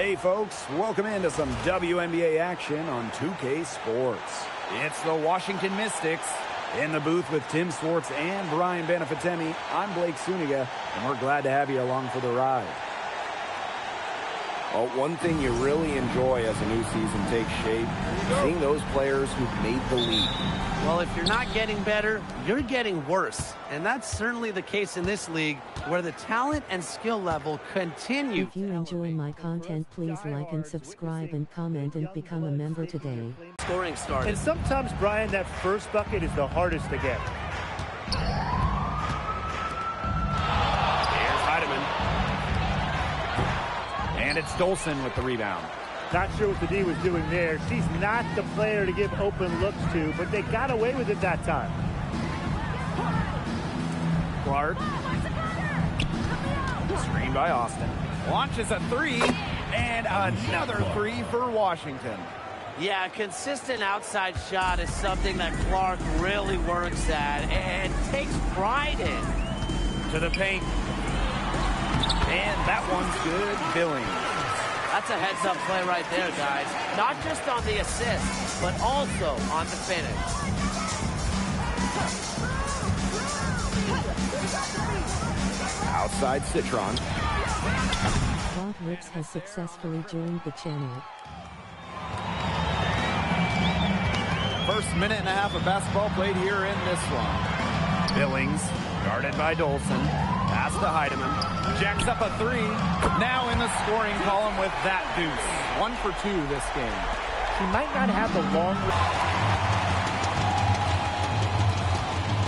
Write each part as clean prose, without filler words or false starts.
Hey folks, welcome into some WNBA action on 2K Sports. It's the Washington Mystics. In the booth with Tim Swartz and Brian Benefitemi, I'm Blake Suniga, and we're glad to have you along for the ride. Well, one thing you really enjoy as a new season takes shape, seeing those players who've made the league. Well, if you're not getting better, you're getting worse. And that's certainly the case in this league, where the talent and skill level continue. If you enjoy my content, please like and subscribe and comment and become a member today. Scoring started. And sometimes, Brian, that first bucket is the hardest to get. Here's Heidemann. And it's Dolson with the rebound. Not sure what the D was doing there. She's not the player to give open looks to, but they got away with it that time. Clark. Screen by Austin. Launches a three, and another three for Washington. Yeah, a consistent outside shot is something that Clark really works at and takes pride in. To the paint. And that one's good. Billings. That's a heads-up play right there, guys. Not just on the assist, but also on the finish. Outside Citron. Bob Rips has successfully joined the channel. First minute and a half of basketball played here in this one. Billings, guarded by Dolson. Pass to Heidemann. Jacks up a three. Now in the scoring column with that deuce. 1 for 2 this game. She might not have the long...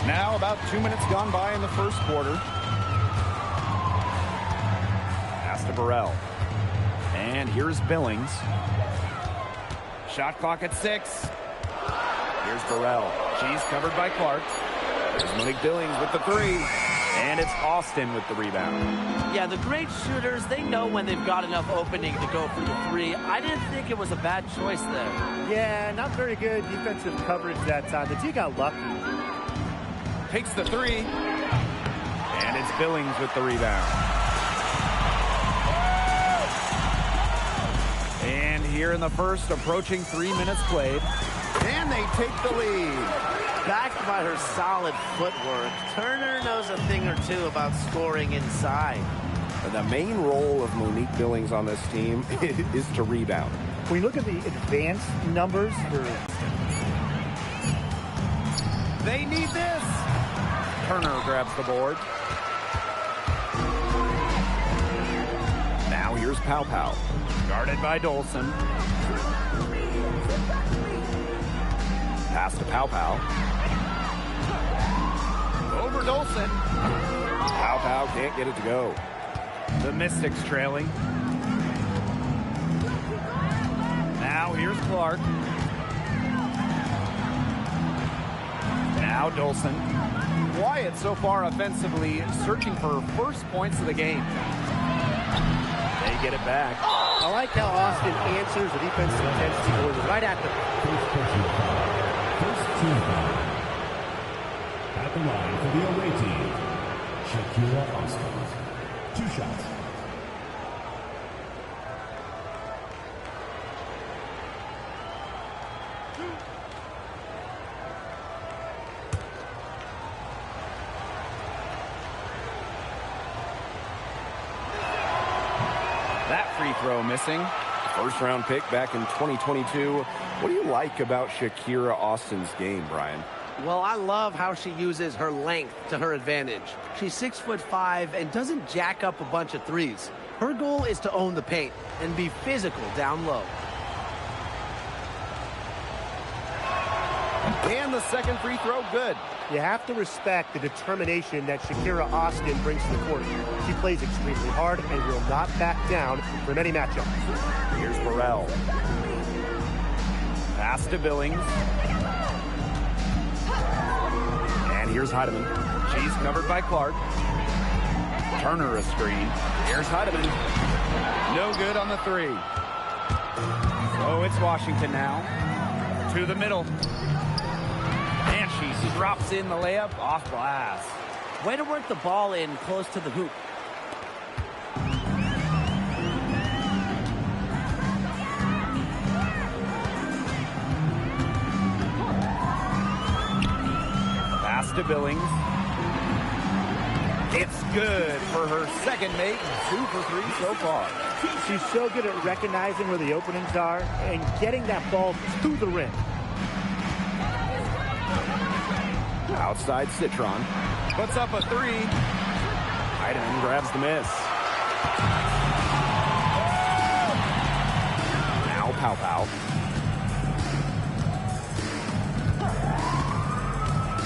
Now about 2 minutes gone by in the first quarter. Pass to Burrell. And here's Billings. Shot clock at 6. Here's Burrell. She's covered by Clark. There's Monique Billings with the three. And it's Austin with the rebound. Yeah, the great shooters, they know when they've got enough opening to go for the three. I didn't think it was a bad choice there. Yeah, not very good defensive coverage that time. The D got lucky. Takes the three. And it's Billings with the rebound. And here in the first, approaching 3 minutes played. And they take the lead. Backed by her solid footwork, Turner knows a thing or two about scoring inside. The main role of Monique Billings on this team is to rebound. When you look at the advanced numbers for... They need this. Turner grabs the board. Now here's Pow Pow. Guarded by Dolson. Pass to Pow Pow. Over Dolson. Pow Pow can't get it to go. The Mystics trailing. Now here's Clark. Now Dolson. Wyatt so far offensively searching for first points of the game. They get it back. I like how Austin answers the defensive intensity going right at them. First team foul. At the line for the away team, Shakira Austin. 2 shots. That free throw missing. First round pick back in 2022. What do you like about Shakira Austin's game, Brian? Well, I love how she uses her length to her advantage. She's 6'5" and doesn't jack up a bunch of threes. Her goal is to own the paint and be physical down low. And the second free throw, good. You have to respect the determination that Shakira Austin brings to the court. She plays extremely hard and will not back down from any matchup. Here's Burrell. Pass to Billings. And here's Heidemann. She's covered by Clark. Turner a screen. Here's Heidemann. No good on the three. So it's Washington now. To the middle. And she drops in the layup off glass. Way to work the ball in close to the hoop. to Billings. It's good for her second make. 2 for 3 so far. She's so good at recognizing where the openings are and getting that ball to the rim. Outside Citron. Puts up a 3. Heidemann grabs the miss. Now Pow.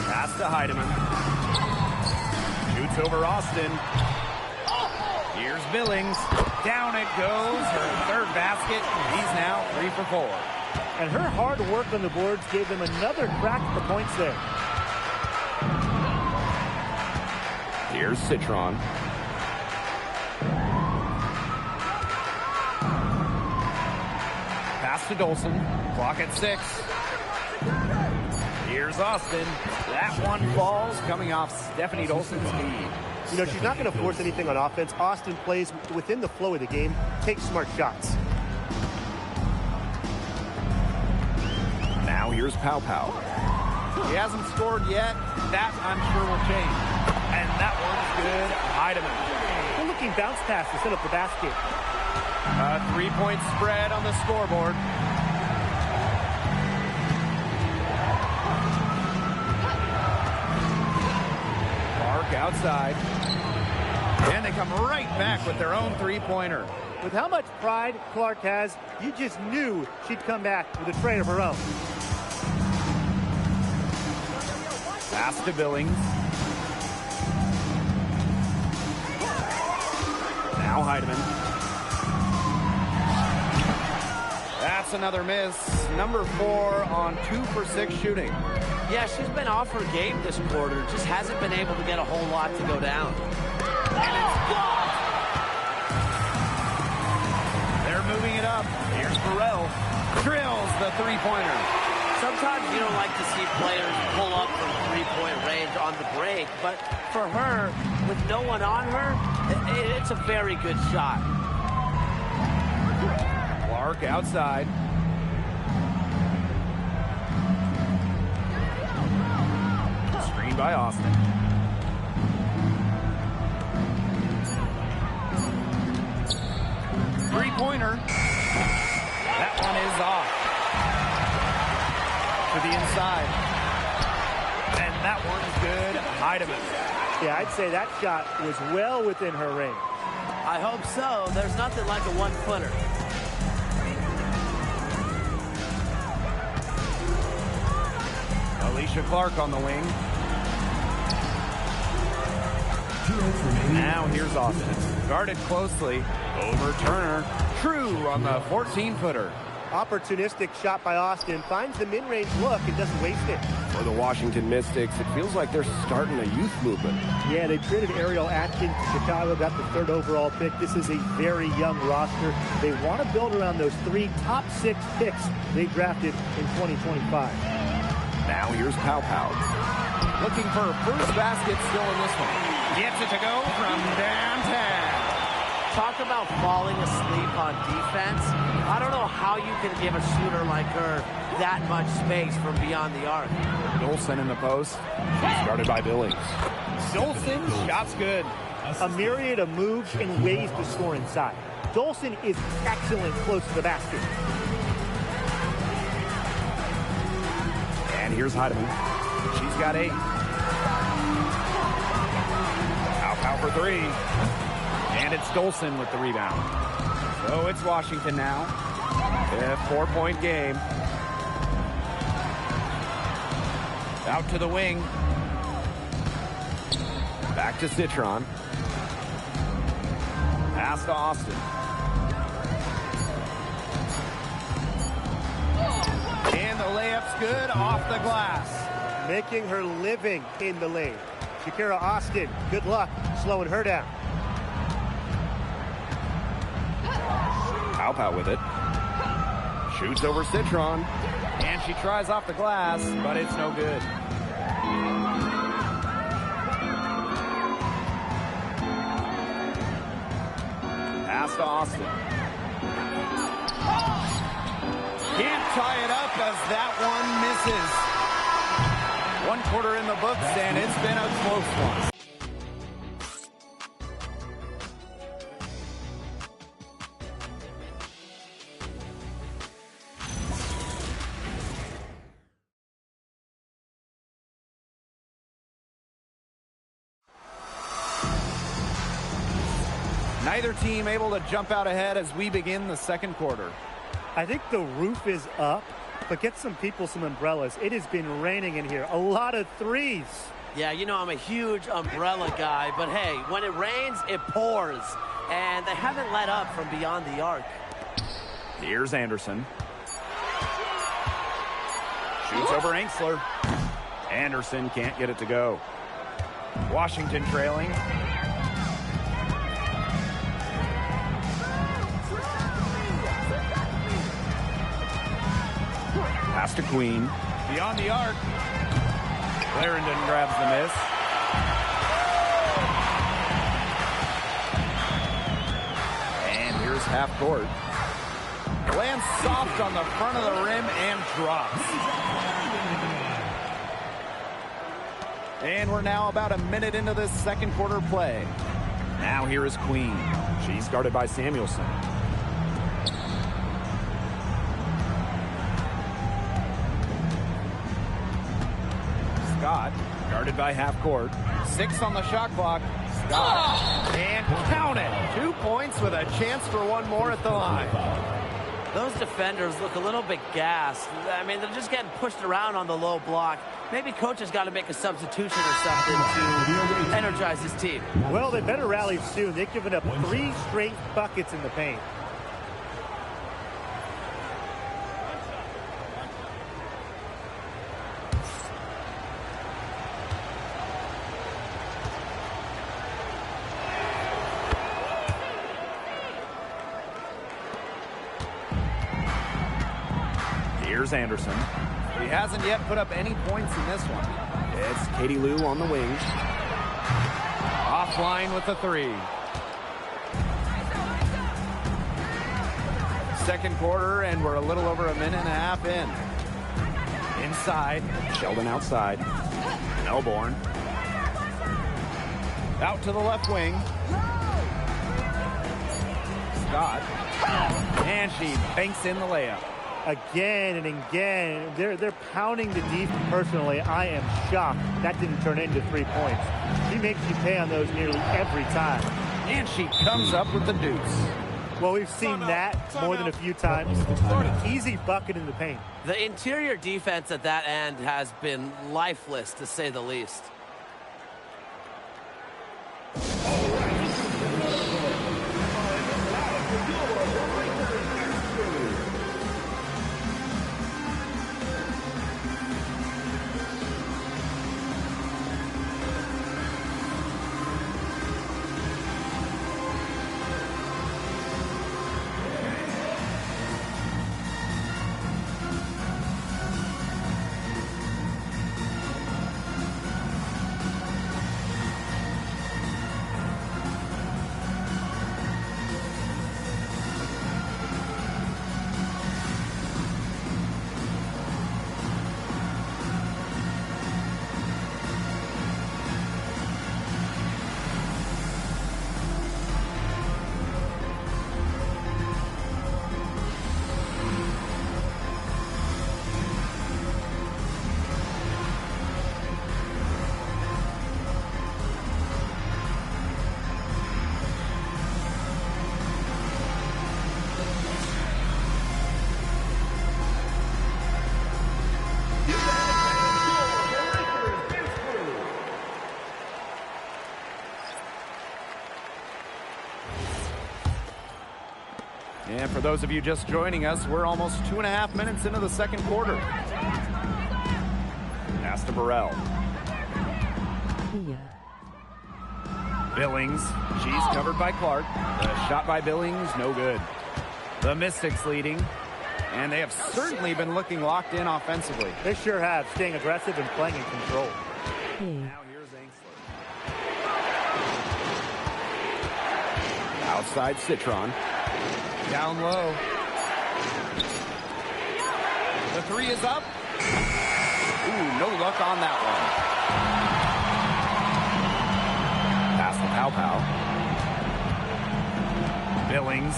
Pass to Heidemann. Shoots over Austin. Here's Billings. Down it goes. Her third basket. He's now 3 for 4. And her hard work on the boards gave them another crack at the points there. Here's Citron. Pass to Dolson. Clock at 6. Here's Austin. That one falls, coming off Stephanie Dolson's speed. You know, she's not going to force anything on offense. Austin plays within the flow of the game, takes smart shots. Now here's Pow. He hasn't scored yet. That, I'm sure, will change. And that one's good. Heidemann. Good looking bounce pass to set up the basket. A 3-point spread on the scoreboard. Clark outside. And they come right back with their own 3-pointer. With how much pride Clark has, you just knew she'd come back with a tray of her own. Pass to Billings. Now Heidemann. That's another miss. Number 4 on 2 for 6 shooting. Yeah, she's been off her game this quarter. Just hasn't been able to get a whole lot to go down. And it's blocked! They're moving it up. Here's Burrell. Drills the 3-pointer. Sometimes you don't like to see players pull up from 3-point range on the break, but for her, with no one on her, it's a very good shot. Clark outside. Screen by Austin. Three-pointer. That one is off. To the inside. And that one's good. Heidemann. Yeah, I'd say that shot was well within her range. I hope so. There's nothing like a 1-footer. Alicia Clark on the wing. Now here's Austin. Guarded closely. Over Turner. True on the 14-footer. Opportunistic shot by Austin. Finds the mid-range look and doesn't waste it. For the Washington Mystics, it feels like they're starting a youth movement. Yeah, they traded Ariel Atkins to Chicago, got the 3rd overall pick. This is a very young roster. They want to build around those 3 top 6 picks they drafted in 2025. Now here's Pow. Looking for a first basket still in this one. Gets it to go from downtown. Talk about falling asleep on defense. I don't know how you can give a shooter like her that much space from beyond the arc. Dolson in the post. Started by Billings. Dolson, shot's good. A myriad of moves and ways to score inside. Dolson is excellent close to the basket. And here's Heidemann. She's got 8. Pow for 3. And it's Dolson with the rebound. So it's Washington now. A 4-point game. Out to the wing. Back to Citron. Pass to Austin. And the layup's good off the glass. Making her living in the lane. Shakira Austin, good luck slowing her down. Pow with it. Shoots over Citron. And she tries off the glass, but it's no good. Pass to Austin. Can't tie it up as that one One quarter in the books, and it's been a close one. Neither team able to jump out ahead as we begin the second quarter. I think the roof is up, but get some people some umbrellas. It has been raining in here. A lot of threes. Yeah, you know I'm a huge umbrella guy, but hey, when it rains, it pours. And they haven't let up from beyond the arc. Here's Anderson. Shoots over Ainsley. Anderson can't get it to go. Washington trailing. Pass to Queen. Beyond the arc. Clarendon grabs the miss. And here's half court. Lands soft on the front of the rim and drops. And we're now about a minute into this second quarter play. Now here is Queen. She's guarded by Samuelson. Scott, guarded by half court. 6 on the shot clock. Scott, and count it. 2 points with a chance for one more at the line. Those defenders look a little bit gassed. I mean, they're just getting pushed around on the low block. Maybe coach has got to make a substitution or something to energize his team. Well, they better rally soon. They've given up 3 straight buckets in the paint. Here's Anderson. He hasn't yet put up any points in this one. It's Katie Lou on the wing. Offline with the 3. Second quarter, and we're a little over a minute and a half in. Inside. Sheldon outside. Melbourne. Out to the left wing. Scott. And she banks in the layup. Again and again, they're pounding the deep. Personally, I am shocked that didn't turn into 3 points. He makes you pay on those nearly every time. And she comes up with the deuce. Well, we've seen that more than a few times. Easy bucket in the paint. The interior defense at that end has been lifeless, to say the least. And for those of you just joining us, we're almost 2.5 minutes into the second quarter. Pass to Burrell. Yeah. Billings, she's covered by Clark. The shot by Billings, no good. The Mystics leading, and they have certainly been looking locked in offensively. They sure have, staying aggressive and playing in control. Hey. Now here's Ainsley. Outside Citron. Down low. The 3 is up. Ooh, no luck on that one. Pow. Billings.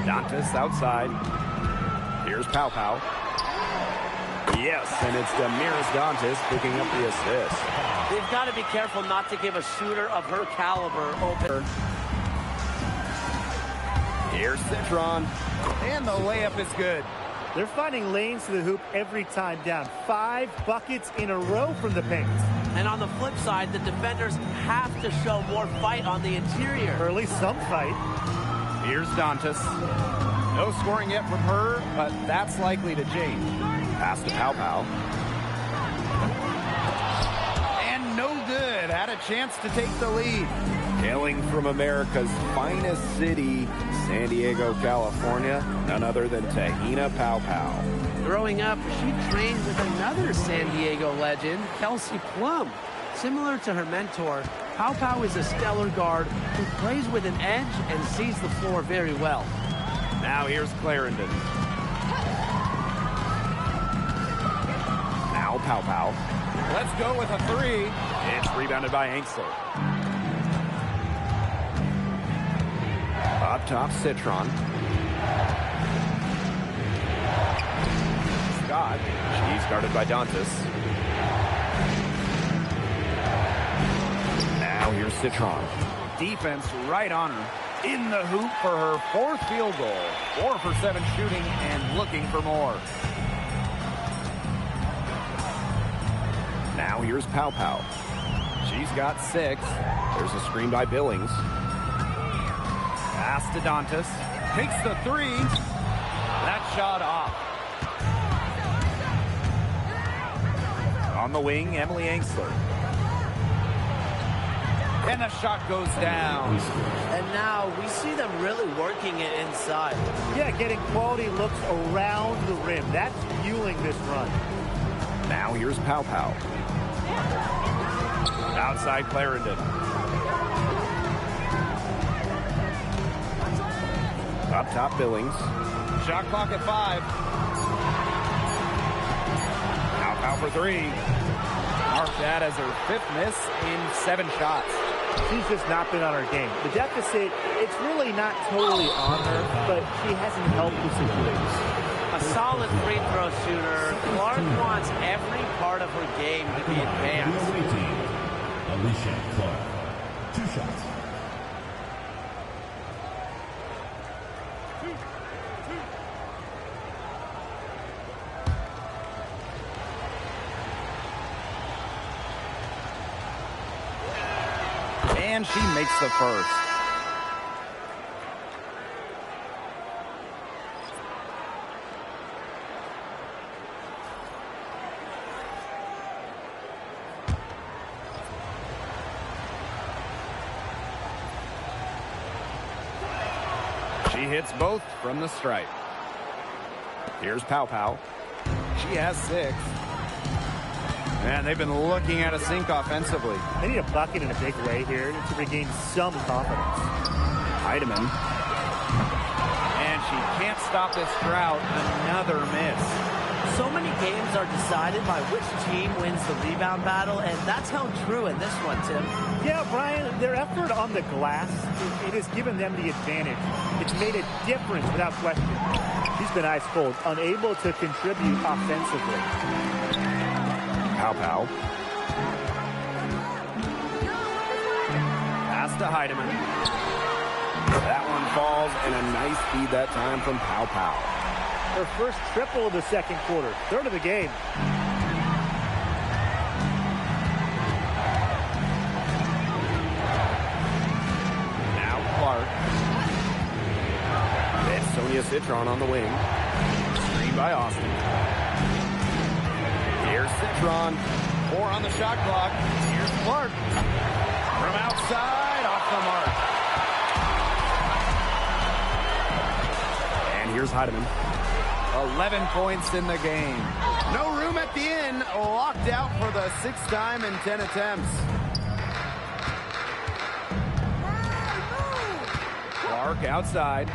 Dantas outside. Here's Pow Pow. Yes, and it's Damiris Dantas picking up the assist. They've got to be careful not to give a shooter of her caliber open. Here's Citron. And the layup is good. They're finding lanes to the hoop every time down. 5 buckets in a row from the paint. And on the flip side, the defenders have to show more fight on the interior. Or at least some fight. Here's Dantas. No scoring yet from her, but that's likely to change. Pass to Pow Pow. And no good. Had a chance to take the lead. Hailing from America's finest city, San Diego, California, none other than Tahina Pow Pow. Growing up, she trained with another San Diego legend, Kelsey Plum. Similar to her mentor, Pow Pow is a stellar guard who plays with an edge and sees the floor very well. Now here's Clarendon. Now Pow Pow. Let's go with a 3. It's rebounded by Angsler. Up top, Citron. Scott. She's guarded by Dantas. Now here's Citron. Defense right on her. In the hoop for her 4th field goal. 4 for 7 shooting and looking for more. Now here's Pow Pow. She's got 6. There's a screen by Billings. Pass to Dantas. Takes the 3. That shot off. On the wing, Emily Angsler. And the shot goes down. And now we see them really working it inside. Yeah, getting quality looks around the rim. That's fueling this run. Now here's Pow Pow. Outside Clarendon. Up top, Billings. Shot clock at 5. Pow Pow for 3. Mark that as her 5th miss in 7 shots. She's just not been on her game. The deficit, it's really not totally on her, but she hasn't helped the situation. A solid free throw shooter. Clark wants every part of her game to be advanced. The away team, Alicia Clark. 2 shots. And she makes the first. She hits both from the stripe. Here's Pow Pow. She has 6. Man, they've been looking at a sink offensively. They need a bucket in a big way here to regain some confidence. Heidemann. And she can't stop this drought. Another miss. So many games are decided by which team wins the rebound battle, and that's held true in this one, Tim. Yeah, Brian, their effort on the glass, it has given them the advantage. It's made a difference without question. She's been ice cold, unable to contribute offensively. Pow Pow. Pass to Heidemann. That one falls, and a nice feed that time from Pow Pow. Her first triple of the second quarter, 3rd of the game. Now Clark. It's Sonia Citron on the wing. Screen by Austin. Here's Citron. 4 on the shot clock. Here's Clark. From outside, off the mark. And here's Heidemann. 11 points in the game. No room at the end. Locked out for the 6th time in 10 attempts. Clark outside.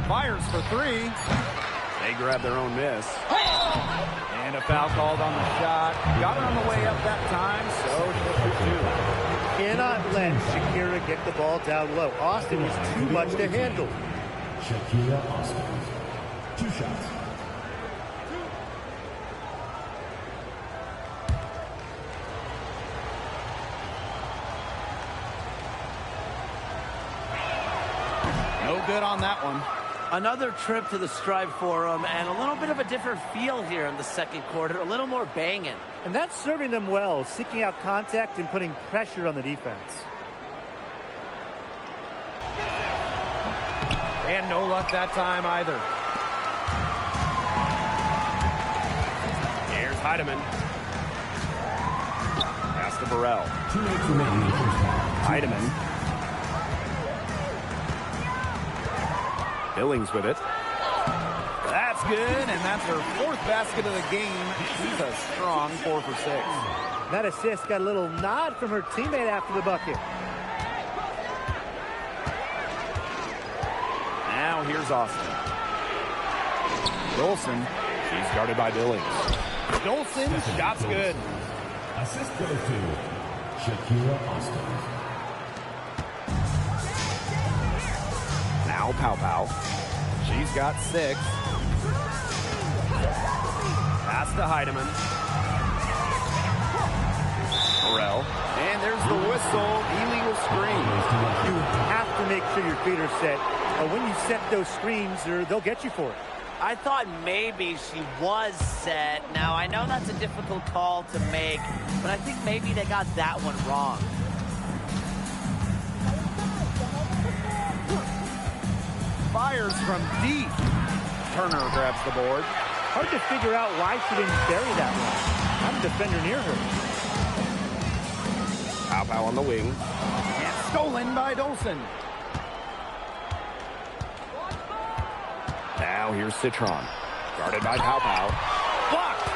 Fires for 3. They grab their own miss. And a foul called on the shot. Got her on the way up that time, so she'll shoot. Cannot let Shakira get the ball down low. Austin is too much to handle. Shakira Austin. 2 shots. No good on that one. Another trip to the Stripe Forum and a little bit of a different feel here in the second quarter. A little more banging. And that's serving them well, seeking out contact and putting pressure on the defense. And no luck that time either. Here's Heidemann. Pass to Burrell. 2 minutes remaining in the first half. Heidemann. Billings with it. That's good, and that's her 4th basket of the game. She's a strong 4 for 6. That assist got a little nod from her teammate after the bucket. Now here's Austin. Dolson. She's guarded by Billings. Dolson, shot's good. Assist goes to Shakira Austin. Now Pow. She's got 6. Pass to Heidemann. Burrell. And there's the whistle. Illegal screen. You have to make sure your feet are set. When you set those screens, they'll get you for it. I thought maybe she was set. Now, I know that's a difficult call to make, but I think maybe they got that one wrong. Fires from deep. Turner grabs the board. Hard to figure out why she didn't bury that one. I'm a defender near her. Pow on the wing. And stolen by Dolson. Now here's Citron. Guarded by Pow. Blocked.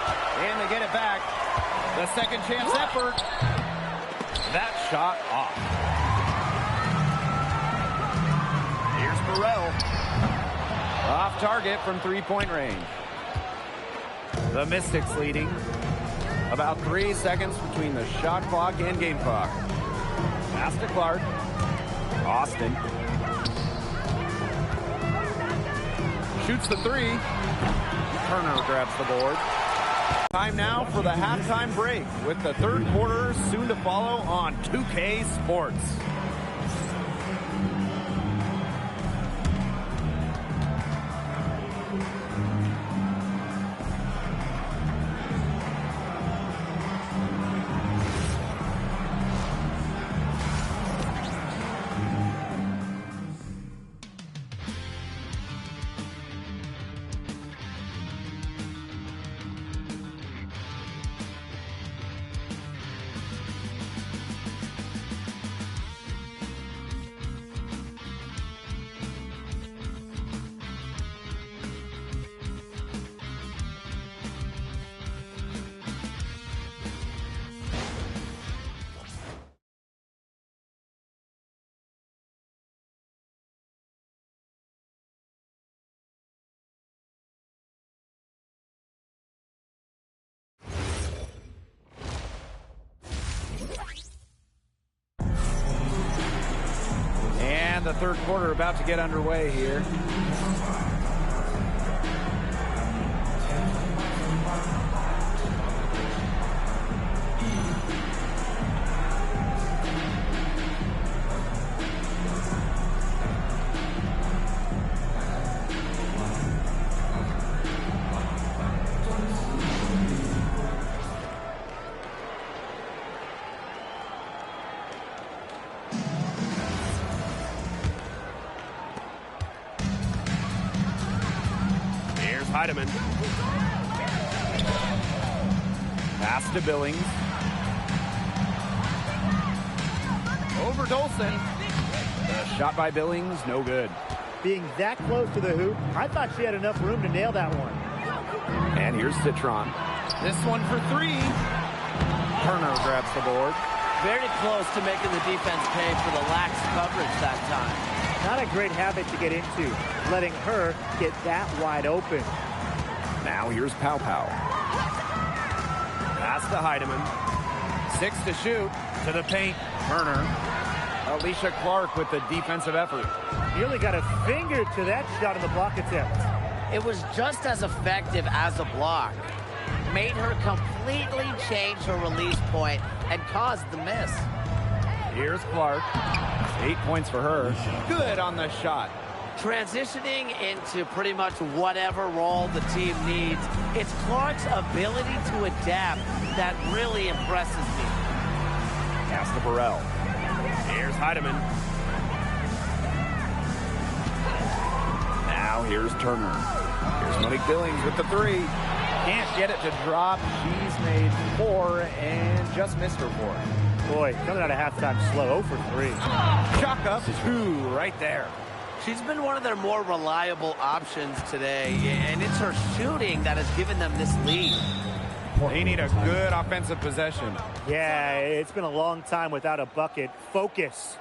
And they get it back. The second chance effort. That shot off. Here's Burrell. Off target from 3-point range. The Mystics leading. About 3 seconds between the shot clock and game clock. Pass to Clark. Austin. Shoots the 3. Turner grabs the board. Time now for the halftime break with the third quarter soon to follow on 2K Sports. And the third quarter about to get underway here. Heidemann. Pass to Billings. Over Dolson. The shot by Billings, no good. Being that close to the hoop, I thought she had enough room to nail that one. And here's Citron. This one for 3. Turner grabs the board. Very close to making the defense pay for the lax coverage that time. Not a great habit to get into, letting her get that wide open. Now here's Pow Pow. Pass to Heidemann. 6 to shoot. To the paint. Turner. Alicia Clark with the defensive effort. Nearly got a finger to that shot in the block attempt. It was just as effective as a block. Made her completely change her release point and caused the miss. Here's Clark. 8 points for her. Good on the shot. Transitioning into pretty much whatever role the team needs, it's Clark's ability to adapt that really impresses me. Pass to Burrell. Here's Heidemann. Now here's Turner. Here's Monique Billings with the 3. Can't get it to drop. She's made 4 and just missed her 4. Boy, coming out of halftime slow, 0 for 3. Chalk up 2 right there. She's been one of their more reliable options today, and it's her shooting that has given them this lead. They need a good offensive possession. Yeah, it's been a long time without a bucket. Focus.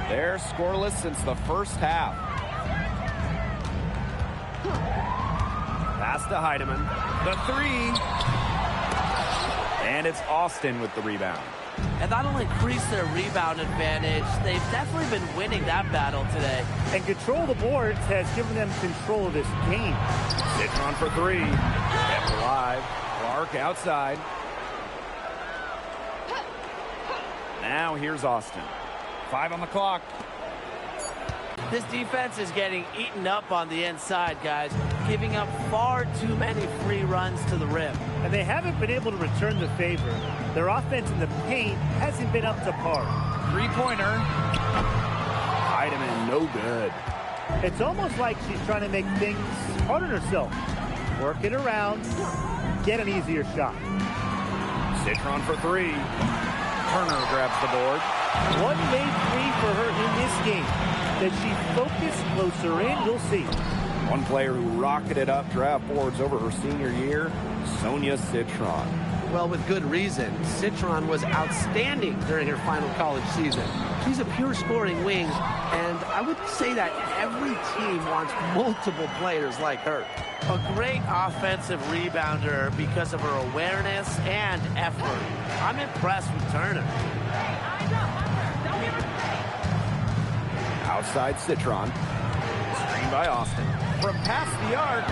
They're scoreless since the first half. Pass to Heidemann. The 3. And it's Austin with the rebound. And that'll increase their rebound advantage. They've definitely been winning that battle today. And control of the boards has given them control of this game. Citron for 3. Kept alive. Clark outside. Now here's Austin. 5 on the clock. This defense is getting eaten up on the inside, guys, giving up far too many free runs to the rim. And they haven't been able to return the favor. Their offense in the paint hasn't been up to par. 3-pointer. Heidemann, no good. It's almost like she's trying to make things hard on herself. Work it around, get an easier shot. Citron for 3. Turner grabs the board. One made 3 for her in this game. Does she focus closer in? We'll see. One player who rocketed up draft boards over her senior year, Sonia Citron. Well, with good reason. Citron was outstanding during her final college season. She's a pure scoring wing, and I would say that every team wants multiple players like her. A great offensive rebounder because of her awareness and effort. I'm impressed with Turner. Outside Citron. Screen by Austin. From past the arc.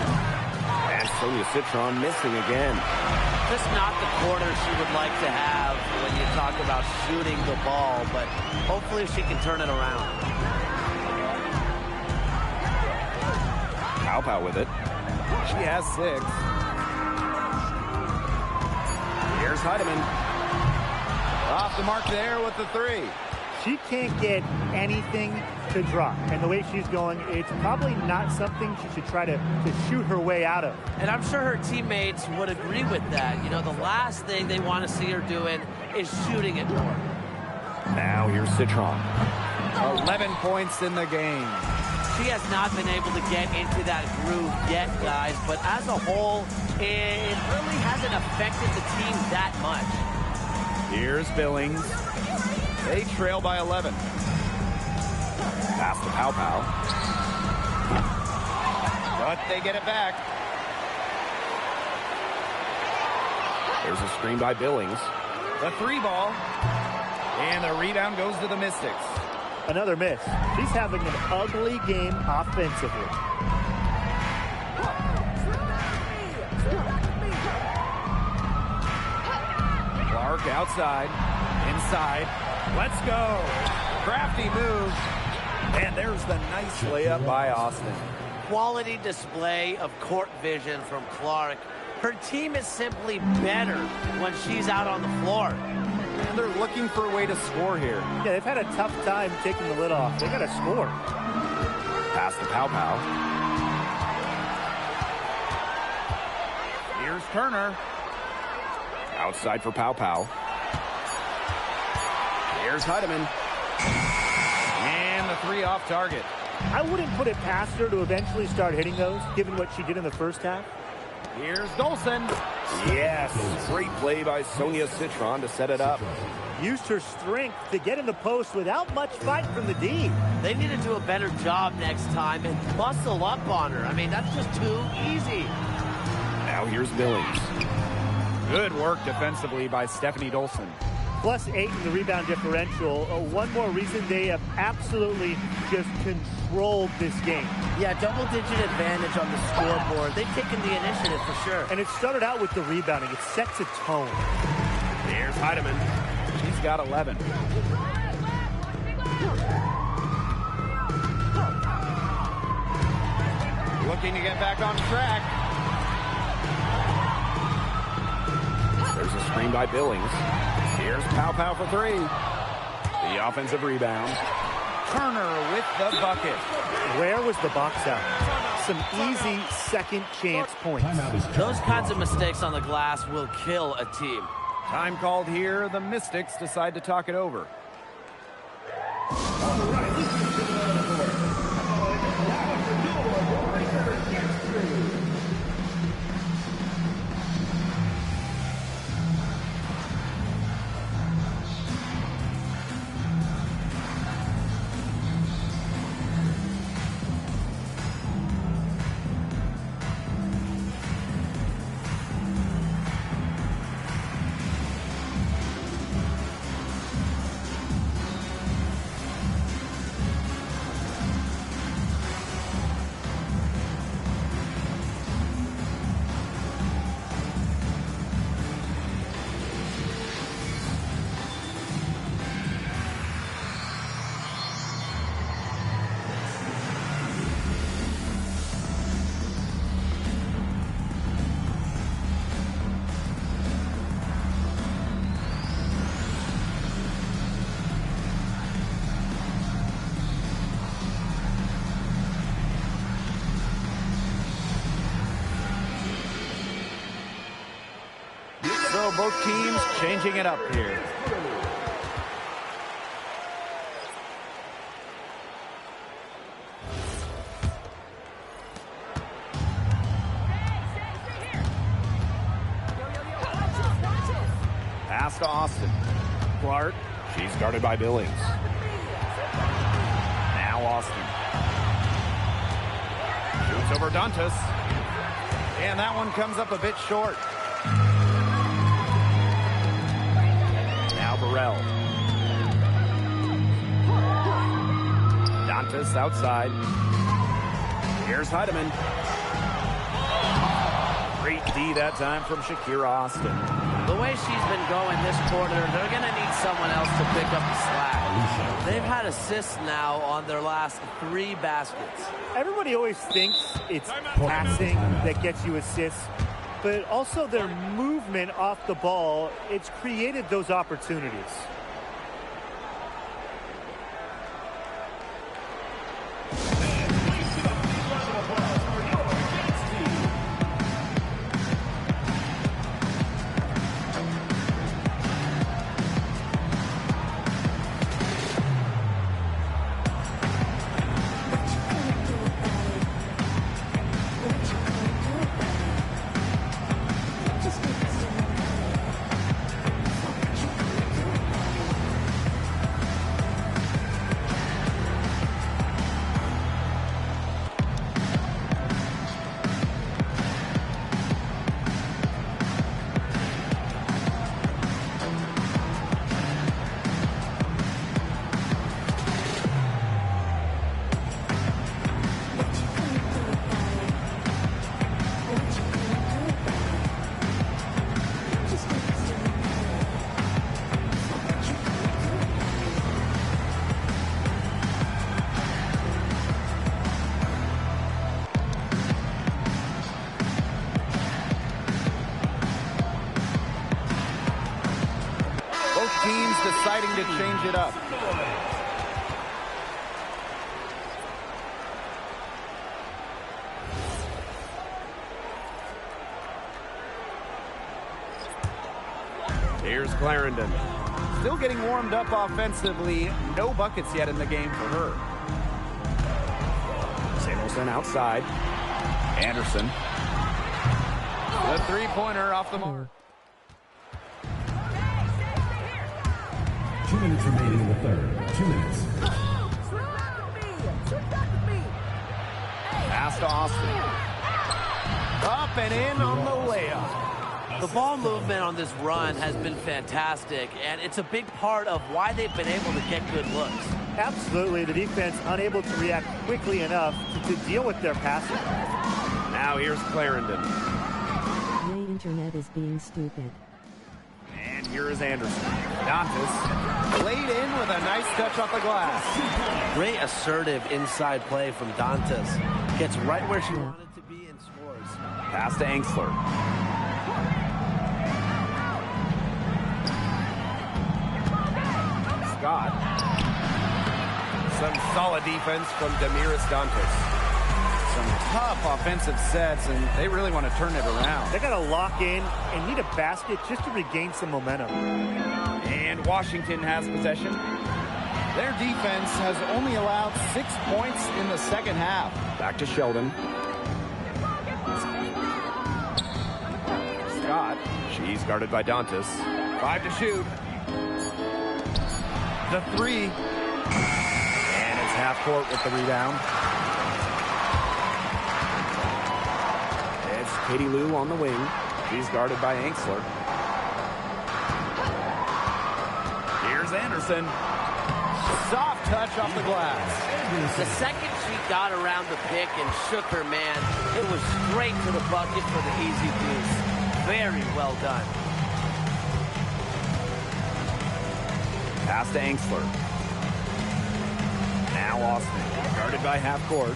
And Sonia Citron missing again. Just not the quarter she would like to have when you talk about shooting the ball, but hopefully she can turn it around. Pow Pow with it. She has 6. Here's Heidemann. Off the mark there with the 3. She can't get anything to drop. And the way she's going, it's probably not something she should try to shoot her way out of. And I'm sure her teammates would agree with that. You know, the last thing they want to see her doing is shooting it more. Now here's Citron. 11 points in the game. She She has not been able to get into that groove yet, guys, but as a whole, it really hasn't affected the team that much. Here's Billings. They trail by 11. Pass to Pow Pow. But they get it back. There's a screen by Billings. The 3 ball. And the rebound goes to the Mystics. Another miss. She's having an ugly game offensively. Clark outside. Inside. Let's go. Crafty move. And there's the nice layup by Austin. Quality display of court vision from Clark. Her team is simply better when she's out on the floor. And they're looking for a way to score here. Yeah, they've had a tough time taking the lid off. They got to score. Pass to Pow Pow. Here's Turner. Outside for Pow Pow. Here's Heidemann. And the 3 off target. I wouldn't put it past her to eventually start hitting those, given what she did in the first half. Here's Dolson. Yes, great play by Sonia Citron to set it up. Used her strength to get in the post without much fight from the D. They need to do a better job next time and bustle up on her. I mean, that's just too easy. Now here's Billings. Good work defensively by Stephanie Dolson. +8 in the rebound differential. One more reason they have absolutely just controlled this game. Yeah, double-digit advantage on the scoreboard. They've taken the initiative for sure. And it started out with the rebounding. It sets a tone. Here's Heidemann. She's got 11. Looking to get back on track. There's a screen by Billings. Here's Pow Pow for 3. The offensive rebound. Turner with the bucket. Where was the box out? Some easy second chance points. Those kinds of mistakes on the glass will kill a team. Time called here. The Mystics decide to talk it over. So both teams changing it up here. Pass to Austin. Clark. She's guarded by Billings. Now Austin. Shoots over Dantas. And that one comes up a bit short. Now Burrell. Dantas outside. Here's Heidemann. Great D that time from Shakira Austin. The way she's been going this quarter, they're going to need someone else to pick up the slack. They've had assists now on their last 3 baskets. Everybody always thinks it's passing that gets you assists, but also their movement off the ball, it's created those opportunities. to change it up. Here's Clarendon. Still getting warmed up offensively. No buckets yet in the game for her. Samuelson outside. Anderson. The three-pointer off the mark. 2 minutes remaining in the third. 2 minutes. Pass to Austin. Up and in on the layup. The ball movement on this run has been fantastic, and it's a big part of why they've been able to get good looks. Absolutely. The defense unable to react quickly enough to deal with their passing. Now here's Clarendon. The internet is being stupid. And here is Anderson. Dantas laid in with a nice touch off the glass. Great assertive inside play from Dantas. Gets right where she wanted to be and scores. Pass to Angsler. Scott. Some solid defense from Damiris Dantas. Some tough offensive sets, and they really want to turn it around. They got to lock in and need a basket just to regain some momentum. And Washington has possession. Their defense has only allowed 6 points in the second half. Back to Sheldon. Scott. She's guarded by Dantas. 5 to shoot. The three. And it's half court with the rebound. It's Katie Lou on the wing. She's guarded by Angsler. Here's Anderson. Soft touch off the glass. The second she got around the pick and shook her man, it was straight to the bucket for the easy deuce. Very well done. Pass to Angsler. Now Austin, guarded by half court.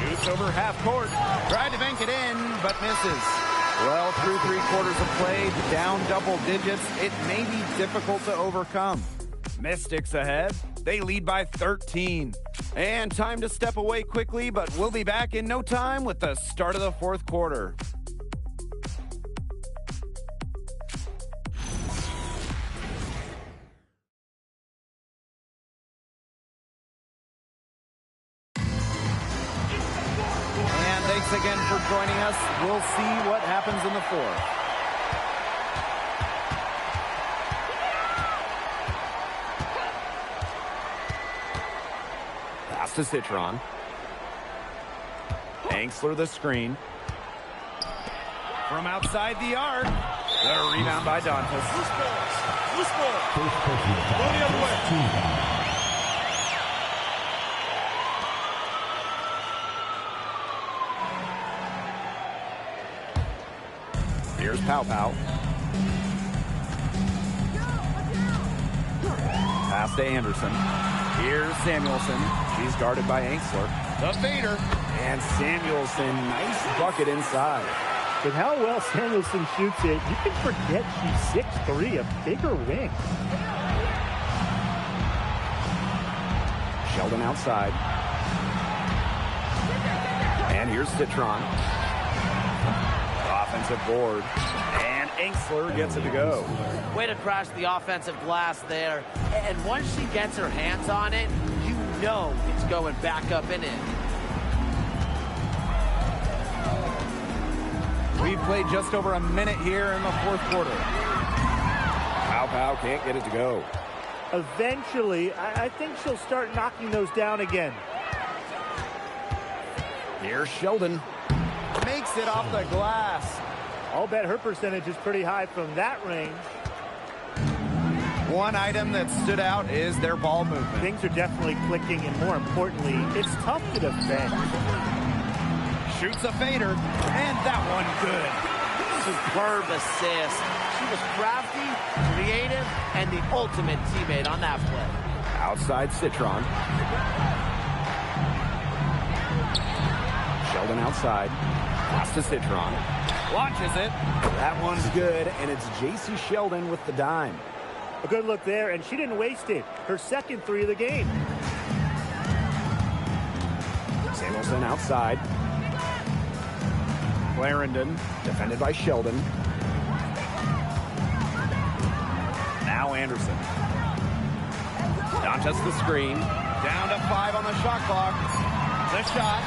Shoots over half court. Tried to bank it in, but misses. Well, through 3/4 of play, down double digits, it may be difficult to overcome. Mystics ahead. They lead by 13. And time to step away quickly, but we'll be back in no time with the start of the fourth quarter. And thanks again for joining us. We'll see what happens in the fourth. To Citron. Angsler the screen. From outside the arc. The rebound by Dantas. First personal foul. Go the other way. Team foul. Here's Pow Pow. Pass to Anderson. Here's Samuelson. She's guarded by Angsler. The fader. And Samuelson, nice bucket inside. With how well Samuelson shoots it, you can forget she's 6'3", a bigger wing. Sheldon outside. And here's Citron. Offensive board. And Angsler gets it to go. Way to crash the offensive glass there. And once she gets her hands on it, you know it's going back up and in. We've played just over a minute here in the fourth quarter. Pow Pow can't get it to go. Eventually, I think she'll start knocking those down again. Here's Sheldon. Makes it off the glass. I'll bet her percentage is pretty high from that range. One item that stood out is their ball movement. Things are definitely clicking, and more importantly, it's tough to defend. Shoots a fader, and that one good. Superb assist. She was crafty, creative, and the ultimate teammate on that play. Outside Citron. Sheldon outside. Pass to Citron. Launches it. That one's good, and it's J.C. Sheldon with the dime. A good look there, and she didn't waste it. Her second three of the game. Samuelson outside. Clarendon, defended by Sheldon. Now Anderson. Dantes the screen. Down to 5 on the shot clock. The shot.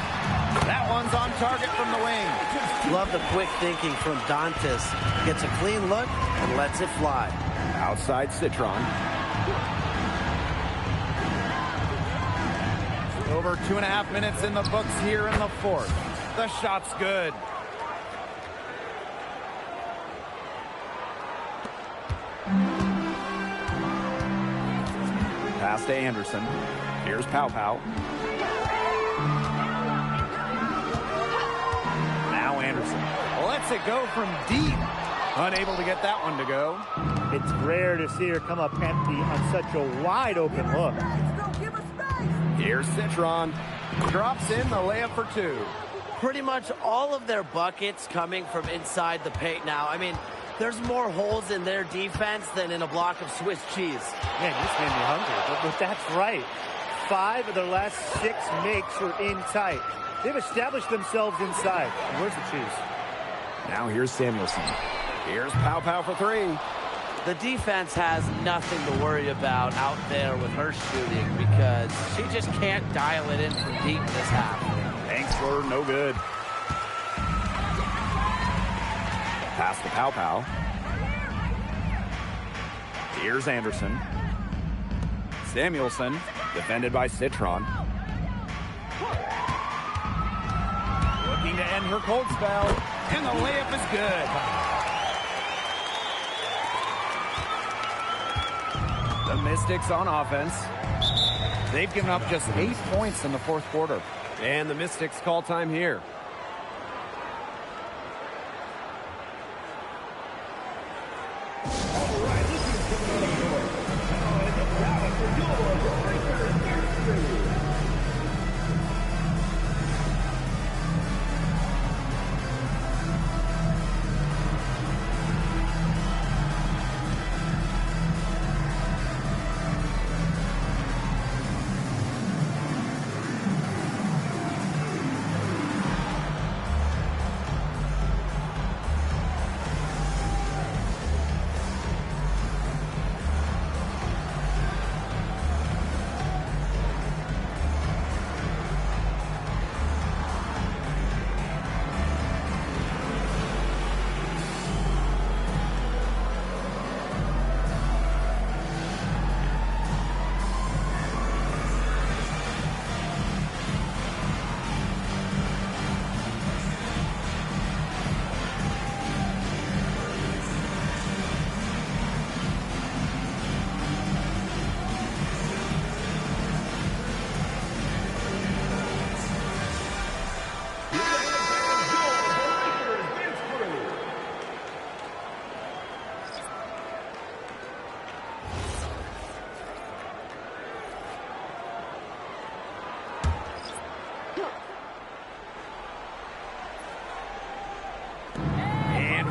That one's on target from the wing. Love the quick thinking from Dantes. Gets a clean look and lets it fly. Outside Citron. Over 2.5 minutes in the books here in the fourth. The shot's good. Pass to Anderson. Here's Pow Pow. Now Anderson. Lets it go from deep. Unable to get that one to go. It's rare to see her come up empty on such a wide open look. Here's Citron. Drops in the layup for 2. Pretty much all of their buckets coming from inside the paint now. I mean, there's more holes in their defense than in a block of Swiss cheese. Man, you just made me hungry, but that's right. 5 of their last 6 makes were in tight. They've established themselves inside. Where's the cheese? Now here's Samuelson. Here's Pow Pow for 3. The defense has nothing to worry about out there with her shooting because she just can't dial it in from deep this half. Thanks for no good. Pass to Pow Pow. Here's Anderson. Samuelson, defended by Citron. Looking to end her cold spell. And the layup is good. The Mystics on offense. They've given up just 8 points in the fourth quarter. And the Mystics call time here.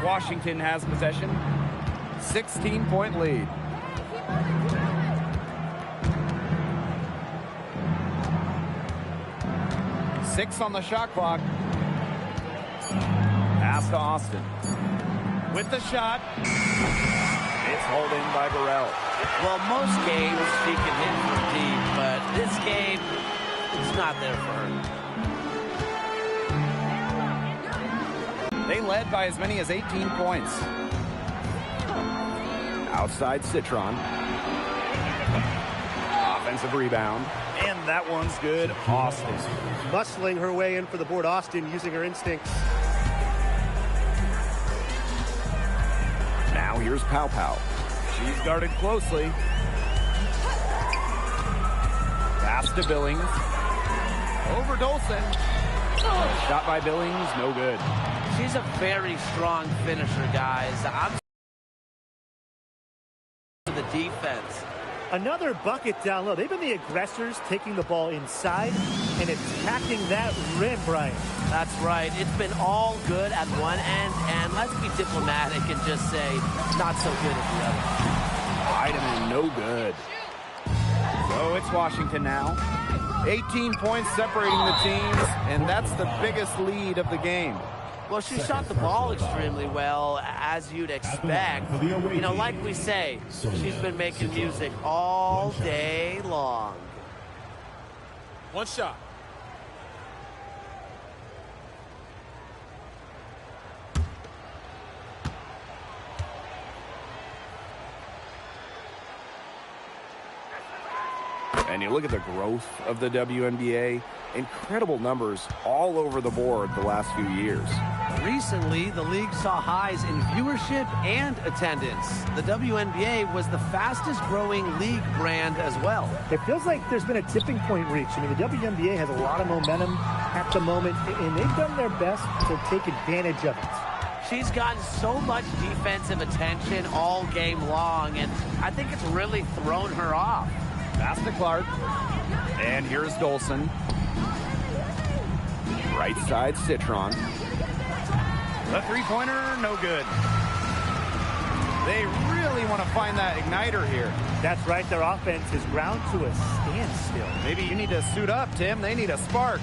Washington has possession. 16-point lead. Six on the shot clock. Pass to Austin. With the shot. It's hauled in by Burrell. Well, most games she can hit from deep, but this game, it's not there for her. They led by as many as 18 points. Outside Citron. Offensive rebound. And that one's good. Austin. Muscling her way in for the board. Austin using her instincts. Now here's Pow Pow. She's guarded closely. Pass to Billings. Over Dolson. Shot by Billings, no good. She's a very strong finisher, guys. I'm the defense. Another bucket down low. They've been the aggressors, taking the ball inside and attacking that rim, Brian. That's right. It's been all good at one end, and let's be diplomatic and just say not so good at the other. Heidemann, no good. So it's Washington now. 18 points separating the teams, and that's the biggest lead of the game. Well, she shot the ball extremely well, as you'd expect. You know, like we say, she's been making music all day long. One shot. And you look at the growth of the WNBA, incredible numbers all over the board the last few years. Recently, the league saw highs in viewership and attendance. The WNBA was the fastest growing league brand as well. It feels like there's been a tipping point reached. I mean, the WNBA has a lot of momentum at the moment, and they've done their best to take advantage of it. She's gotten so much defensive attention all game long, and I think it's really thrown her off. Pass to Clark. And here's Dolson. Right side, Citron. The three-pointer, no good. They really want to find that igniter here. That's right. Their offense is ground to a standstill. Maybe you need to suit up, Tim. They need a spark.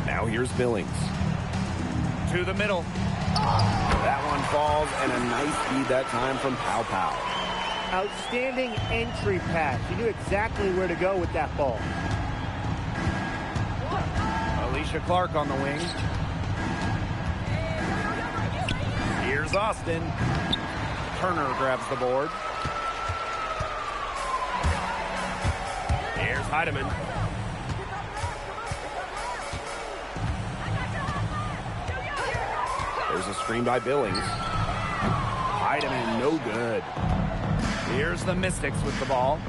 Now here's Billings. To the middle. That one falls, and a nice feed that time from Pow Pow. Outstanding entry pass. He knew exactly where to go with that ball. Alicia Clark on the wing. Here's Austin. Turner grabs the board. Here's Heidemann. There's a screen by Billings. Heidemann, no good. Here's the Mystics with the ball.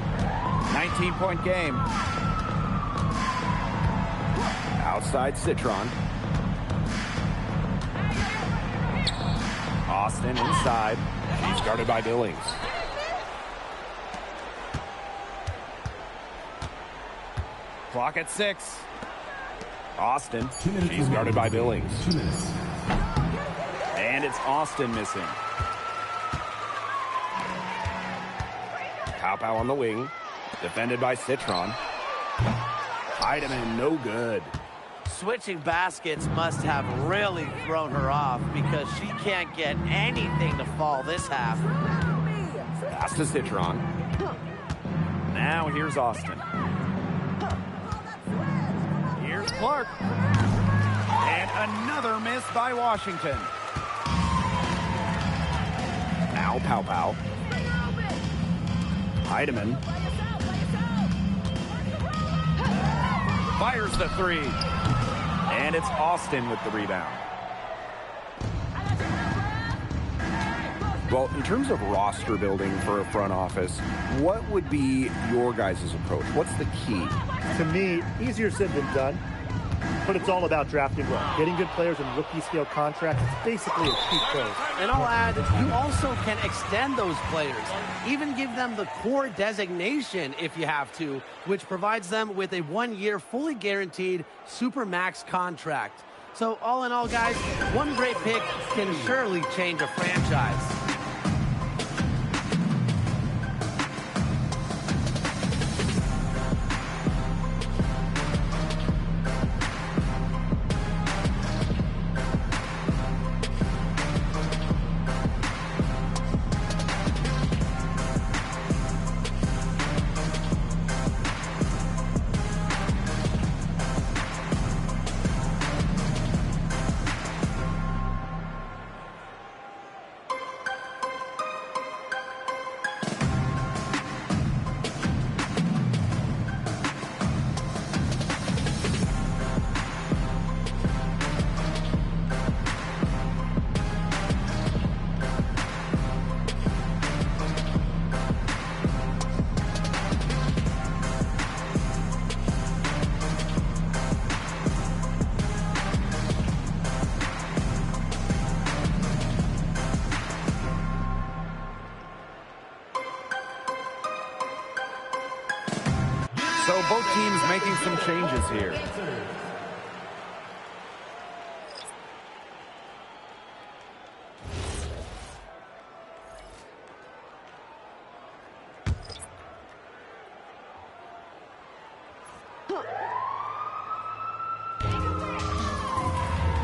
19-point game. Outside Citron. Austin inside. She's guarded by Billings. Clock at 6. Austin. She's guarded by Billings. 2 minutes. And it's Austin missing. Pow Pow on the wing. Defended by Citron. Heidemann, no good. Switching baskets must have really thrown her off because she can't get anything to fall this half. Pass to Citron. Now here's Austin. Here's Clark. And another miss by Washington. Now Pow Pow. Heidemann. Fires the three. And it's Austin with the rebound. Well, in terms of roster building for a front office, what would be your guys' approach? What's the key? To me, easier said than done, but it's all about drafting well. Getting good players in rookie-scale contracts, it's basically a cheat code. And I'll add, you also can extend those players. Even give them the core designation if you have to, which provides them with a 1-year fully guaranteed Supermax contract. So all in all, guys, one great pick can surely change a franchise. So both teams making some changes here.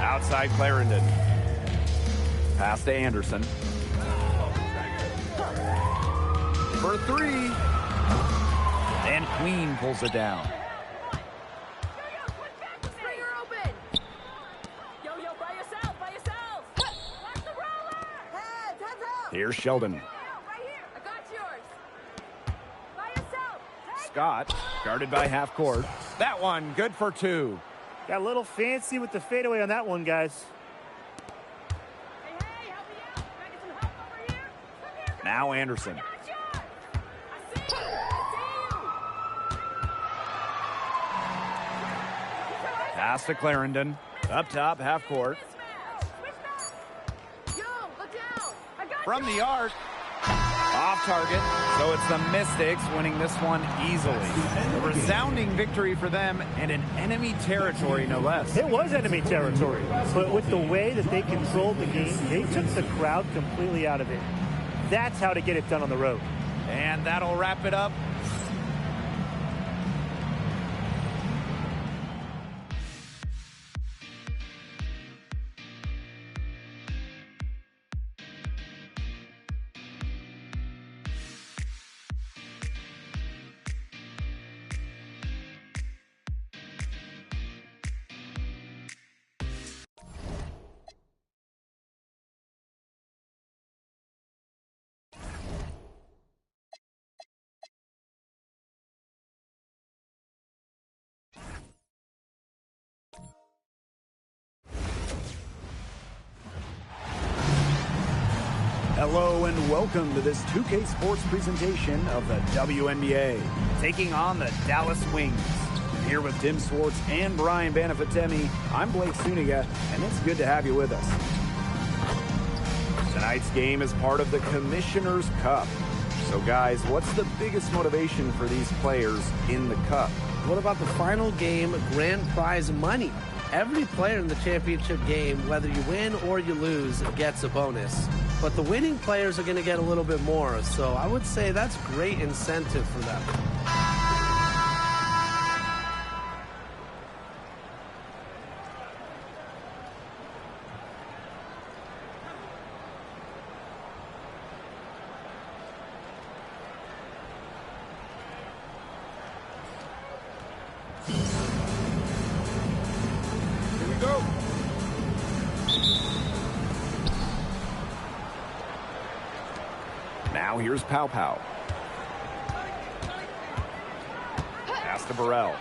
Outside Clarendon. Pass to Anderson. For three. And Queen pulls it down. Here's Sheldon. Scott, guarded by half court. That one, good for two. Got a little fancy with the fadeaway on that one, guys. Now Anderson. Pass to Clarendon. Up top, half court. From the arc. Off target. So it's the Mystics winning this one easily. A resounding victory for them and in enemy territory, no less. It was enemy territory, but with the way that they controlled the game, they took the crowd completely out of it. That's how to get it done on the road. And that'll wrap it up. Hello and welcome to this 2K Sports presentation of the WNBA, taking on the Dallas Wings. Here with Tim Swartz and Brian Banafitemi, I'm Blake Suniga, and it's good to have you with us. Tonight's game is part of the Commissioner's Cup. So guys, what's the biggest motivation for these players in the Cup? What about the final game, grand prize money? Every player in the championship game, whether you win or you lose, gets a bonus. But the winning players are going to get a little bit more, so I would say that's great incentive for them. Here we go. Now here's Pow Pow. Pass to Burrell.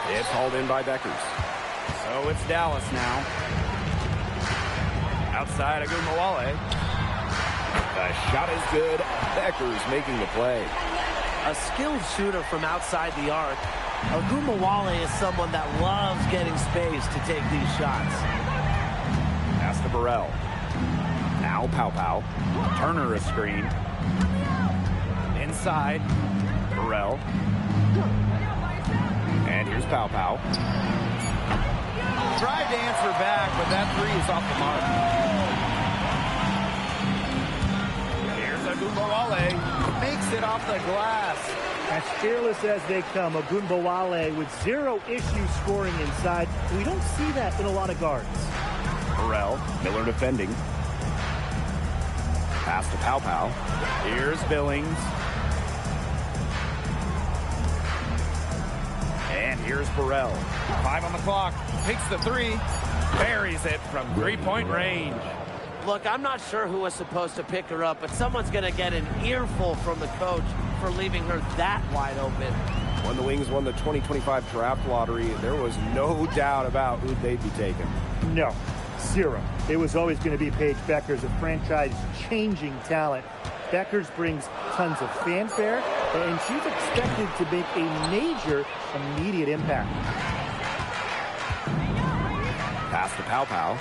It's hauled in by Beckers. So it's Dallas now. Outside Wnba. The shot is good. Beckers making the play. A skilled shooter from outside the arc. Wnba is someone that loves getting space to take these shots. Pass to Burrell. Now Pow Pow. Turner a screen. Inside. Burrell. And here's Pow Pow. Tried to answer back, but that three is off the mark. Here's Wnba. Makes it off the glass. As fearless as they come, Wnba with zero issue scoring inside. We don't see that in a lot of guards. Burrell, Miller defending. Pass to Pow Pow. Here's Billings. And here's Burrell. 5 on the clock. Takes the three. Buries it from three-point range. Look, I'm not sure who was supposed to pick her up, but someone's going to get an earful from the coach for leaving her that wide open. When the Wings won the 2025 draft lottery, there was no doubt about who they'd be taking. No, zero. It was always going to be Paige Beckers, a franchise-changing talent. Beckers brings tons of fanfare, and she's expected to make a major immediate impact. Pass to Pow Pow.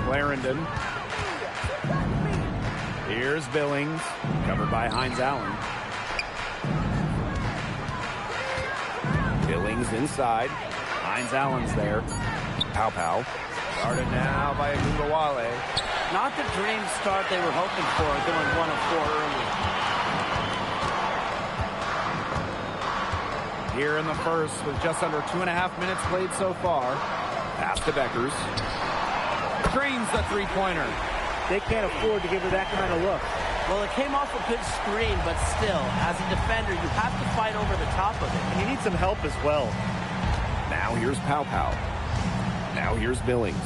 Clarendon. Here's Billings, covered by Hines Allen. Billings inside. Hines Allen's there. Pow Pow. Guarded now by Wnba. Not the dream start they were hoping for, going 1 of 4 early. Here in the first, with just under 2.5 minutes played so far. Pass to Beckers. Drains the three-pointer. They can't afford to give her that kind of look. Well, it came off a good screen, but still, as a defender, you have to fight over the top of it. And you need some help as well. Now here's Pow Pow. Now here's Billings.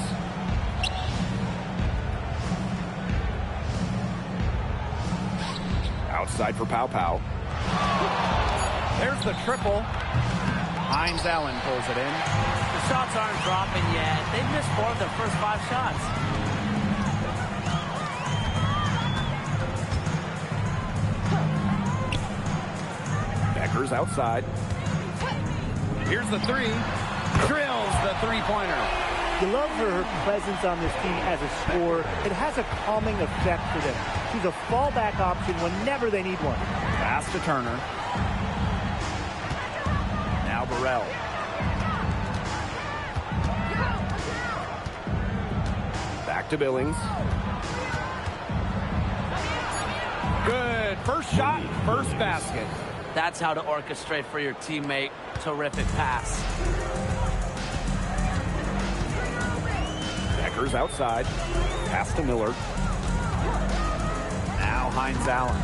Outside for Pow Pow. There's the triple. Hines Allen pulls it in. The shots aren't dropping yet. They've missed 4 of their first 5 shots. Beckers outside. Here's the three. Drills the three-pointer. You love her presence on this team as a scorer. It has a calming effect for them. She's a fallback option whenever they need one. Pass to Turner. Now Burrell. Back to Billings. Good. First shot, first basket. That's how to orchestrate for your teammate. Terrific pass. Beckers outside. Pass to Miller. Now Hines Allen.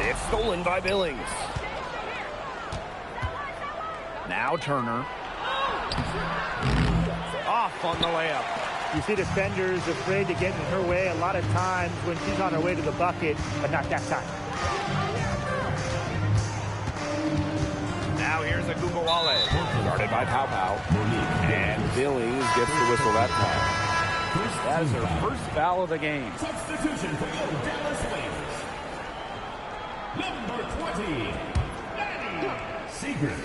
It's stolen by Billings. Now Turner. Off on the layup. You see defenders afraid to get in her way a lot of times when she's on her way to the bucket, but not that time. Now here's a Wnba. Guarded by Pow Pow. And Billings gets the whistle that time. That is her first foul of the game. Substitution for your Dallas Wings. Number 20, Maddie Secret.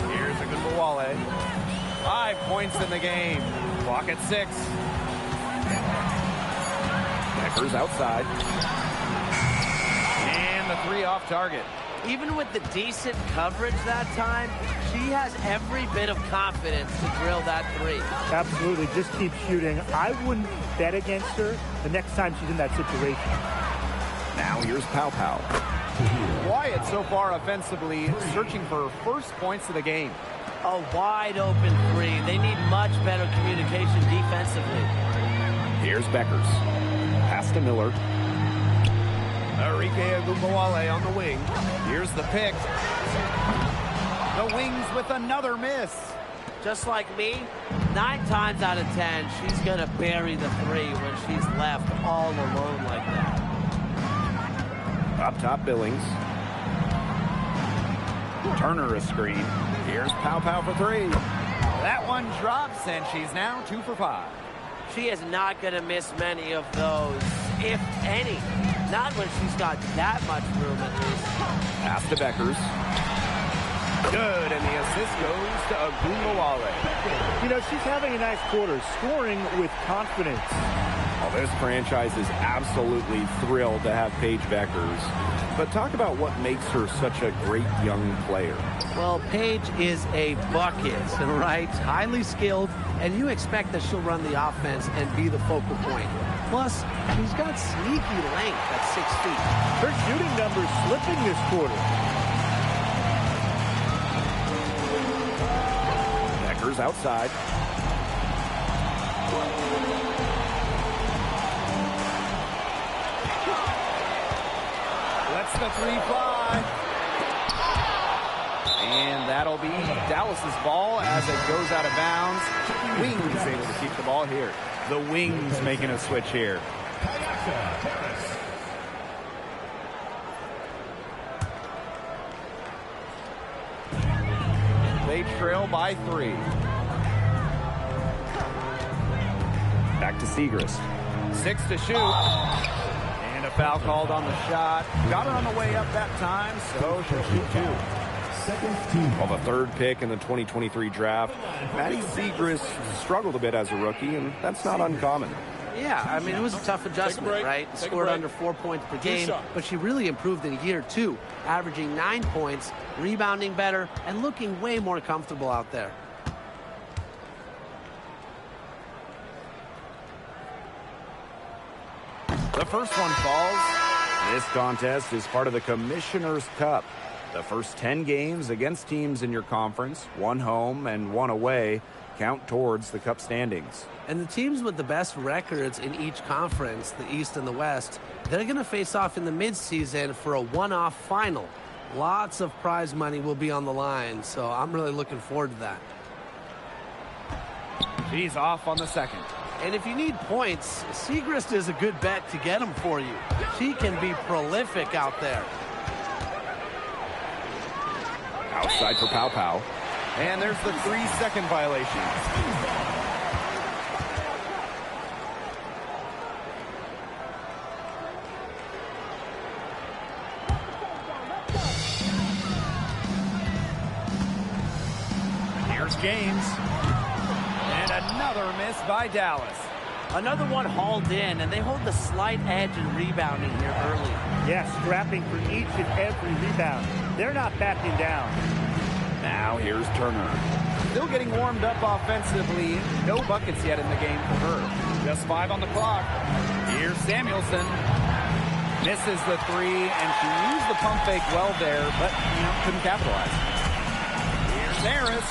Here's a Wnba. 5 points in the game. Clock at 6. Beckers outside. And the three off target. Even with the decent coverage that time, she has every bit of confidence to drill that 3. Absolutely, just keep shooting. I wouldn't bet against her the next time she's in that situation. Now here's Pow Pow. Wyatt so far offensively searching for first points of the game. A wide open 3. They need much better communication defensively. Here's Beckers. Pass to Miller. Enrique Wnba on the wing. Here's the pick. The Wings with another miss. Just like me, 9 times out of 10, she's going to bury the 3 when she's left all alone like that. Up top, Billings. Turner a screen. Here's Pow Pow for 3. That one drops, and she's now 2 for 5. She is not going to miss many of those, if any. Not when she's got that much room at least. Pass to Beckers. Good, and the assist goes to Wnba. You know, she's having a nice quarter, scoring with confidence. Well, this franchise is absolutely thrilled to have Paige Beckers. But talk about what makes her such a great young player. Well, Paige is a bucket, right? Highly skilled, and you expect that she'll run the offense and be the focal point. Plus, she's got sneaky length at 6 feet. Her shooting numbers slipping this quarter. Beckers outside. Lets the 3 fly. And that'll be Dallas's ball as it goes out of bounds. Wings able to keep the ball here. The Wings making a switch here. They trail by 3. Back to Segrist. 6 to shoot. And a foul called on the shot. Got her on the way up that time, so she'll shoot 2. Well, the third pick in the 2023 draft, Maddie Segrist struggled a bit as a rookie, and that's not uncommon. Yeah, I mean, it was a tough adjustment, right? Scored under 4 points per game, but she really improved in year 2, averaging 9 points, rebounding better, and looking way more comfortable out there. The first one falls. This contest is part of the Commissioner's Cup. The first 10 games against teams in your conference, 1 home and 1 away, count towards the Cup standings. And the teams with the best records in each conference, the East and the West, they're going to face off in the midseason for a one-off final. Lots of prize money will be on the line, so I'm really looking forward to that. She's off on the second. And if you need points, Segrist is a good bet to get them for you. She can be prolific out there. Outside for Pow Pow. And there's the 3-second violation. Here's James. And another miss by Dallas. Another one hauled in, and they hold the slight edge in rebounding here early. Yes, scrapping for each and every rebound. They're not backing down. Now here's Turner. Still getting warmed up offensively. No buckets yet in the game for her. Just 5 on the clock. Here's Samuelson. Misses the 3, and she used the pump fake well there, but, couldn't capitalize. Here's Harris.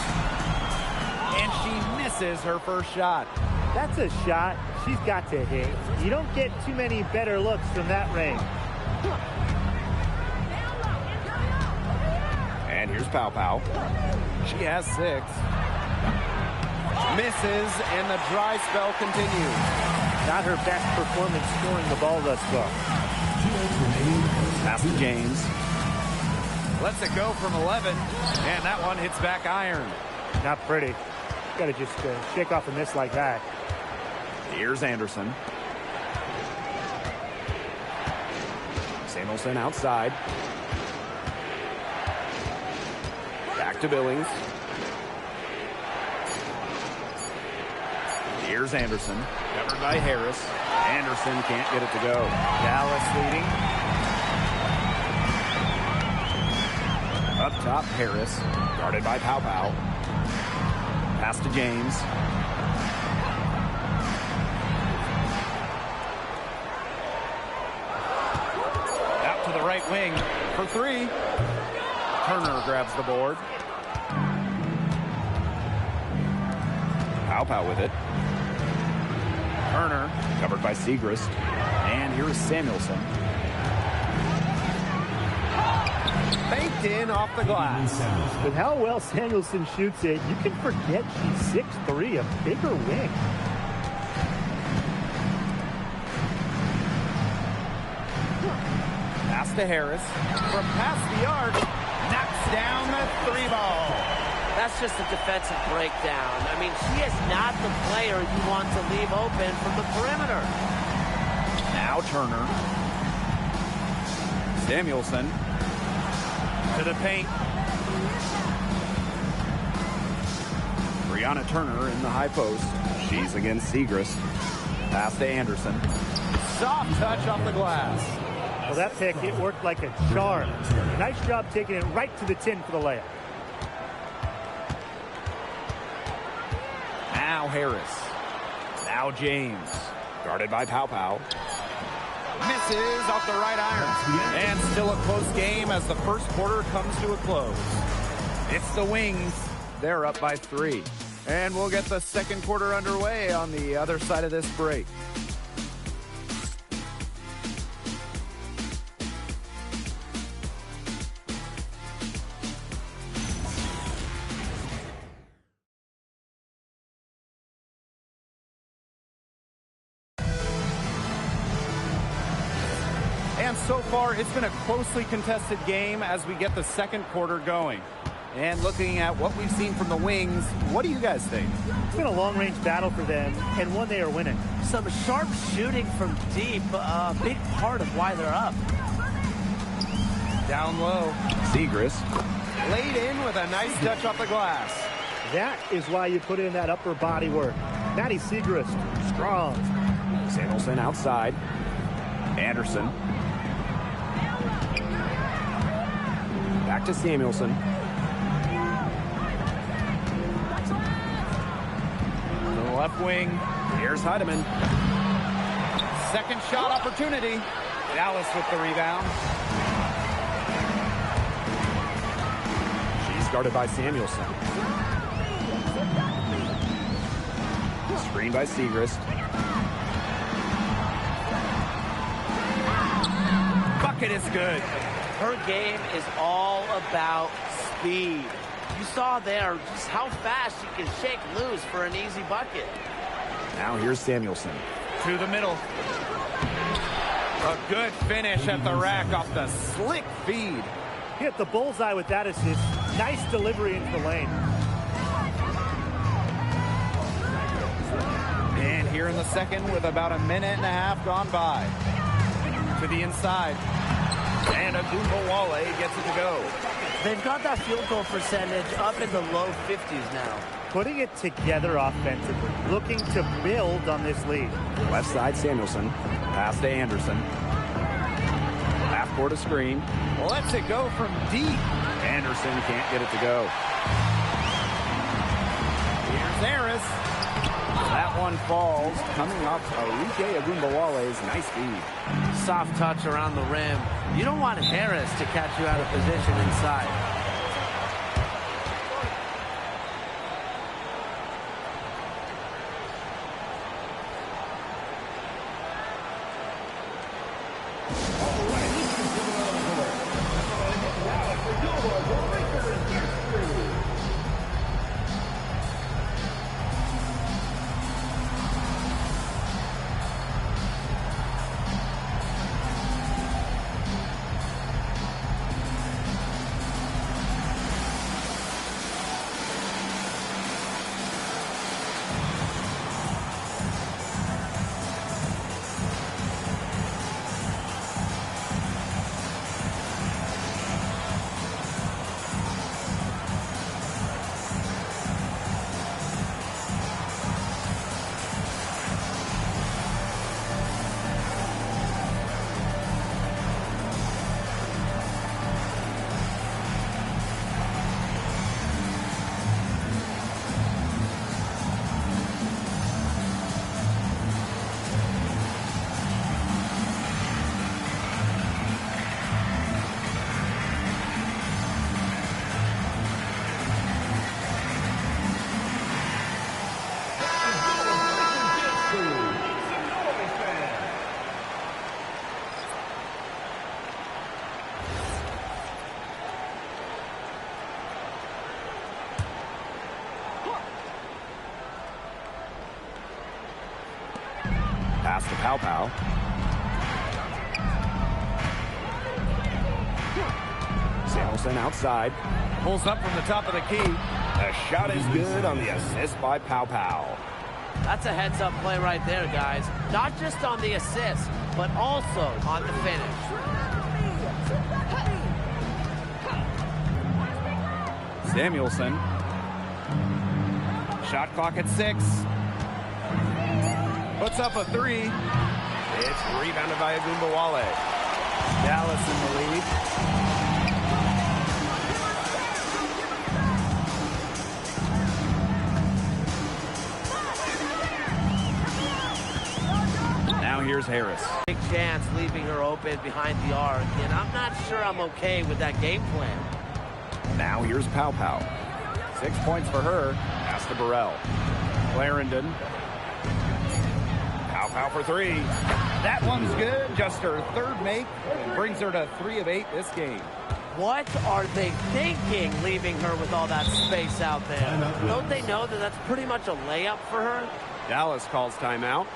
And she misses her first shot. That's a shot she's got to hit. You don't get too many better looks from that range. And here's Pow Pow. She has 6. Misses, and the dry spell continues. Not her best performance scoring the ball thus far. Pass to James. Lets it go from 11, and that one hits back iron. Not pretty. Got to just shake off a miss like that. Here's Anderson. Samuelson outside. Back to Billings. Here's Anderson. Covered by Harris. Anderson can't get it to go. Dallas leading. Up top, Harris. Guarded by Pow Pow. Pass to James. Out to the right wing for 3. Turner grabs the board. Pow Pow with it. Turner covered by Segrist. And here's Samuelson. Baked in off the glass. With how well Samuelson shoots it, you can forget she's 6'3", a bigger wing. Pass to Harris. From past the arc, knocks down the 3 ball. That's just a defensive breakdown. I mean, she is not the player you want to leave open from the perimeter. Now Turner. Samuelson. To the paint. Brianna Turner in the high post. She's against Segrist. Pass to Anderson. Soft touch off the glass. Well, that pick, it worked like a charm. Nice job taking it right to the tin for the layup. Now Harris. Now James. Guarded by Pow Pow. Misses off the right iron. And still a close game as the first quarter comes to a close. It's the Wings. They're up by 3. And we'll get the second quarter underway on the other side of this break. And so far, it's been a closely contested game as we get the second quarter going. And looking at what we've seen from the Wings, what do you guys think? It's been a long-range battle for them, and one they are winning. Some sharp shooting from deep, a big part of why they're up. Down low. Segrist laid in with a nice touch off the glass. That is why you put in that upper body work. Maddie Segrist, strong. Samuelson outside. Anderson. Back to Samuelson. To the left wing. Here's Heidemann. Second shot opportunity. Dallas with the rebound. She's guarded by Samuelson. Screen by Segrist. Bucket is good. Her game is all about speed. You saw there just how fast she can shake loose for an easy bucket. Now here's Samuelson. To the middle. A good finish at the rack off the slick feed. Hit the bullseye with that assist. Nice delivery into the lane. And here in the second with about a minute and a half gone by. To the inside. And Wnba gets it to go. They've got that field goal percentage up in the low 50s now. Putting it together offensively. Looking to build on this lead. Left side, Samuelson. Pass to Anderson. Half court a screen. Lets it go from deep. Anderson can't get it to go. Here's Harris. That one falls. Coming off Wnba's nice feed. Soft touch around the rim. You don't want Harris to catch you out of position inside. Pass to Pau. Samuelson outside. Pulls up from the top of the key. The shot is good on the assist by Pau. That's a heads-up play right there, guys. Not just on the assist, but also on the finish. Samuelson. Shot clock at 6. Puts up a 3. It's rebounded by Wnba. Dallas in the lead. Now here's Harris. Big chance leaving her open behind the arc, and I'm not sure I'm okay with that game plan. Now here's Pau. 6 points for her. Pass to Burrell. Clarendon. Pau for 3. That one's good. Just her third make. Brings her to 3 of 8 this game. What are they thinking, leaving her with all that space out there? Don't they know that that's pretty much a layup for her? Dallas calls timeout.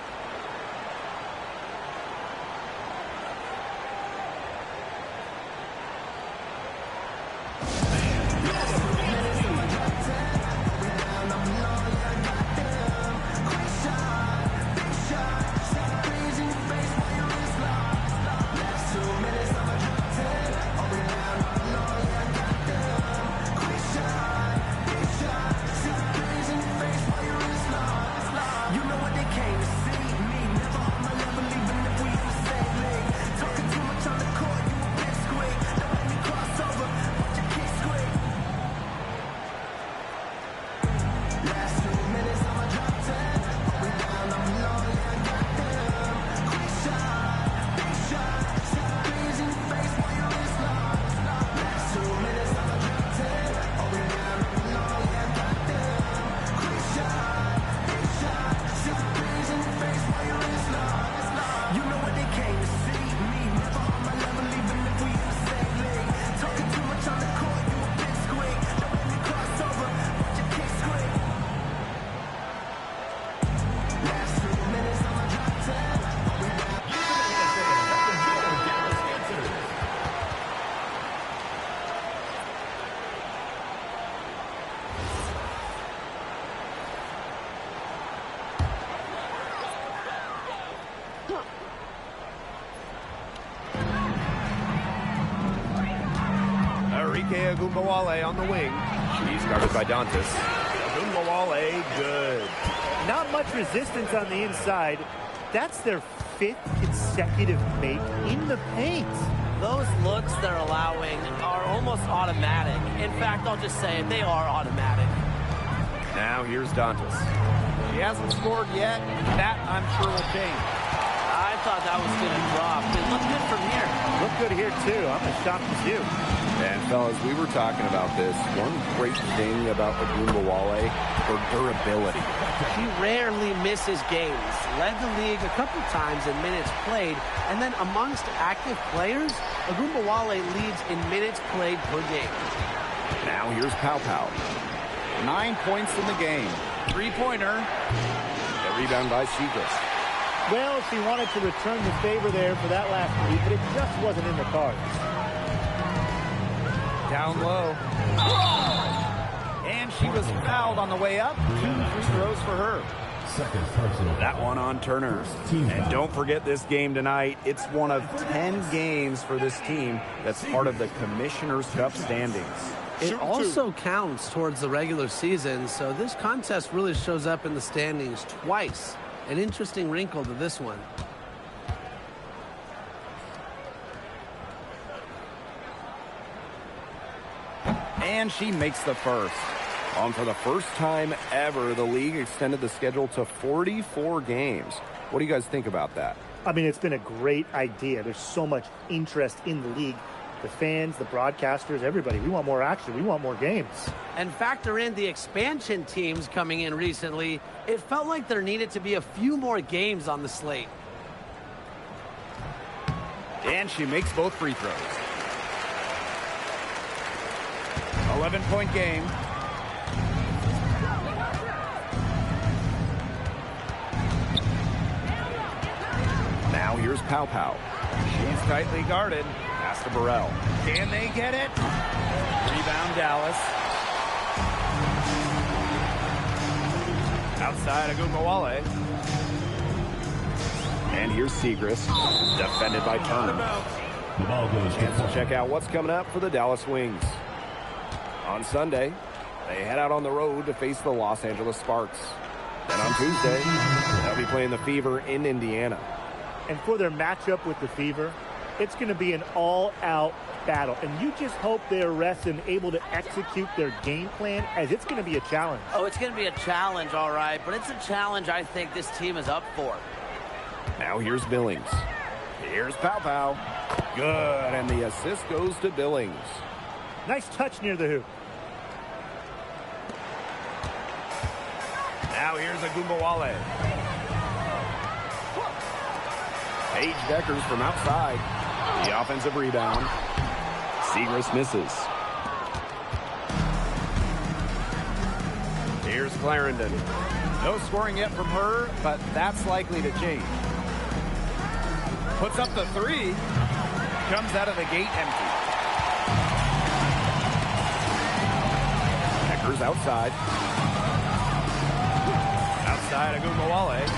Ike Wnba on the wing. She's guarded by Dantas. Wnba, good. Not much resistance on the inside. That's their 5th consecutive make in the paint. Those looks they're allowing are almost automatic. In fact, I'll just say it, they are automatic. Now here's Dantas. She hasn't scored yet. That, I'm sure, will change. I thought that was going to drop. It looked good from here. Look good here, too. I'm as shocked as you. And, fellas, we were talking about this. One great thing about the Wnba, her durability. She rarely misses games. Led the league a couple times in minutes played. And then amongst active players, Wnba leads in minutes played per game. Now here's Pow Pow. 9 points in the game. 3-pointer. The rebound by Segrist. Well, she wanted to return the favor there for that last three, but it just wasn't in the cards. Down low. And she was fouled on the way up. 2 free throws for her. Second personal. That one on Turner. And don't forget this game tonight. It's one of 10 games for this team that's part of the Commissioner's Cup standings. It also counts towards the regular season, so this contest really shows up in the standings twice. An interesting wrinkle to this one. And she makes the first. For the first time ever, the league extended the schedule to 44 games. What do you guys think about that? I mean, it's been a great idea. There's so much interest in the league. The fans, the broadcasters, everybody. We want more action. We want more games. And factor in the expansion teams coming in recently, it felt like there needed to be a few more games on the slate. And she makes both free throws. 11-point game. Now here's Pow Pow. She's tightly guarded. Pass to Burrell. Can they get it? Rebound Dallas. Outside of Wnba. And here's Segrist. Defended by Turner. The ball goes Chance to to check out what's coming up for the Dallas Wings. On Sunday, they head out on the road to face the Los Angeles Sparks. And on Tuesday, they'll be playing the Fever in Indiana. And for their matchup with the Fever, it's going to be an all-out battle. And you just hope they're rested and able to execute their game plan, as it's going to be a challenge. Oh, it's going to be a challenge, all right, but it's a challenge I think this team is up for. Now here's Billings. Here's Pow Pow. Good, and the assist goes to Billings. Nice touch near the hoop. Now here's a Wnba. Paige Deckers from outside. The offensive rebound. Segrist misses. Here's Clarendon. No scoring yet from her, but that's likely to change. Puts up the three. Comes out of the gate empty. Deckers outside. Outside of Wnba.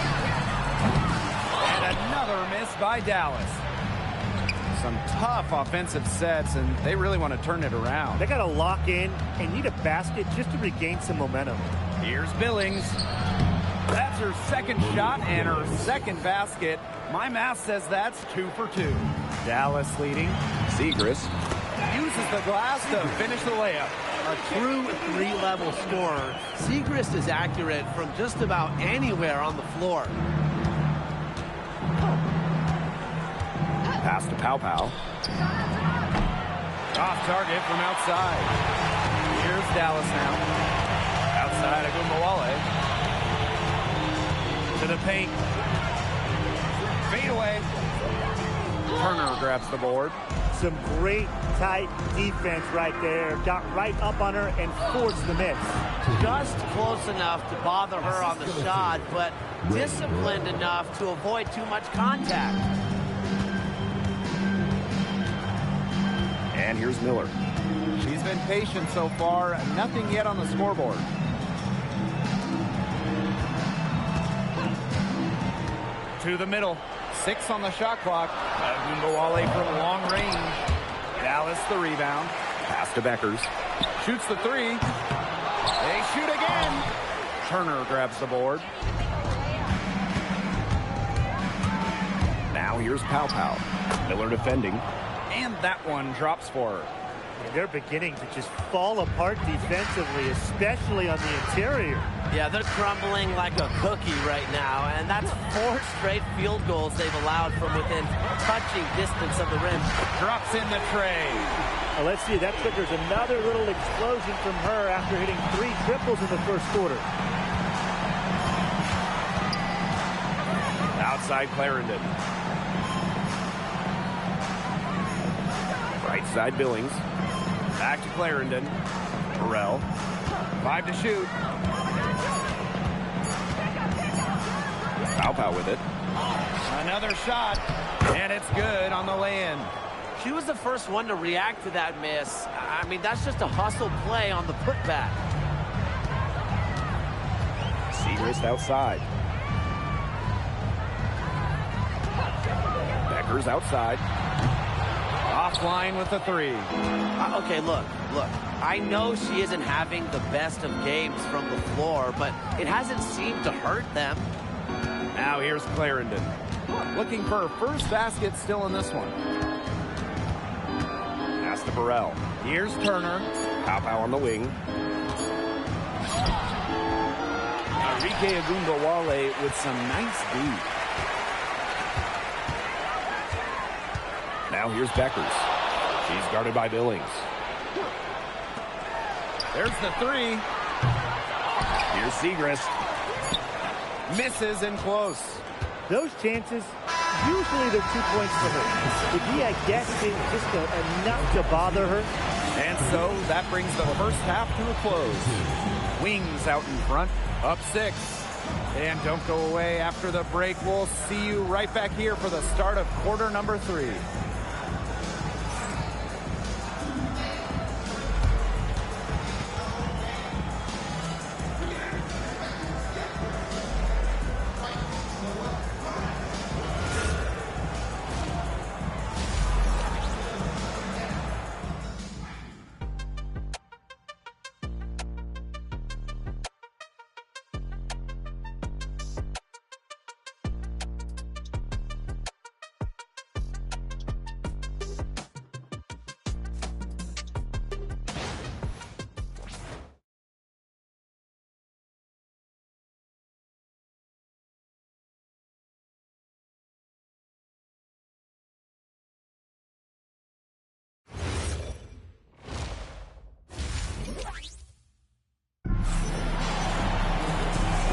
And another miss by Dallas. Some tough offensive sets, and they really want to turn it around. They got to lock in and need a basket just to regain some momentum. Here's Billings. That's her second shot and her second basket. My math says that's 2 for 2. Dallas leading. Segrist uses the glass to finish the layup. A true three-level scorer, Segrist is accurate from just about anywhere on the floor. Pass to Pow Pow. Off target from outside. Here's Dallas now. Outside of Wnba. To the paint. Fade away. Turner grabs the board. Some great tight defense right there. Got right up on her and forced the miss. Just close enough to bother her on the shot, but disciplined enough to avoid too much contact. And here's Miller. She's been patient so far. Nothing yet on the scoreboard. To the middle. 6 on the shot clock. Wnba from long range. Dallas the rebound. Pass to Beckers. Shoots the three. They shoot again. Turner grabs the board. Now here's Pow Pow. Miller defending. And that one drops for her. And they're beginning to just fall apart defensively, especially on the interior. Yeah, they're crumbling like a cookie right now, and that's 4 straight field goals they've allowed from within touching distance of the rim. Drops in the tray. Well, let's see, that triggers another little explosion from her after hitting 3 triples in the first quarter. Outside Clarendon. Right side Billings. Back to Clarendon. Burrell. 5 to shoot. Pow Pow with it. Another shot. And it's good on the lay-in. She was the first one to react to that miss. I mean, that's just a hustle play on the putback. Segrist outside. Beckers outside. Offline with the three. Okay, look. I know she isn't having the best of games from the floor, but it hasn't seemed to hurt them. Now here's Clarendon. Looking for her first basket still in this one. Pass to Burrell. Here's Turner. Pow Pow on the wing. Enrique Wnba with some nice deep. Now here's Beckers. She's guarded by Billings. There's the three. Here's Segrist. Misses and close. Those chances, usually they're 2 points for her. The D, I guess, is just enough to bother her. And so that brings the first half to a close. Wings out in front, up 6. And don't go away after the break. We'll see you right back here for the start of quarter number 3.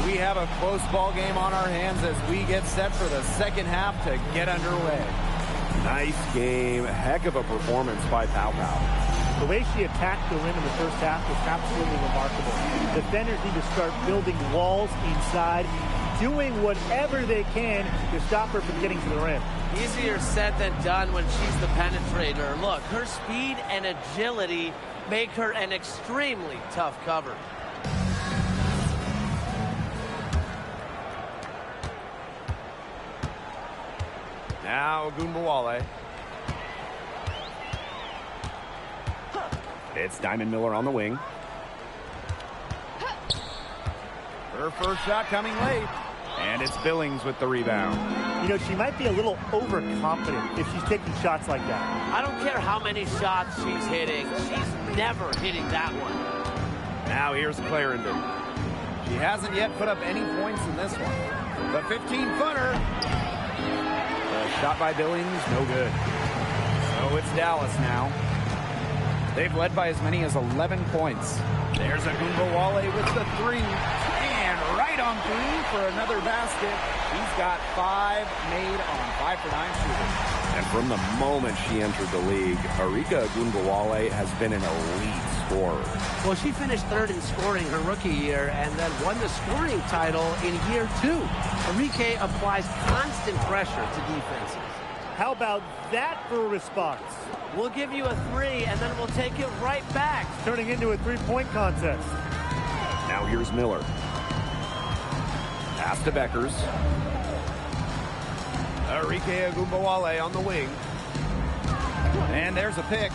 We have a close ball game on our hands as we get set for the second half to get underway. Nice game. Heck of a performance by Pow Pow. The way she attacked the rim in the first half was absolutely remarkable. Defenders need to start building walls inside, doing whatever they can to stop her from getting to the rim. Easier said than done when she's the penetrator. Look, her speed and agility make her an extremely tough cover. Now Gunbowale. It's Diamond Miller on the wing. Her first shot coming late. And it's Billings with the rebound. You know, she might be a little overconfident if she's taking shots like that. I don't care how many shots she's hitting. She's never hitting that one. Now here's Clarendon. She hasn't yet put up any points in this one. The 15-footer. Shot by Billings, no good. So it's Dallas now. They've led by as many as 11 points. There's Gunbowale with the three. And right on through for another basket. He's got 5 made on 5 for 9 shooters. And from the moment she entered the league, Arika Gunbowale has been an elite scorer. Well, she finished 3rd in scoring her rookie year and then won the scoring title in year 2. Enrique applies constant pressure to defenses. How about that for a response? We'll give you a 3 and then we'll take it right back. Turning into a 3-point contest. Now here's Miller. Pass to Beckers. Enrique Gunbowale on the wing. And there's a pick.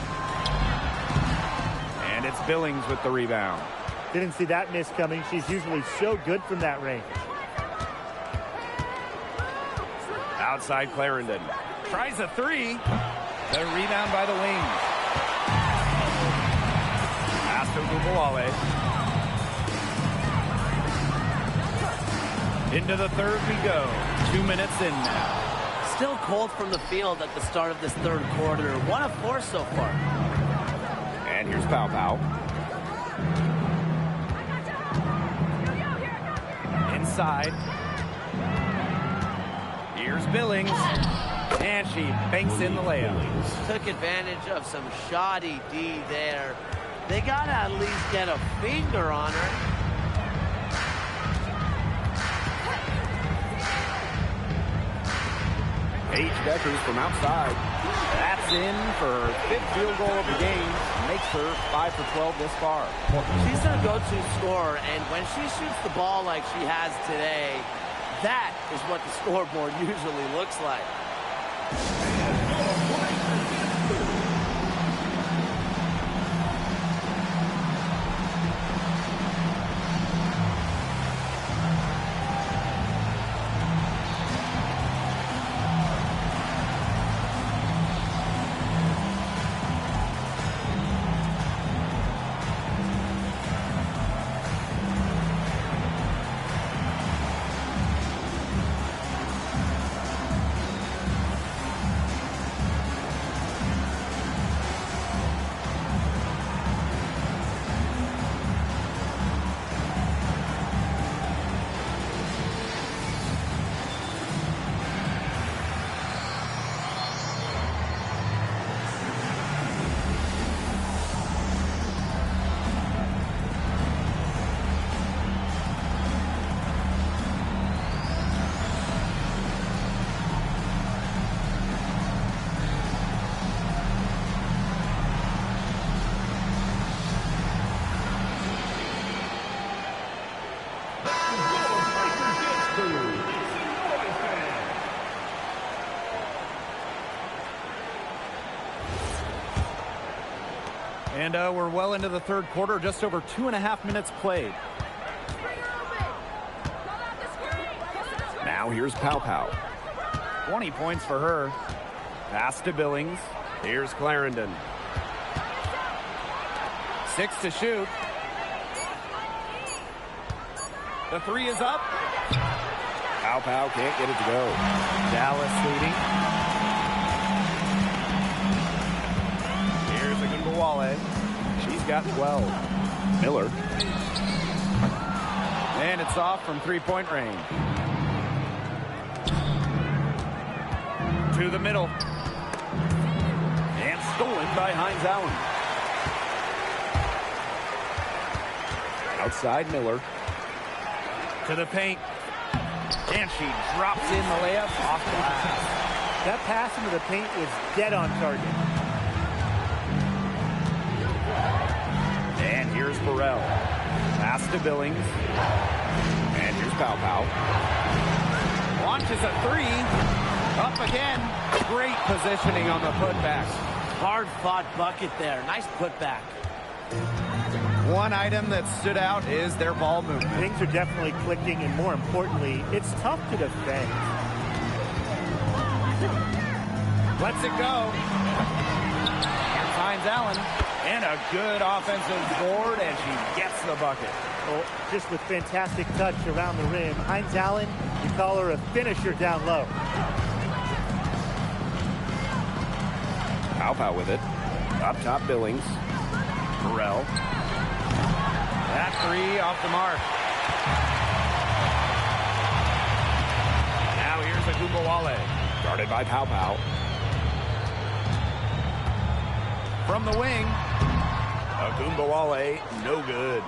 And it's Billings with the rebound. Didn't see that miss coming. She's usually so good from that range. Outside Clarendon. Tries a three. The rebound by the wing. Pass to Wnba. Into the third we go. 2 minutes in now. Still cold from the field at the start of this third quarter. 1 of 4 so far. And here's Pau. Inside. Here's Billings. And she banks in the layup. Took advantage of some shoddy D there. They got to at least get a finger on her. Paige Deckers from outside. That's in for her 5th field goal of the game. Makes her 5 for 12 this far. She's their go-to scorer, and when she shoots the ball like she has today, that is what the scoreboard usually looks like. And we're well into the third quarter, just over 2.5 minutes played. Now here's Pau. 20 points for her. Pass to Billings. Here's Clarendon. 6 to shoot. The 3 is up. Pau can't get it to go. Dallas leading. Here's Wnba. She's got 12. Miller. And it's off from 3-point range. To the middle. And stolen by Hines Allen. Outside Miller. To the paint. And she drops in the layup off the glass. That pass into the paint was dead on target. And here's Burrell. Pass to Billings. And here's Pau. Launches a 3. Up again. Great positioning on the putback. Hard-fought bucket there. Nice putback. One item that stood out is their ball movement. Things are definitely clicking, and more importantly, it's tough to defend. Lets it go. Here's Hines Allen. And a good offensive board, and she gets the bucket. Well, just with fantastic touch around the rim. Hines Allen, you call her a finisher down low. Pau with it. Up top, Billings. Burrell. That 3 off the mark. Now here's Wnba. Guarded by Pau. From the wing. Wnba, no good.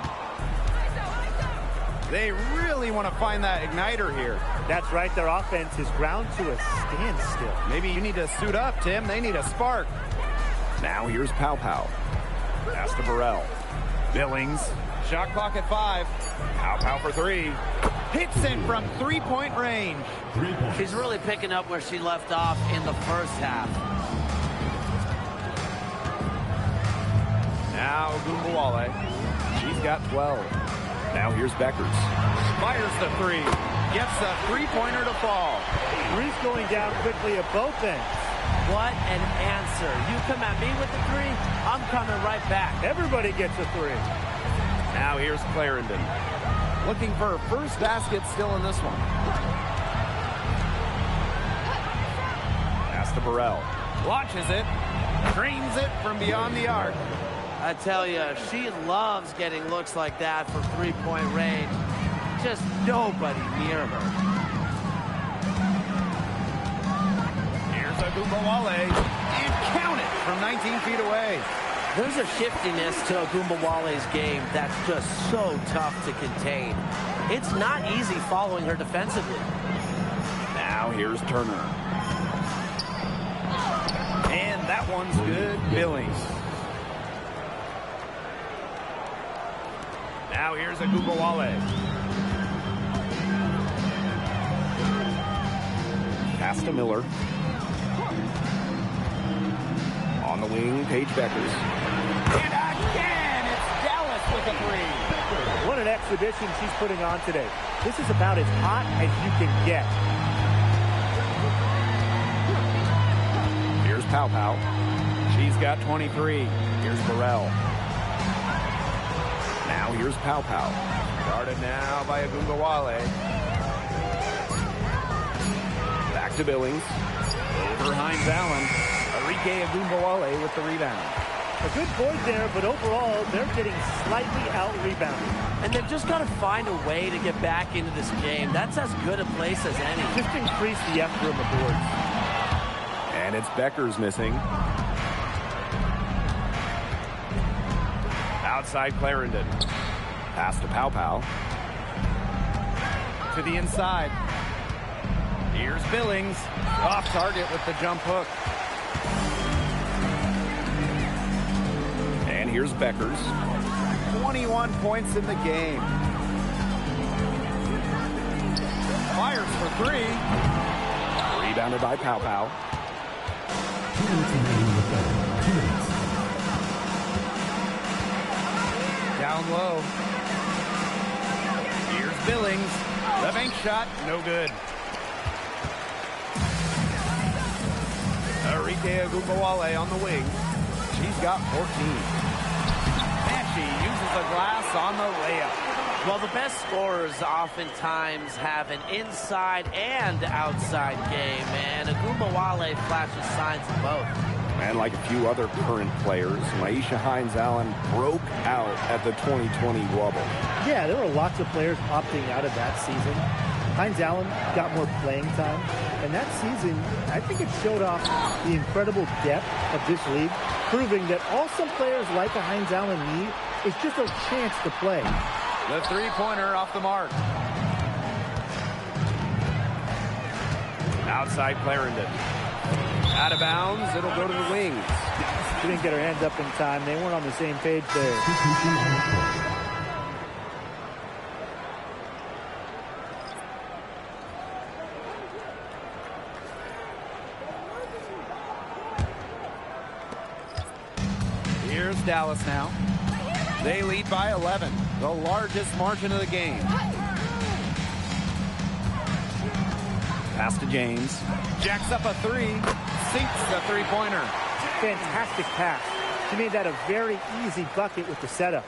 They really want to find that igniter here. That's right. Their offense is ground to a standstill. Maybe you need to suit up, Tim. They need a spark. Now here's Pau. Pass to Burrell. Billings. Shot clock at 5. Pau for 3. Hits it from 3-point range. She's really picking up where she left off in the first half. Now Wnba. She's got 12. Now here's Beckers. Fires the three. Gets the three-pointer to fall. Three's going down quickly at both ends. What an answer. You come at me with the three, I'm coming right back. Everybody gets a three. Now here's Clarendon. Looking for her first basket still in this one. Pass to Burrell. Launches it. Drains it from beyond the arc. I tell you, she loves getting looks like that from three-point range. Just nobody near her. Here's a Wnba, and count it from 19 feet away. There's a shiftiness to Wnba's game that's just so tough to contain. It's not easy following her defensively. Now here's Turner. And that one's good. Billings. Now here's a Wnba. Pass to Miller. On the wing, Paige Beckers. And again, it's Dallas with a three. What an exhibition she's putting on today. This is about as hot as you can get. Here's Pow. She's got 23. Here's Burrell. Now here's Pow. Guarded now by a Wnba. Back to Billings. Over Hines Allen. Enrique Wnba with the rebound. A good point there, but overall, they're getting slightly out-rebounded. And they've just got to find a way to get back into this game. That's as good a place as any. Just increase the effort on the boards. And it's Beckers missing. Outside Clarendon. Pass to Pow. To the inside. Here's Billings. Off target with the jump hook. And here's Beckers. 21 points in the game. Fires for three. Rebounded by Pow. Down low. Here's Billings. The bank shot, no good. Enrique Wnba on the wing. She's got 14. And she uses the glass on the layup. Well, the best scorers oftentimes have an inside and outside game, and Wnba flashes signs of both. And like a few other current players, Maisha Hines Allen broke out at the 2020 wobble. Yeah, there were lots of players opting out of that season. Hines Allen got more playing time, and that season, I think it showed off the incredible depth of this league, proving that all some players like a Hines Allen need is just a chance to play. The three-pointer off the mark. Outside Clarendon. Out of bounds, it'll go to the wings. She didn't get her hands up in time. They weren't on the same page there. Here's Dallas now. They lead by 11, the largest margin of the game. Pass to James. Jacks up a three. Sinks the three-pointer. Fantastic pass. She made that a very easy bucket with the setup.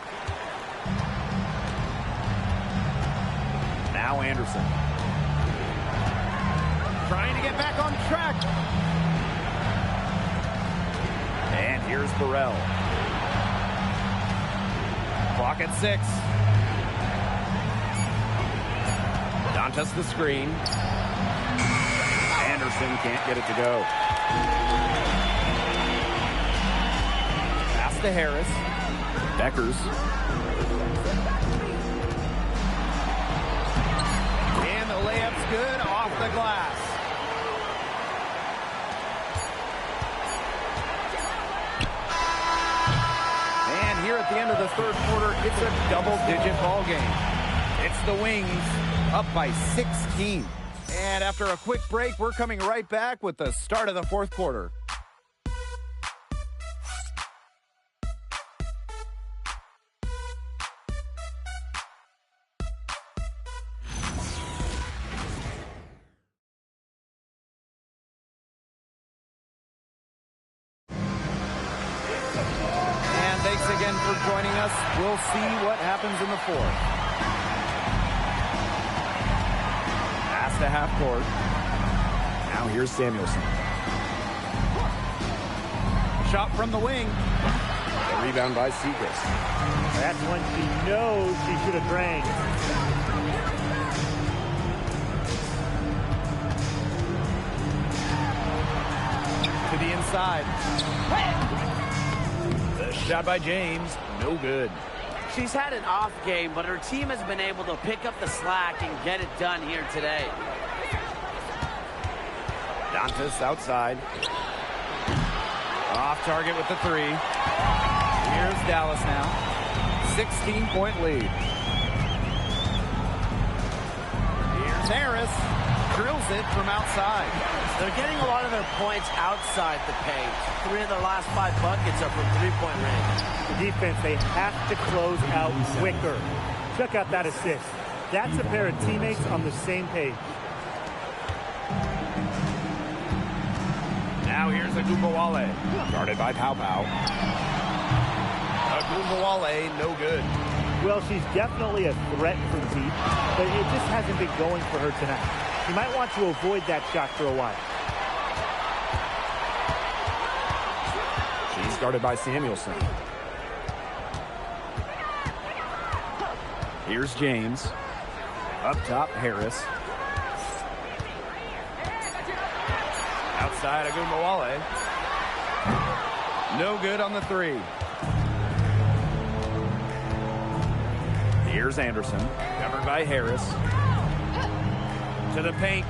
Now Anderson. Trying to get back on track. And here's Burrell. Clock at 6. Dantas the screen. Anderson can't get it to go. Pass to Harris. Beckers. And the layup's good off the glass. And here at the end of the third quarter, it's a double-digit ball game. It's the Wings up by 16. And after a quick break, we're coming right back with the start of the fourth quarter. again for joining us. We'll see what happens in the fourth. Pass to half court. Now here's Samuelson. Shot from the wing. The rebound by Segrist. That's one she knows she should have drained. To the inside. The shot by James. No good. She's had an off game, but her team has been able to pick up the slack and get it done here today. Dantas outside. Off target with the three. Here's Dallas now. 16-point lead. Here's Harris. Drills it from outside. They're getting a lot of their points outside the paint. 3 of their last 5 buckets are from three-point range. The defense, they have to close out quicker. Check out that assist. That's a pair of teammates on the same page. Now here's Wnba. Guarded by Pau Pau. Wnba, no good. Well, she's definitely a threat from deep, but it just hasn't been going for her tonight. You might want to avoid that shot for a while. She's guarded by Samuelson. Here's James. Up top, Harris. Outside, Wnba. No good on the three. Here's Anderson. Covered by Harris. To the paint.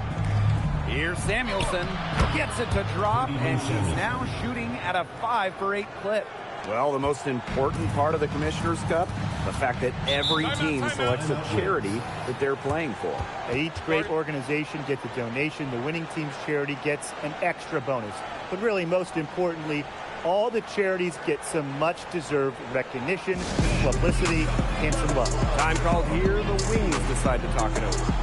Here's Samuelson. Gets it to drop, and she's now shooting at a 5 for 8 clip. Well, the most important part of the Commissioner's Cup, the fact that every team selects a charity that they're playing for. Each great organization gets a donation. The winning team's charity gets an extra bonus. But really, most importantly, all the charities get some much-deserved recognition, publicity, and some love. Time called here. The Wings decide to talk it over.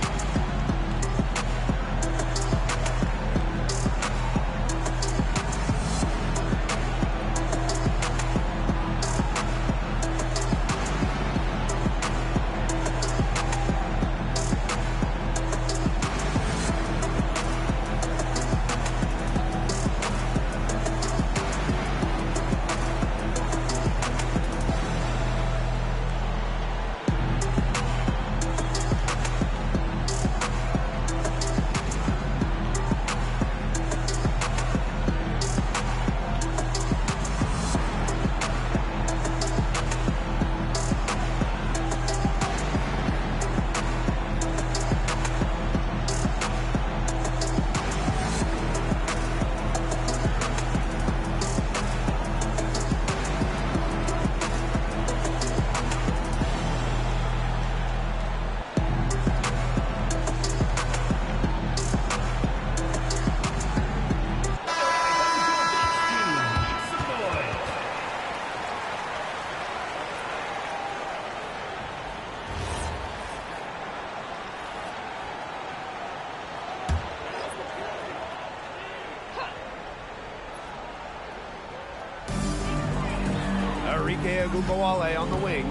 Wnba on the wing.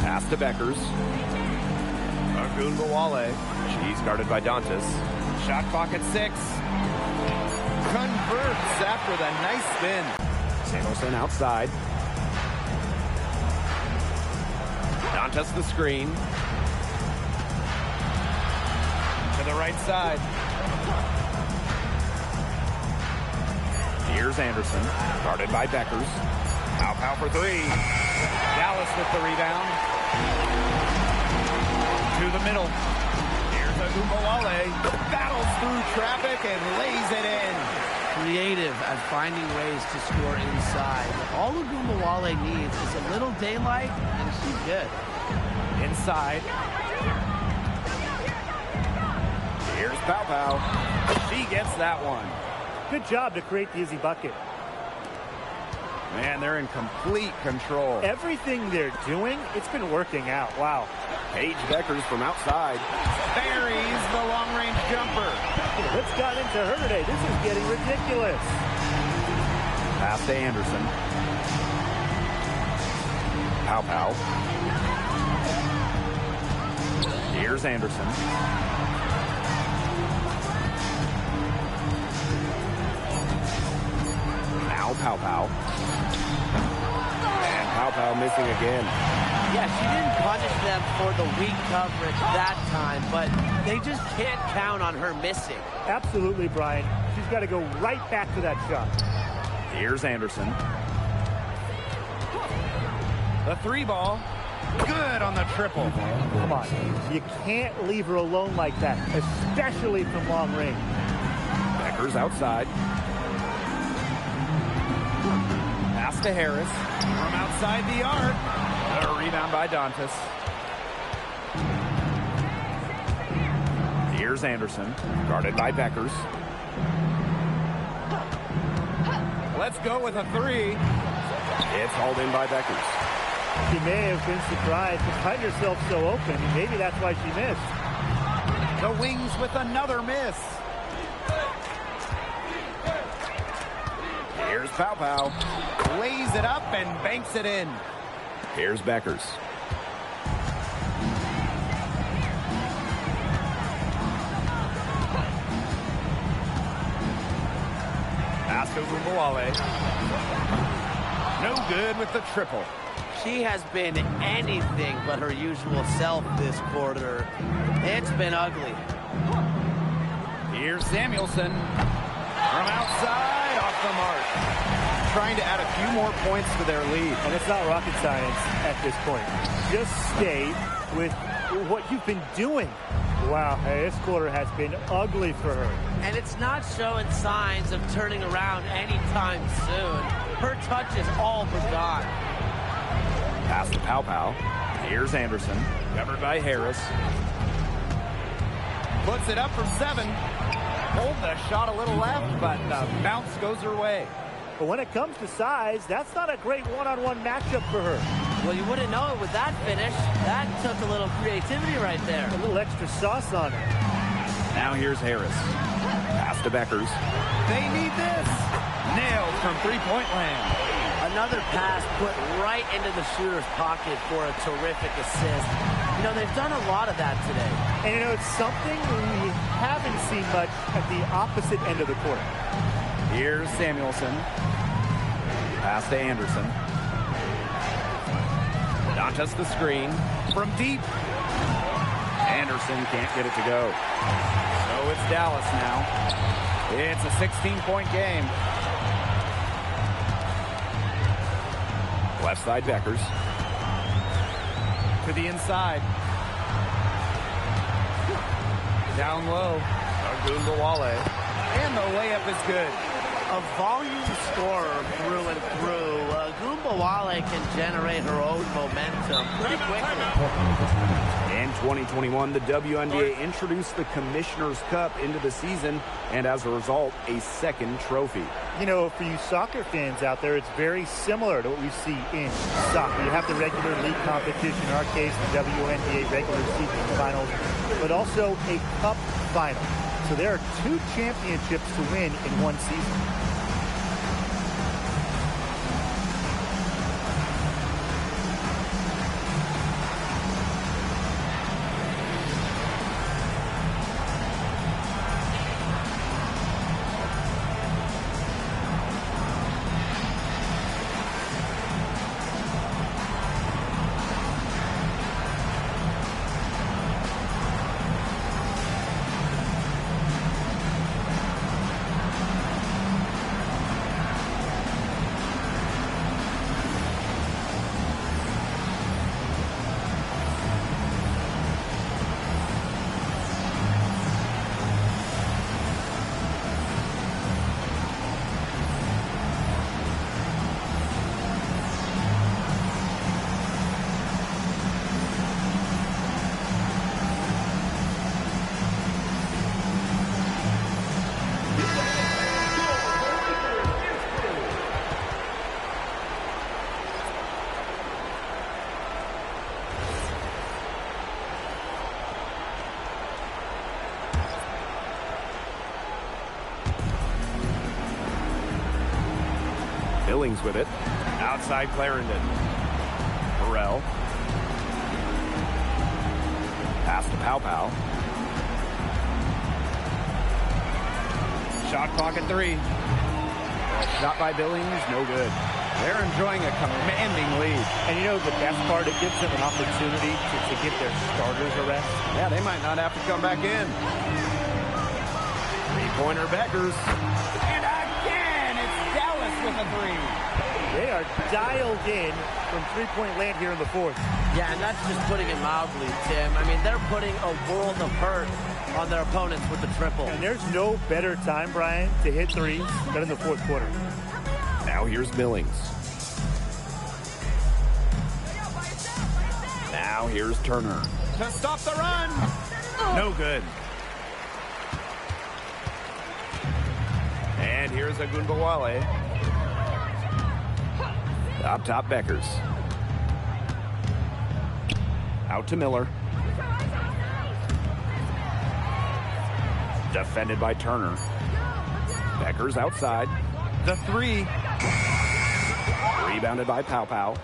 Pass to Beckers. Wnba. She's guarded by Dantas. Shot clock at 6. Converts after the nice spin. Samuelson outside. Dantas the screen. To the right side. Here's Anderson, guarded by Beckers. Pau for 3. Dallas with the rebound. To the middle. Here's Wnba. Battles through traffic and lays it in. Creative at finding ways to score inside. All Wnba needs is a little daylight, and she's good. Inside. Here's Pau. She gets that one. Good job to create the easy bucket. Man, they're in complete control. Everything they're doing, it's been working out. Wow. Paige Beckers from outside. Buries the long-range jumper. What's got into her today? This is getting ridiculous. Pass to Anderson. Pow. Here's Anderson. Now Pow. And Pow missing again. Yeah, she didn't punish them for the weak coverage that time, but they just can't count on her missing. Absolutely, Brian. She's got to go right back to that shot. Here's Anderson. The 3 ball. Good on the triple. Come on. You can't leave her alone like that, especially from long range. Becker's outside. Pass to Harris. From outside the arc. A rebound by Dantas. Here's Anderson. Guarded by Beckers. Let's go with a 3. It's hauled in by Beckers. She may have been surprised to find herself so open. Maybe that's why she missed. The Wings with another miss. Here's Pow. Lays it up and banks it in. Here's Beckers. Pass to Wnba. No good with the triple. She has been anything but her usual self this quarter. It's been ugly. Here's Samuelson. From outside, off the mark. Trying to add a few more points to their lead. And it's not rocket science at this point. Just stay with what you've been doing. Wow, this quarter has been ugly for her. And it's not showing signs of turning around anytime soon. Her touch is all but gone. Pass to Pow. Here's Anderson. Covered by Harris. Puts it up from 7. Hold the shot a little left, but the bounce goes her way. But when it comes to size, that's not a great one-on-one matchup for her. Well, you wouldn't know it with that finish. That took a little creativity right there. A little extra sauce on it. Now here's Harris. Pass to Beckers. They need this. Nailed from three-point land. Another pass put right into the shooter's pocket for a terrific assist. You know, they've done a lot of that today. And you know, it's something we haven't seen much at the opposite end of the court. Here's Samuelson. Pass to Anderson. Dantas the screen. From deep. Anderson can't get it to go. So it's Dallas now. It's a 16-point game. Left side Beckers. To the inside. Down low. Wnba. And the layup is good. A volume scorer through and through. Wnba can generate her own momentum pretty quickly. In 2021, the WNBA introduced the Commissioner's Cup into the season, and as a result, a second trophy. You know, for you soccer fans out there, it's very similar to what we see in soccer. You have the regular league competition, in our case, the WNBA regular season finals, but also a cup final. So there are 2 championships to win in one season. Billings with it. Outside Clarendon. Burrell. Pass to Pow. Shot clock at 3. Shot by Billings, no good. They're enjoying a commanding lead. And you know the best part, it gives them an opportunity to get their starters a rest. Yeah, they might not have to come back in. Three-pointer Beckers. And again, it's Dallas with a 3. They are dialed in from three-point land here in the fourth. Yeah, and that's just putting it mildly, Tim. I mean, they're putting a world of hurt on their opponents with the triple. And there's no better time, Brian, to hit threes than in the fourth quarter. Now here's Billings. Now here's Turner. To stop the run. No good. And here's Wnba. Up top Beckers. Out to Miller. Defended by Turner. Beckers outside. The 3. Rebounded by Pow.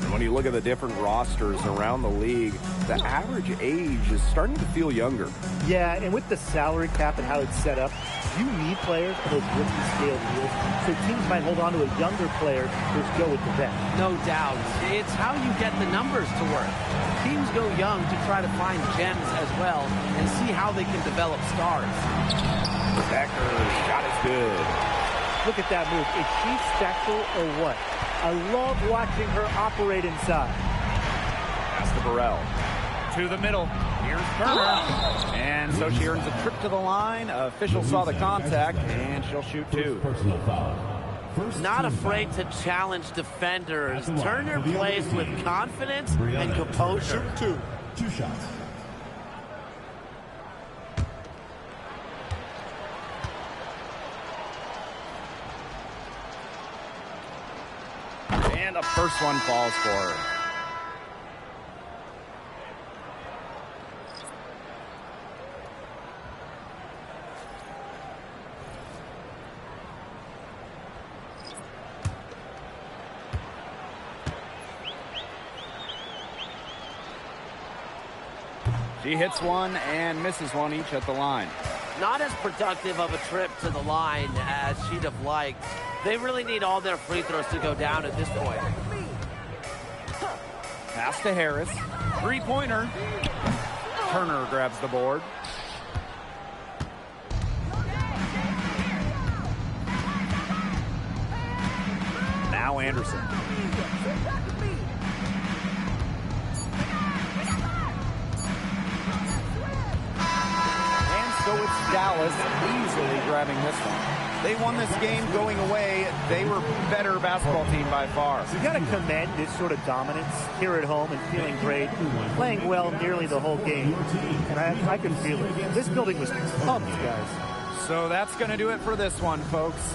And when you look at the different rosters around the league, the average age is starting to feel younger. Yeah, and with the salary cap and how it's set up, you need players on those rookie scale deals. So teams might hold on to a younger player, just go with the vet. No doubt. It's how you get the numbers to work. Teams go young to try to find gems as well and see how they can develop stars. Becker's shot is good. Look at that move. Is she special or what? I love watching her operate inside. Pass to Burrell. To the middle. Here's Turner. And so she earns a trip to the line. Official saw the contact, and she'll shoot 2. Personal foul. Not afraid to challenge defenders. Turner plays with confidence and composure. Two shots. And the first one falls for her. She hits one and misses one each at the line. Not as productive of a trip to the line as she'd have liked. They really need all their free throws to go down at this point. Pass to Harris. Three-pointer. Turner grabs the board. Now Anderson. So it's Dallas easily grabbing this one. They won this game going away. They were better basketball team by far. You got to commend this sort of dominance here at home and feeling great, playing well nearly the whole game. And I can feel it. This building was pumped, guys. So that's going to do it for this one, folks.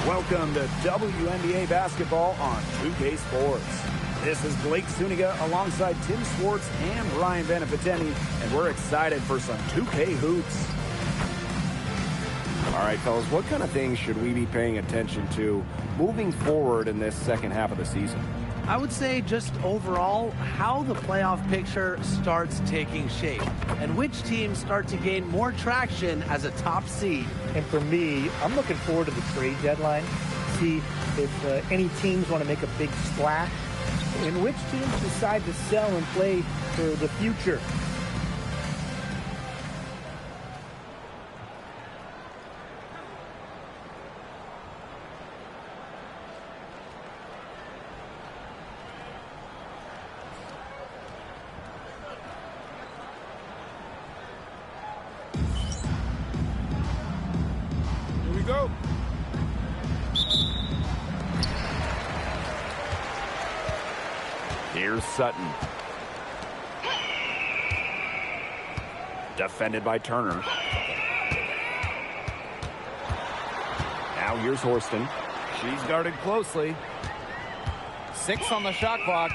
Welcome to WNBA basketball on 2K Sports. This is Blake Zuniga alongside Tim Swartz and Ryan Benefiteni, and we're excited for some 2K hoops. All right, fellas, what kind of things should we be paying attention to moving forward in this second half of the season? I would say just overall how the playoff picture starts taking shape and which teams start to gain more traction as a top seed. And for me, I'm looking forward to the trade deadline. See if any teams want to make a big splash and which teams decide to sell and play for the future. Here we go. Here's Sutton. Defended by Turner. Now here's Horston. She's guarded closely. 6 on the shot clock.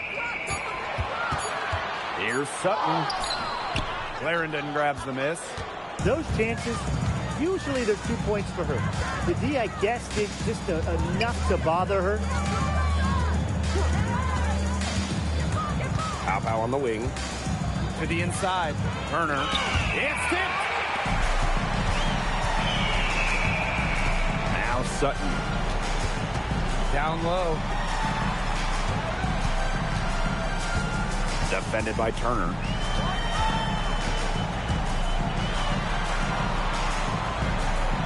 Here's Sutton. Clarendon grabs the miss. Those chances, usually they're 2 points for her. The D, I guess, did just enough to bother her. Pow on the wing. To the inside. Turner. It's tipped. Now Sutton. Down low. Defended by Turner.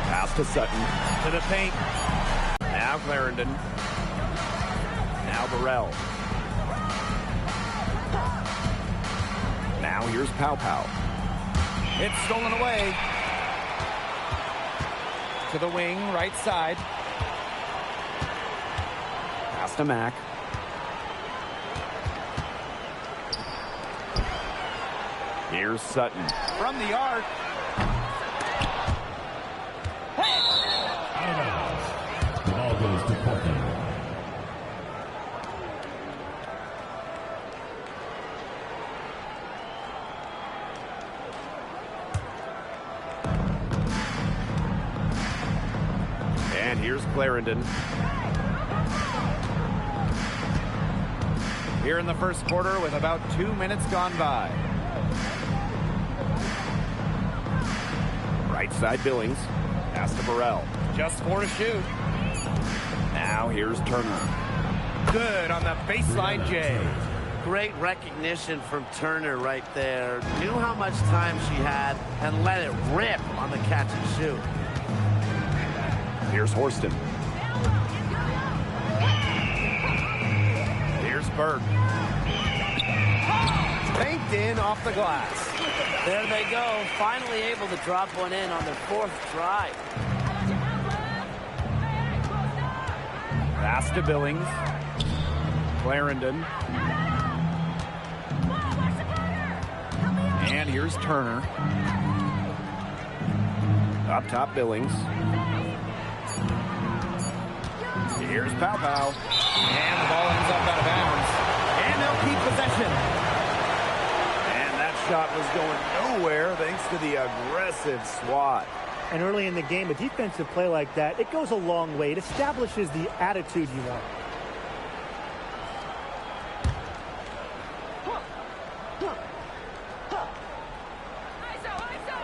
Pass to Sutton. To the paint. Now Clarendon. Now Burrell. Now here's Pow. It's stolen away. To the wing, right side. Pass to Mack. Here's Sutton. From the arc. The ball goes to Portland. And here's Clarendon. Here in the first quarter with about 2 minutes gone by. Right side Billings. Pass to Burrell. Just 4 to shoot. Now here's Turner. Good on the baseline, Jay. Great recognition from Turner right there. Knew how much time she had and let it rip on the catch and shoot. Here's Horston. Here's Burke. Banked in off the glass. There they go, finally able to drop one in on their 4th drive. Pass to Billings. Clarendon. And here's Turner. Up top Billings. Here's Pow. And the ball ends up out of bounds. And they'll keep possession. And that shot was going nowhere thanks to the aggressive swat. And early in the game, a defensive play like that, it goes a long way. It establishes the attitude you want.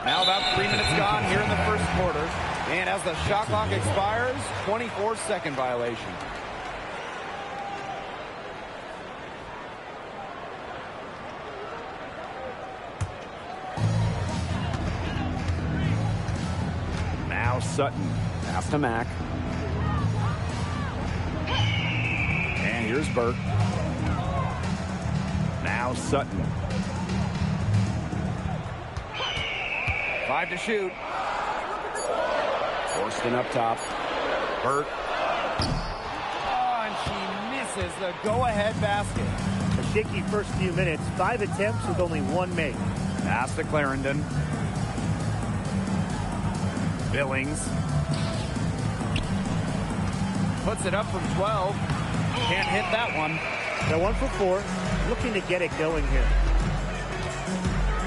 Now about 3 minutes gone here in the first quarter. And as the shot clock expires, 24-second violation. Now Sutton. Pass to Mack. And here's Burke. Now Sutton. 5 to shoot. Horston up top. Burke. Oh, and she misses the go-ahead basket. A shaky first few minutes, 5 attempts with only 1 made. Pass to Clarendon. Billings. Puts it up from 12. Can't hit that one. They're 1 for 4, looking to get it going here.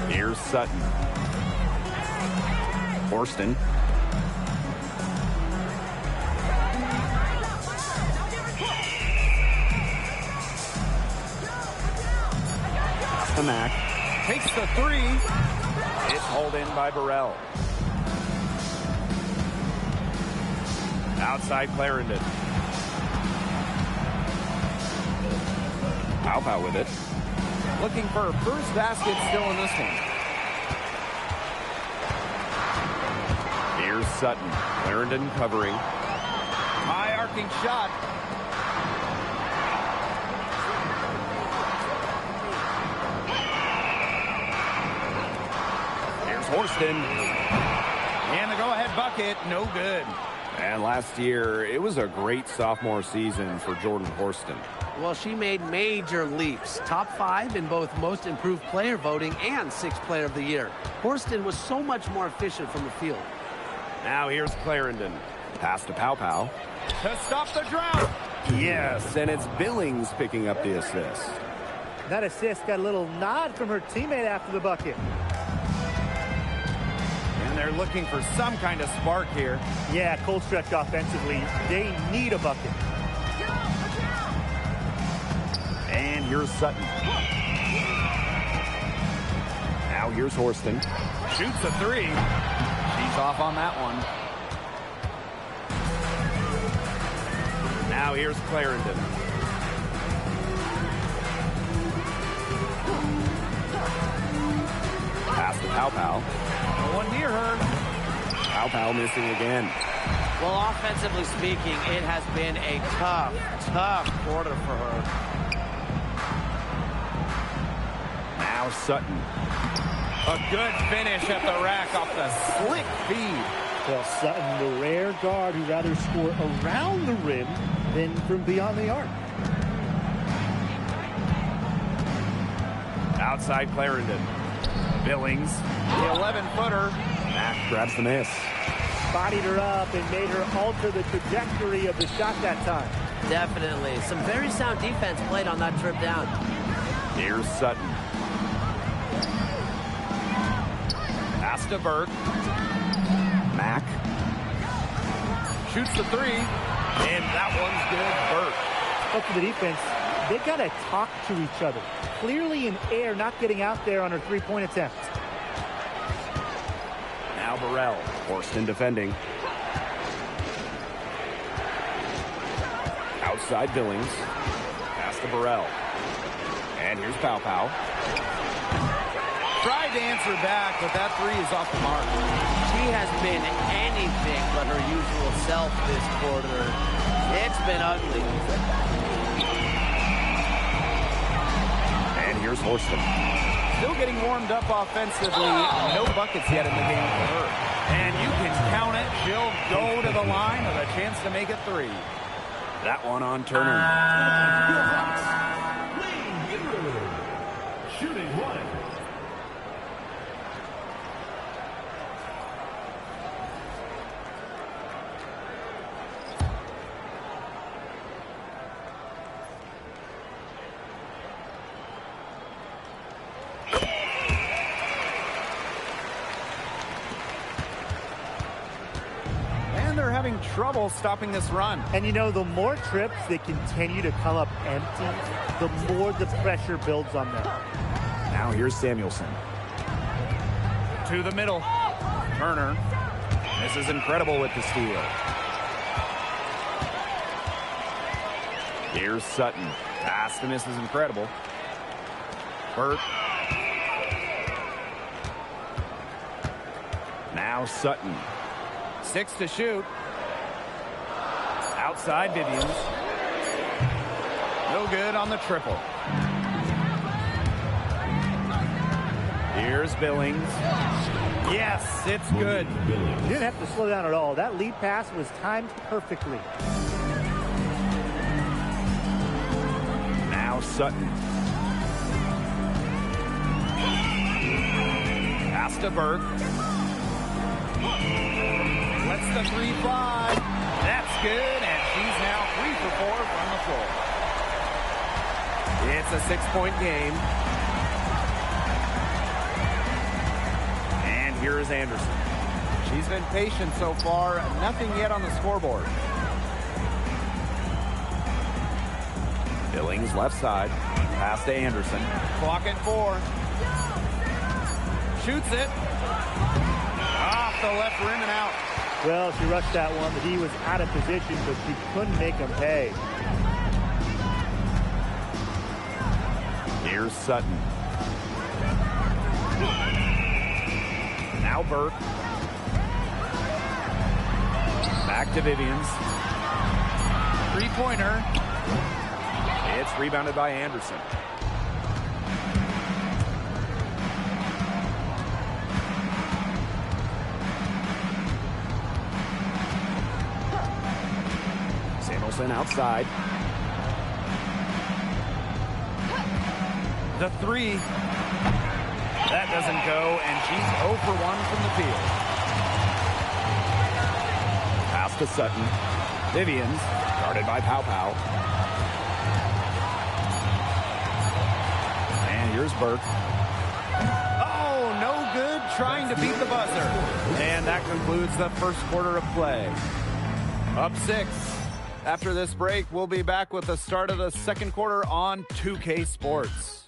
Here's Sutton. Horston. to Mack. Takes the three. It's hauled in by Burrell. Outside Clarendon. Wnba with it. Looking for a first basket still in this one. Here's Sutton. Clarendon covering. High arcing shot. Here's Horston. And the go-ahead bucket, no good. And last year, it was a great sophomore season for Jordan Horston. Well, she made major leaps. Top 5 in both most improved player voting and 6th player of the year. Horston was so much more efficient from the field. Now here's Clarendon. Pass to Wnba. To stop the drought. Yes, and it's Billings picking up the assist. That assist got a little nod from her teammate after the bucket. And they're looking for some kind of spark here. Yeah, cold stretch offensively. They need a bucket. And here's Sutton. Now here's Horston. Shoots a three. She's off on that one. Now here's Clarendon. Pass to Wnba. No one near her. Wnba missing again. Well, offensively speaking, it has been a tough quarter for her. Now Sutton. A good finish at the rack off the slick feed. Well, Sutton, the rare guard who'd rather score around the rim than from beyond the arc. Outside Clarendon. Billings. The 11-footer. Mack grabs the miss. Bodied her up and made her alter the trajectory of the shot that time. Definitely. Some very sound defense played on that trip down. Here's Sutton. Pass to Burke. Mack. Shoots the three. And that one's good. Burke. Up to the defense, they got to talk to each other. Clearly in air, not getting out there on her three-point attempt. Now Burrell. Horston defending. Outside Billings. Pass to Burrell. And here's Wnba. Tried to answer back, but that three is off the mark. She has been anything but her usual self this quarter. It's been ugly. And here's Horston. Still getting warmed up offensively. No buckets yet in the game for her. And you can count it. She'll go to the line with a chance to make it three. That one on Turner. Shooting one. And they're having trouble stopping this run. And you know, the more trips they continue to come up empty, the more the pressure builds on them. Now here's Samuelson. To the middle. Turner. This is incredible with the steal. Here's Sutton. Pass to miss is incredible. Burke. Now Sutton. 6 to shoot. Outside Vivians. No good on the triple. Here's Billings. Yes, it's good. You didn't have to slow down at all. That lead pass was timed perfectly. Now Sutton. Pass to Burke. Lets the three fly. That's good, and she's now 3 for 4 from the floor. It's a 6-point game. And here is Anderson. She's been patient so far. Nothing yet on the scoreboard. Billings left side. Pass to Anderson. Clock at 4. Shoots it. Off the left rim and out. Well, she rushed that one. He was out of position, but she couldn't make him pay. Here's Sutton. Now Burke. Back to Vivians. Three-pointer. It's rebounded by Anderson. Samuelson outside. The 3. That doesn't go, and she's 0 for 1 from the field. Pass to Sutton. Vivians, guarded by Pau. And here's Burke. Oh, no good, trying to beat the buzzer. And that concludes the first quarter of play. Up 6. After this break, we'll be back with the start of the second quarter on 2K Sports.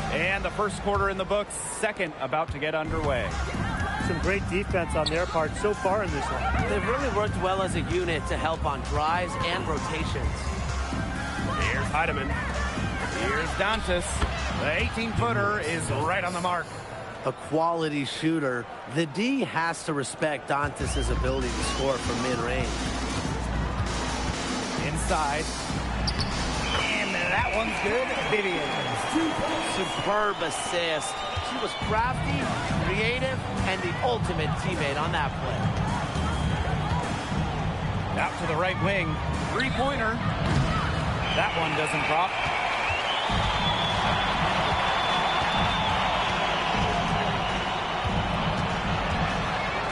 And the first quarter in the books, second about to get underway. Some great defense on their part so far in this one. They've really worked well as a unit to help on drives and rotations. Here's Heidemann. Here's Dantas. The 18-footer is right on the mark. A quality shooter. The D has to respect Dantas' ability to score from mid-range. Inside. And that one's good. Vivian. Superb assist. She was crafty, creative, and the ultimate teammate on that play. Out to the right wing. Three-pointer. That one doesn't drop.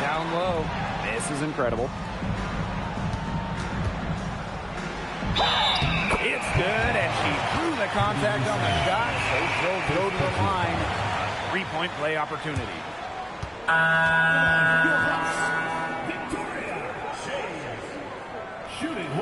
Down low. This is incredible. It's good, and she threw the contact on the shot, so she'll go to the line. Three-point play opportunity. Victoria Shays. Shooting 1.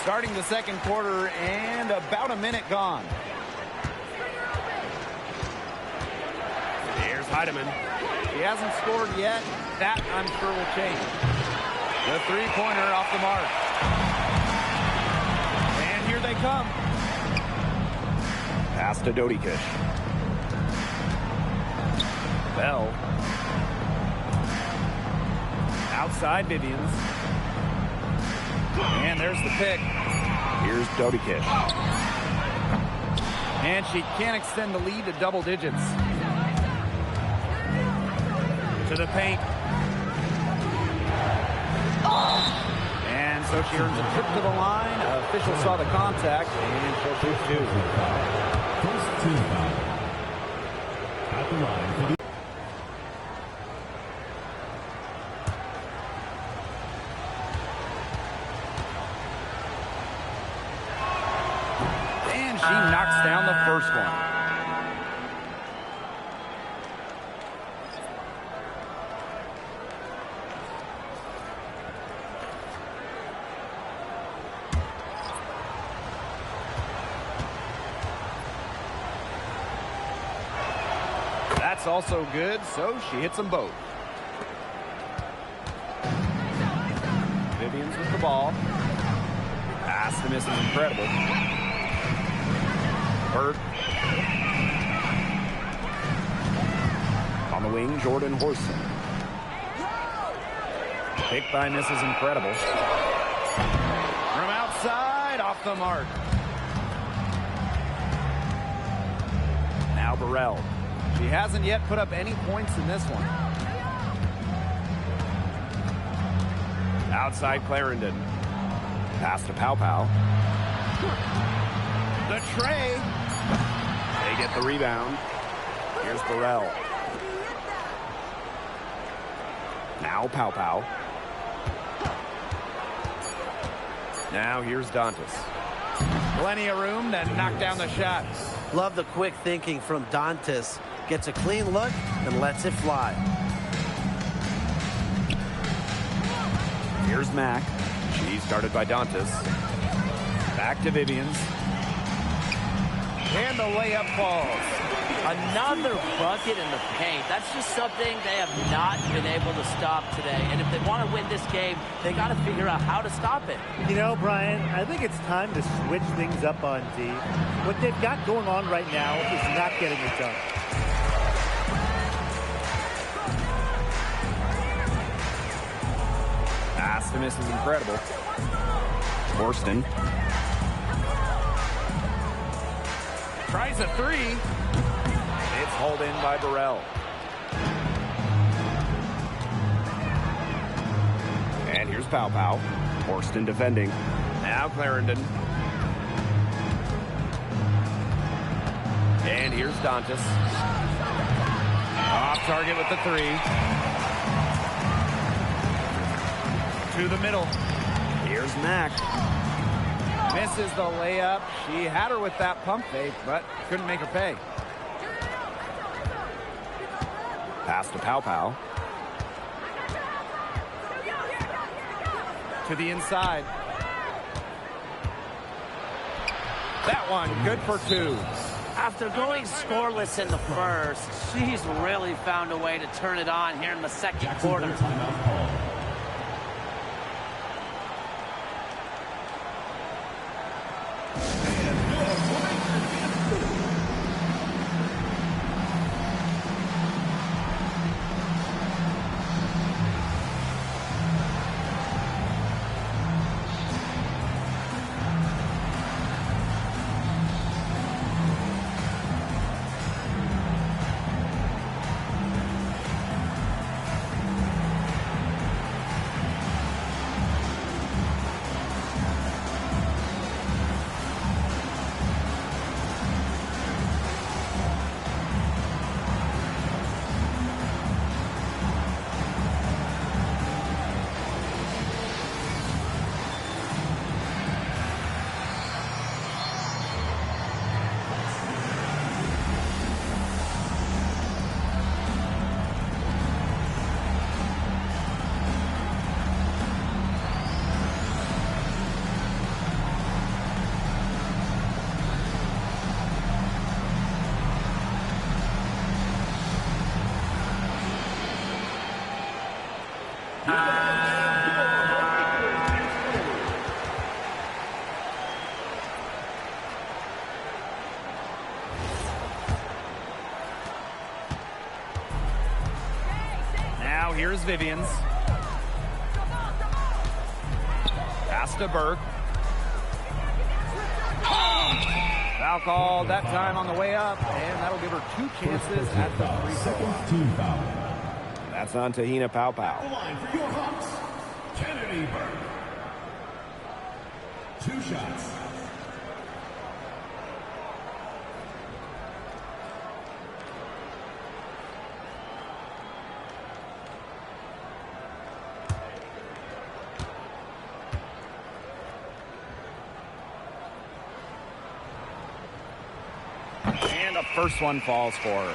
Starting the second quarter and about a minute gone. Here's Heidemann. He hasn't scored yet. That, I'm sure, will change. The three-pointer off the mark. And here they come. Pass to Dodikish. Bell. Outside Vivians. And there's the pick. Here's Dodikish. And she can't extend the lead to double digits. To the paint. And so she earns a trip to the line. Official saw the contact, and she'll shoot 2. First team foul. At the line for the She knocks down the first one. That's also good, so she hits them both. Vivians with the ball. Pass the miss is incredible. Burt. On the wing, Jordan Horson. Pick by miss is incredible. From outside, off the mark. Now Burrell. She hasn't yet put up any points in this one. Outside Clarendon. Pass to Pow Pow. The tray. They get the rebound. Here's Burrell. Now Pow Pow. Now here's Dantas. Plenty of room to knock down the shot. Love the quick thinking from Dantas. Gets a clean look and lets it fly. Here's Mack. She's started by Dantas. Back to Vivians. And the layup falls. Another bucket in the paint. That's just something they have not been able to stop today. And if they want to win this game, they got to figure out how to stop it. You know, Brian, I think it's time to switch things up on D. What they've got going on right now is not getting it done. Pass to miss is incredible. Worston. Tries a three. It's hauled in by Burrell. And here's Pow Pow. Worston defending. Now Clarendon. And here's Dantas. Off target with the three. To the middle. Here's Mack. Misses the layup. She had her with that pump fake, but couldn't make her pay. Pass to Pow Pow. To the inside. That one, good for two. After going scoreless in the first, she's really found a way to turn it on here in the second quarter. Now here's Vivians. Pass to Burke. Foul called that time on the way up, and that'll give her two chances at the free throw line. Team foul. That's on Tahina Pow Pow. The line for your Hawks, Kennedy Burke. 2 shots. And the first one falls for her.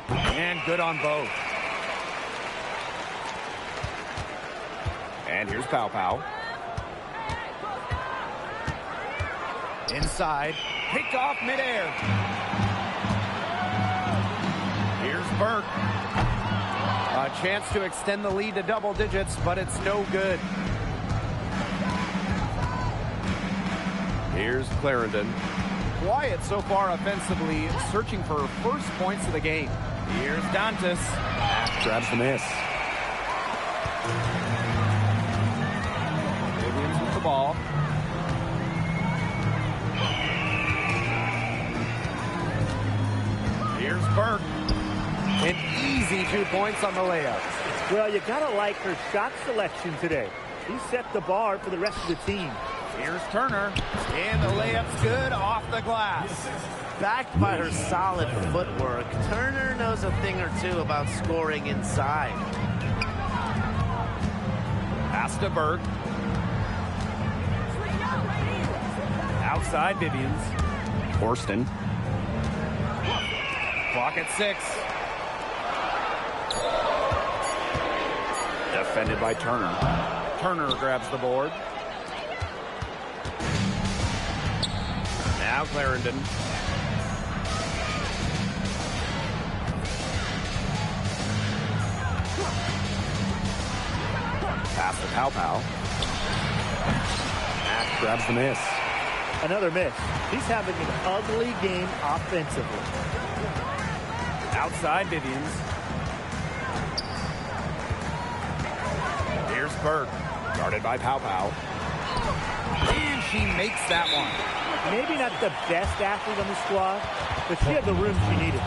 And good on both. And here's Pow Pow. Inside, picked off midair. Here's Burke. A chance to extend the lead to double digits, but it's no good. Here's Clarendon. Quiet so far offensively, searching for first points of the game. Here's Dantas. Grabs the miss. Williams with the ball. Here's Burke. An easy 2 points on the layup. Well, you got to like her shot selection today. She set the bar for the rest of the team. Here's Turner. And the layup's good off the glass. Backed by her solid footwork, Turner knows a thing or two about scoring inside. Pass to Burke. Outside Vivians. Horston. Clock at 6. Defended by Turner. Turner grabs the board. Now Clarendon. Pass to Pow. Mack grabs the miss. Another miss. He's having an ugly game offensively. Outside Vivians. Here's Burke. Guarded by Pow. And she makes that one. Maybe not the best athlete on the squad, but she had the room she needed.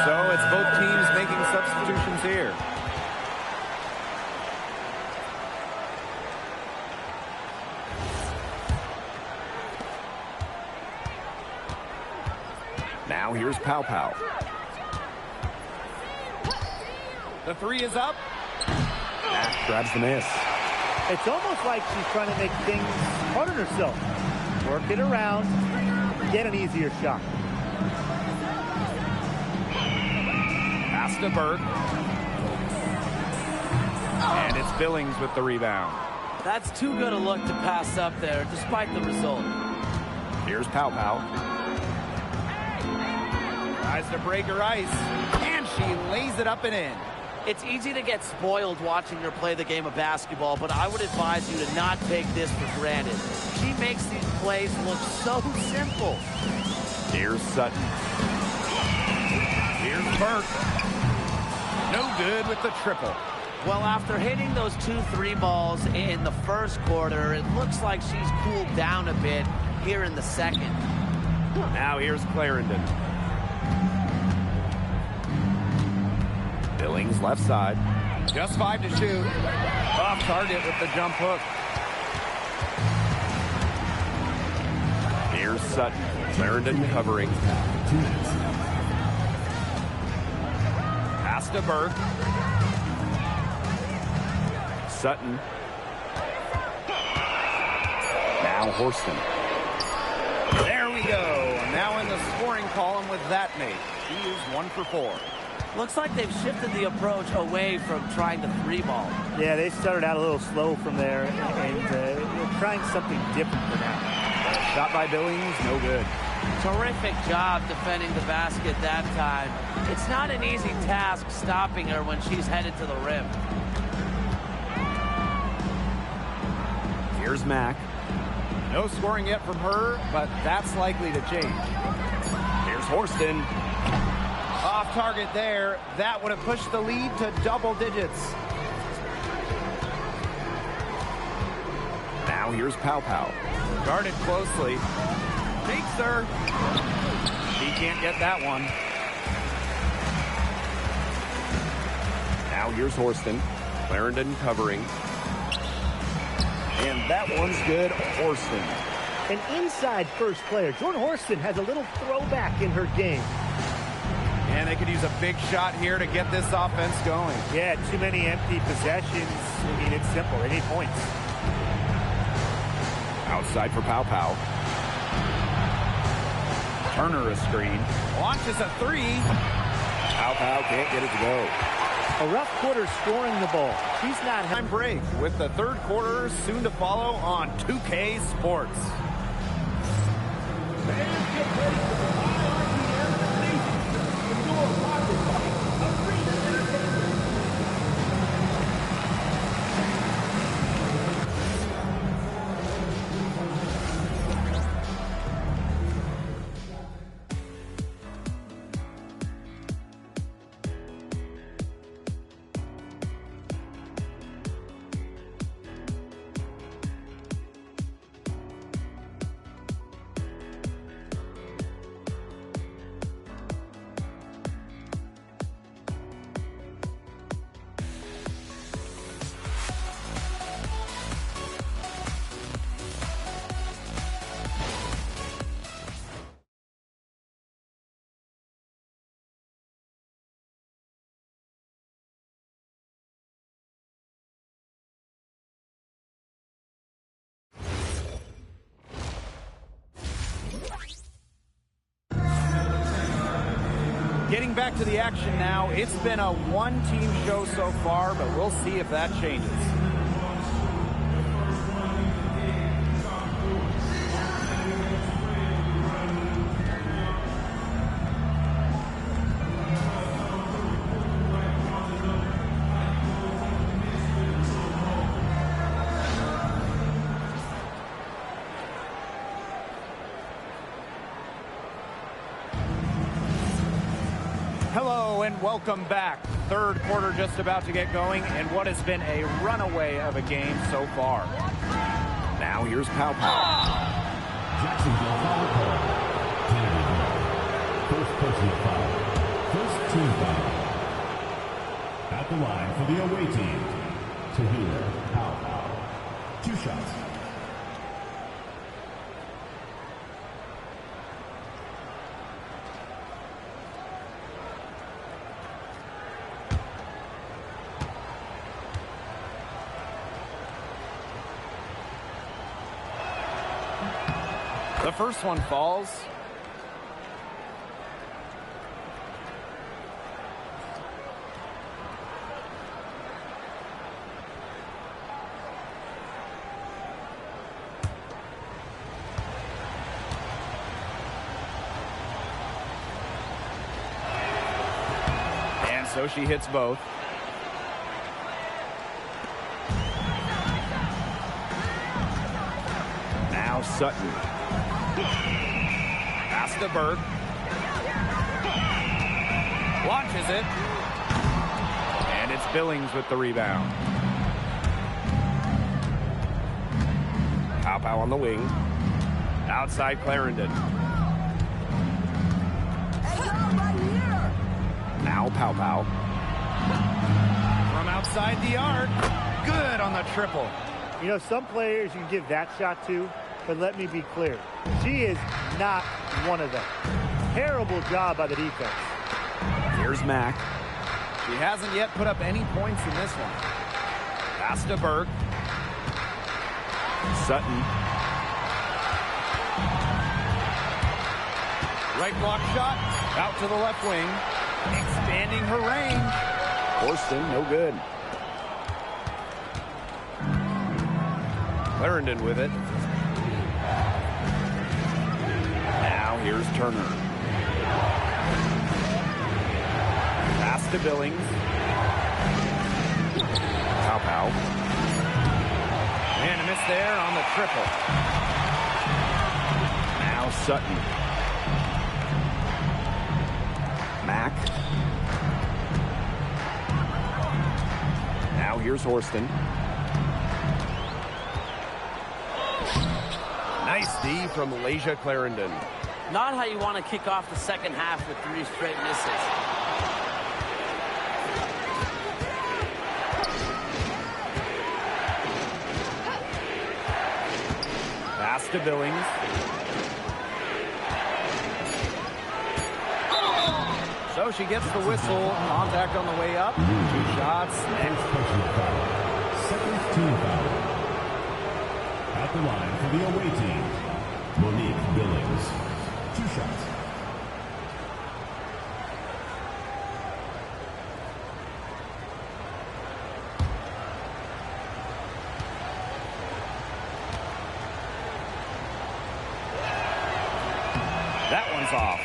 So it's both teams making substitutions here. Now here's Pow. The 3 is up. Mack grabs the miss. It's almost like she's trying to make things hard on herself. Work it around, get an easier shot. Pass to Burke. And it's Billings with the rebound. That's too good a look to pass up there, despite the result. Here's Pow. Tries to break her ice. And she lays it up and in. It's easy to get spoiled watching her play the game of basketball, but I would advise you to not take this for granted. She makes these plays look so simple. Here's Sutton. Here's Burke. No good with the triple. Well, after hitting those 2 3 balls in the first quarter, it looks like she's cooled down a bit here in the second. Now here's Clarendon. Billings left side. Just 5 to shoot. Off target with the jump hook. Here's Sutton. Clarendon covering. Pass to Burke. Sutton. Now Horston. There we go. Now in the scoring column with that mate. He is 1 for 4. Looks like they've shifted the approach away from trying to three ball. Yeah, they started out a little slow from there, and they're trying something different for now. Shot by Billings, no good. Terrific job defending the basket that time. It's not an easy task stopping her when she's headed to the rim. Here's Mack. No scoring yet from her, but that's likely to change. Here's Horston. Off target there. That would have pushed the lead to double digits. Now here's Pow Pow. Guarded closely. Takes her. He can't get that one. Now here's Horston. Clarendon covering. And that one's good. Horston. An inside first player. Jordan Horston has a little throwback in her game. And they could use a big shot here to get this offense going. Yeah, too many empty possessions. I mean, it's simple. They need points. Outside for Pow Pow. Turner a screen. Launches a three. Pow Pow can't get it to go. A rough quarter scoring the ball. She's not... Time break with the third quarter soon to follow on 2K Sports. Getting back to the action now. It's been a one-team show so far, but we'll see if that changes. Hello and welcome back. Third quarter just about to get going in what has been a runaway of a game so far. Now here's Pow Pow. Jacksonville foul call. Kennedy. First personal foul. First team foul. At the line for the away team. Tahir Pow Pow. 2 shots. The first one falls. And so she hits both. Now Sutton. Pass to Burke. Launches it. And it's Billings with the rebound. Pow Pow on the wing. Outside Clarendon. Now Pow Pow. From outside the arc. Good on the triple. You know, some players you can give that shot to, but let me be clear. She is not one of them. Terrible job by the defense. Here's Mack. She hasn't yet put up any points in this one. Pass to Burke. Sutton. Right block shot. Out to the left wing. Expanding her range. Horston, no good. Clarendon with it. Now here's Turner. Pass to Billings. Pow. And a miss there on the triple. Now Sutton. Mack. Now here's Horston. Nice D from Malaysia Clarendon. Not how you want to kick off the second half with 3 straight misses. Pass to Billings. So she gets the whistle. Contact on the way up. 2 shots. And Personal foul. Second team foul. At the line for the away team, Monique Billings. 2 shots. that one's off.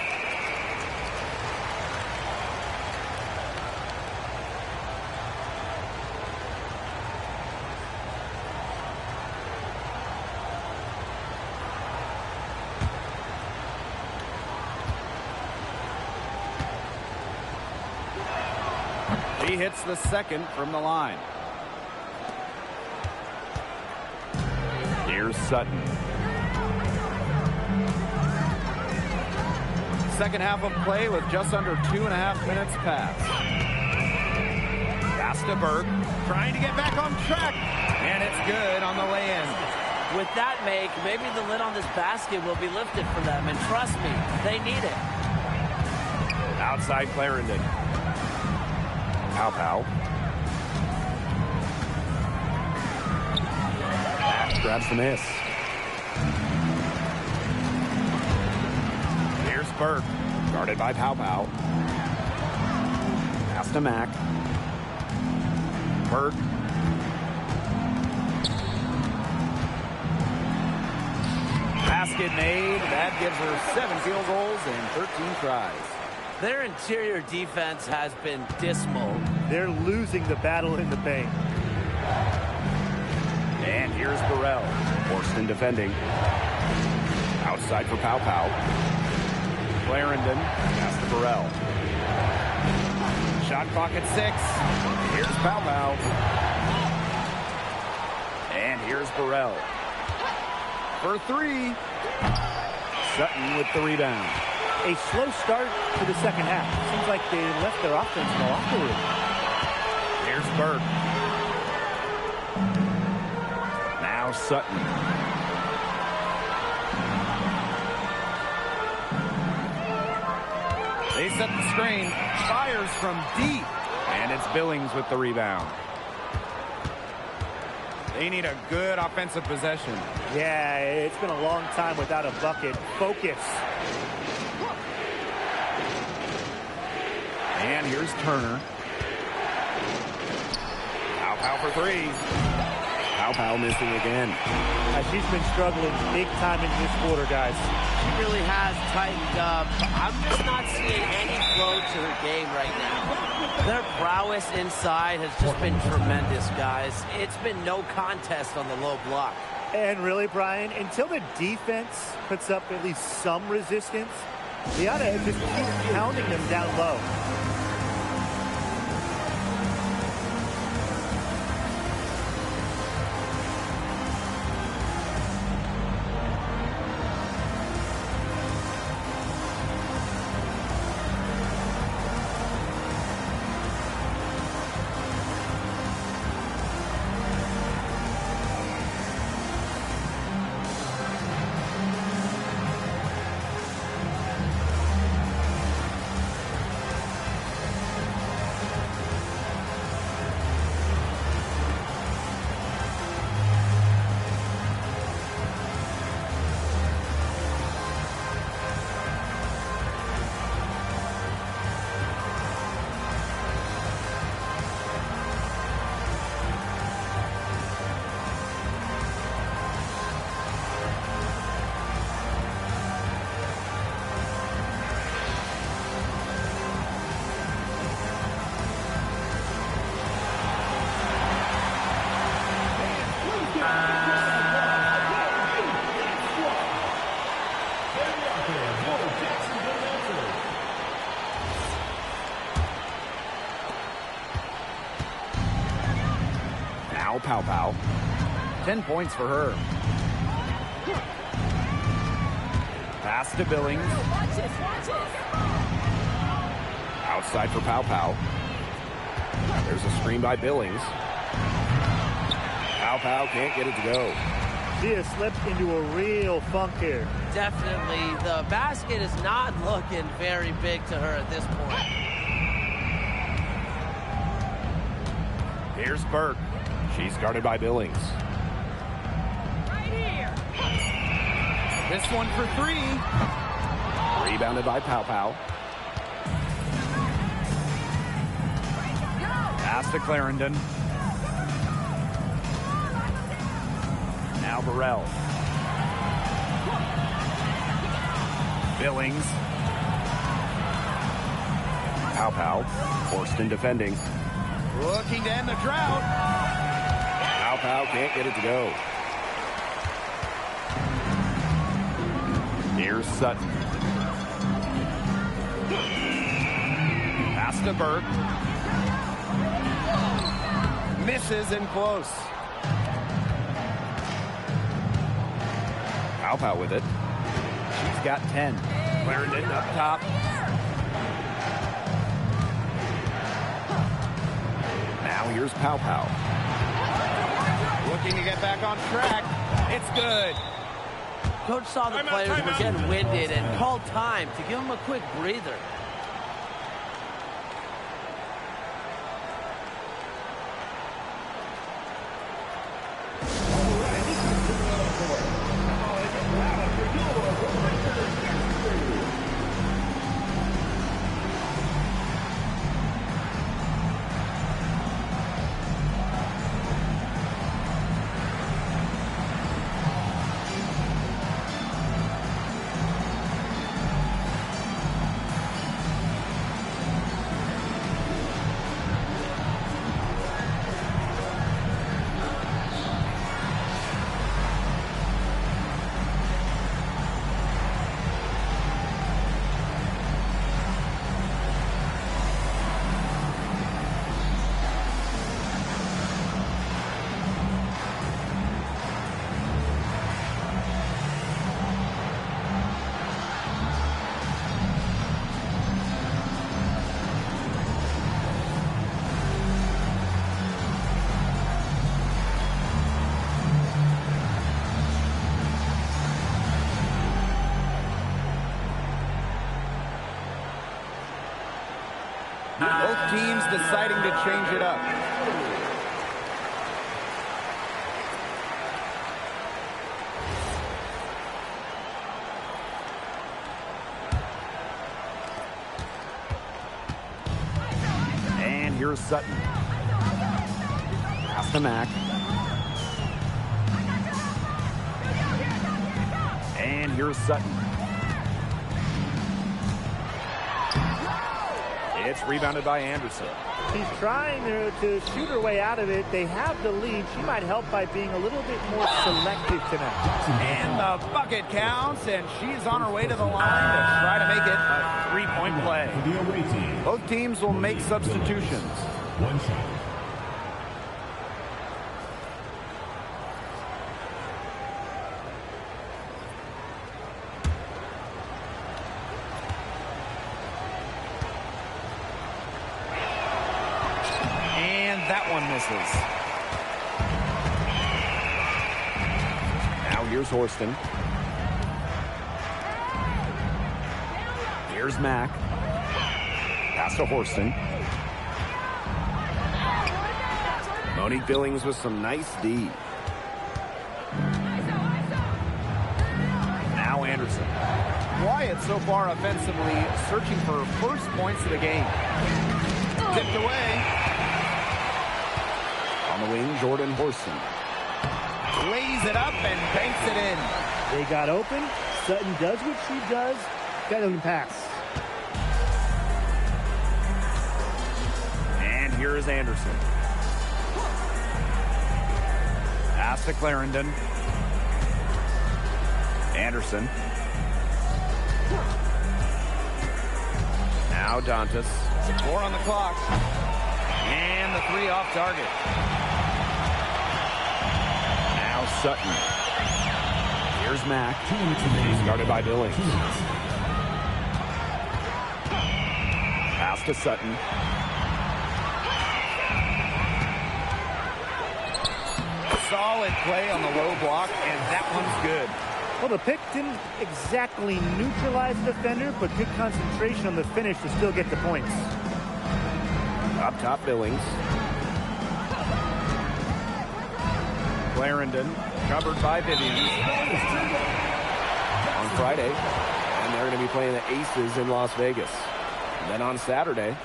He hits the second from the line. Here's Sutton. Second half of play with just under 2.5 minutes passed. Pass to Burke, trying to get back on track, and it's good on the lay-in. With that make, maybe the lid on this basket will be lifted for them, and trust me, they need it. Outside Clarendon. Pow. Mack grabs the miss. Here's Burke, guarded by Pow. Pass to Mack. Burke. Basket made. That gives her 7 field goals and 13 tries. Their interior defense has been dismal. They're losing the battle in the paint. And here's Burrell. Horston defending. Outside for Pow. Clarendon. Pass to Burrell. Shot clock at 6. Here's Pow. And here's Burrell. For 3. Sutton with the rebound. A slow start to the second half. Seems like they left their offense in the locker room. Here's Burke. Now Sutton. They set the screen. Fires from deep. And it's Billings with the rebound. They need a good offensive possession. Yeah, it's been a long time without a bucket. Focus. And here's Turner. Pow for 3. Pow missing again. She's been struggling big time in this quarter, guys. She really has tightened up. I'm just not seeing any flow to her game right now. Their prowess inside has just been tremendous, guys. It's been no contest on the low block. And really, Brian, until the defense puts up at least some resistance, they ought to just keep pounding them down low. 10 points for her. Pass to Billings. Outside for Pow Pow. There's a screen by Billings. Pow Pow can't get it to go. She has slipped into a real funk here. Definitely. The basket is not looking very big to her at this point. Here's Burke. She's guarded by Billings. Right here. This one for three. Rebounded by Pow Pow. Pass to Clarendon. Now Burrell. Billings. Pow Pow forced in defending. Looking to end the drought. Pow Pow can't get it to go. Here's Sutton. Pass to Burke. Misses in close. Pow Pow with it. She's got 10. Clarendon up top. Now here's Pow Pow. Looking to get back on track. It's good. Coach saw the players were getting winded and called time to give them a quick breather. Both teams deciding to change it up. And here's Sutton. Pass to Mack. And here's Sutton. It's rebounded by Anderson. She's trying to shoot her way out of it. They have the lead. She might help by being a little bit more selective tonight. And the bucket counts, and she's on her way to the line to try to make it a three-point play. For the away team. Both teams will make substitutions. One shot. That one misses. Now here's Horston. Here's Mack. Pass to Horston. Monique Billings with some nice D. Now Anderson. Wyatt so far offensively searching for first points of the game. Tipped away. On the wing, Jordan Horston. Lays it up and banks it in. They got open. Sutton does what she does. Got him to pass. And here is Anderson. Pass to Clarendon. Anderson. Now Dantas. 4 on the clock. And the 3 off target. Now Sutton. Here's Mack. He's guarded by Billings. Pass to Sutton. Solid play on the low block, and that one's good. Well, the pick didn't exactly neutralize the defender, but good concentration on the finish to still get the points. Up top, Billings. Clarendon covered by Vivians. On Friday, and they're going to be playing the Aces in Las Vegas. And then on Saturday,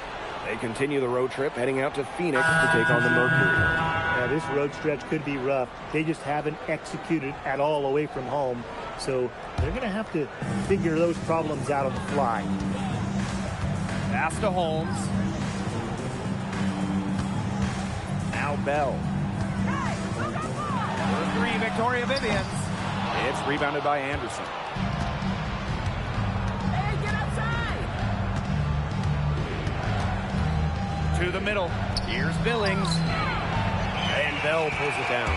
they continue the road trip heading out to Phoenix to take on the Mercury. Yeah, this road stretch could be rough. They just haven't executed at all away from home, so they're going to have to figure those problems out on the fly. Pass to Holmes. Now Bell. For three, Victoria Vivians. It's rebounded by Anderson. Hey, get outside! To the middle. Here's Billings. And Bell pulls it down.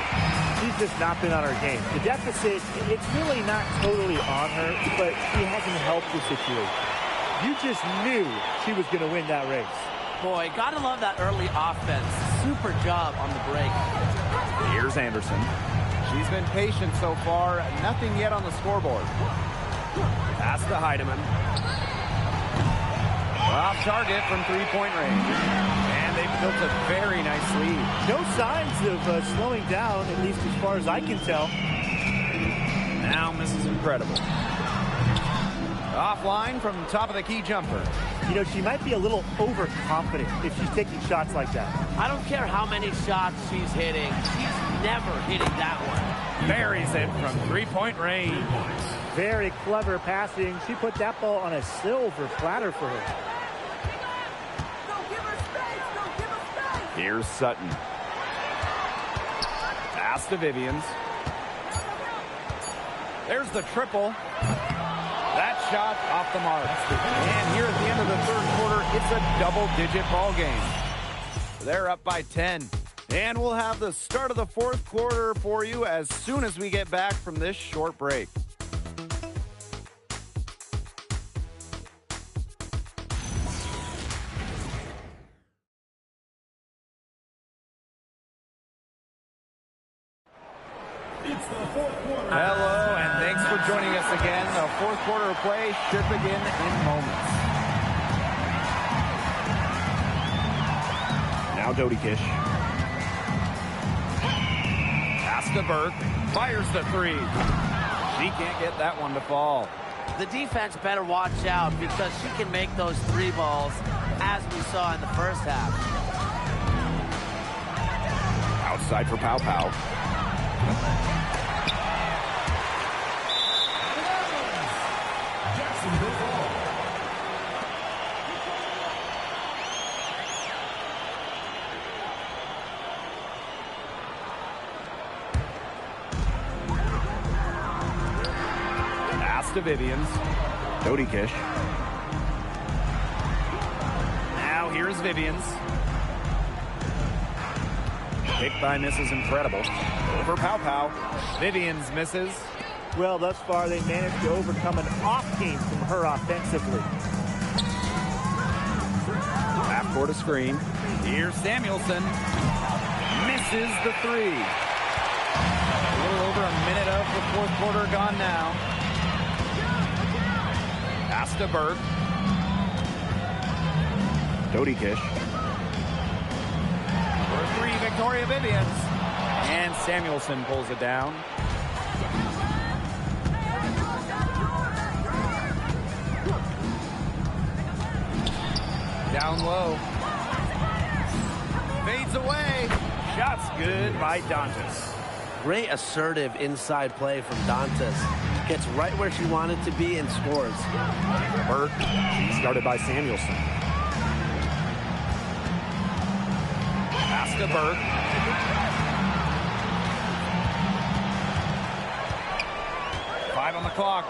She's just not been on her game. The deficit, it's really not totally on her, but she hasn't helped the situation. You just knew she was going to win that race. Boy, gotta love that early offense. Super job on the break. Here's Anderson. She's been patient so far. Nothing yet on the scoreboard. Pass to Heidemann. Off target from three-point range. And they've built a very nice lead. No signs of slowing down, at least as far as I can tell. Now Mrs. Incredible. Offline from top of the key jumper. You know, she might be a little overconfident if she's taking shots like that. I don't care how many shots she's hitting. She's never hitting that one. Buries it from three-point range. Very clever passing. She put that ball on a silver platter for her. Don't give her space! Don't give her space! Here's Sutton. Pass to Vivians. There's the triple. That shot off the mark. And here at the end of the third quarter, it's a double-digit ball game. They're up by 10. And we'll have the start of the fourth quarter for you as soon as we get back from this short break. Hello, and thanks for joining us again. The fourth quarter of play should begin in moments. Now Dodikish. Pass to Burke. Fires the three. She can't get that one to fall. The defense better watch out because she can make those three balls as we saw in the first half. Outside for Pow Pow. Pass to Vivians. Dodikish. Now here's Vivians. Picked by Mrs. Incredible. Over Pow Pow. Vivians misses. Well, thus far, they managed to overcome an off game from her offensively. Half court a screen. Here's Samuelson. Misses the three. A little over a minute of the fourth quarter gone now. Pass to Burke. Dodikish. For three, Victoria Vivians. And Samuelson pulls it down. Down low. Fades away. Shot's good by Dantas. Great assertive inside play from Dantas. Gets right where she wanted to be and scores. Burke. She's guarded by Samuelson. Pass to Burke. Five on the clock.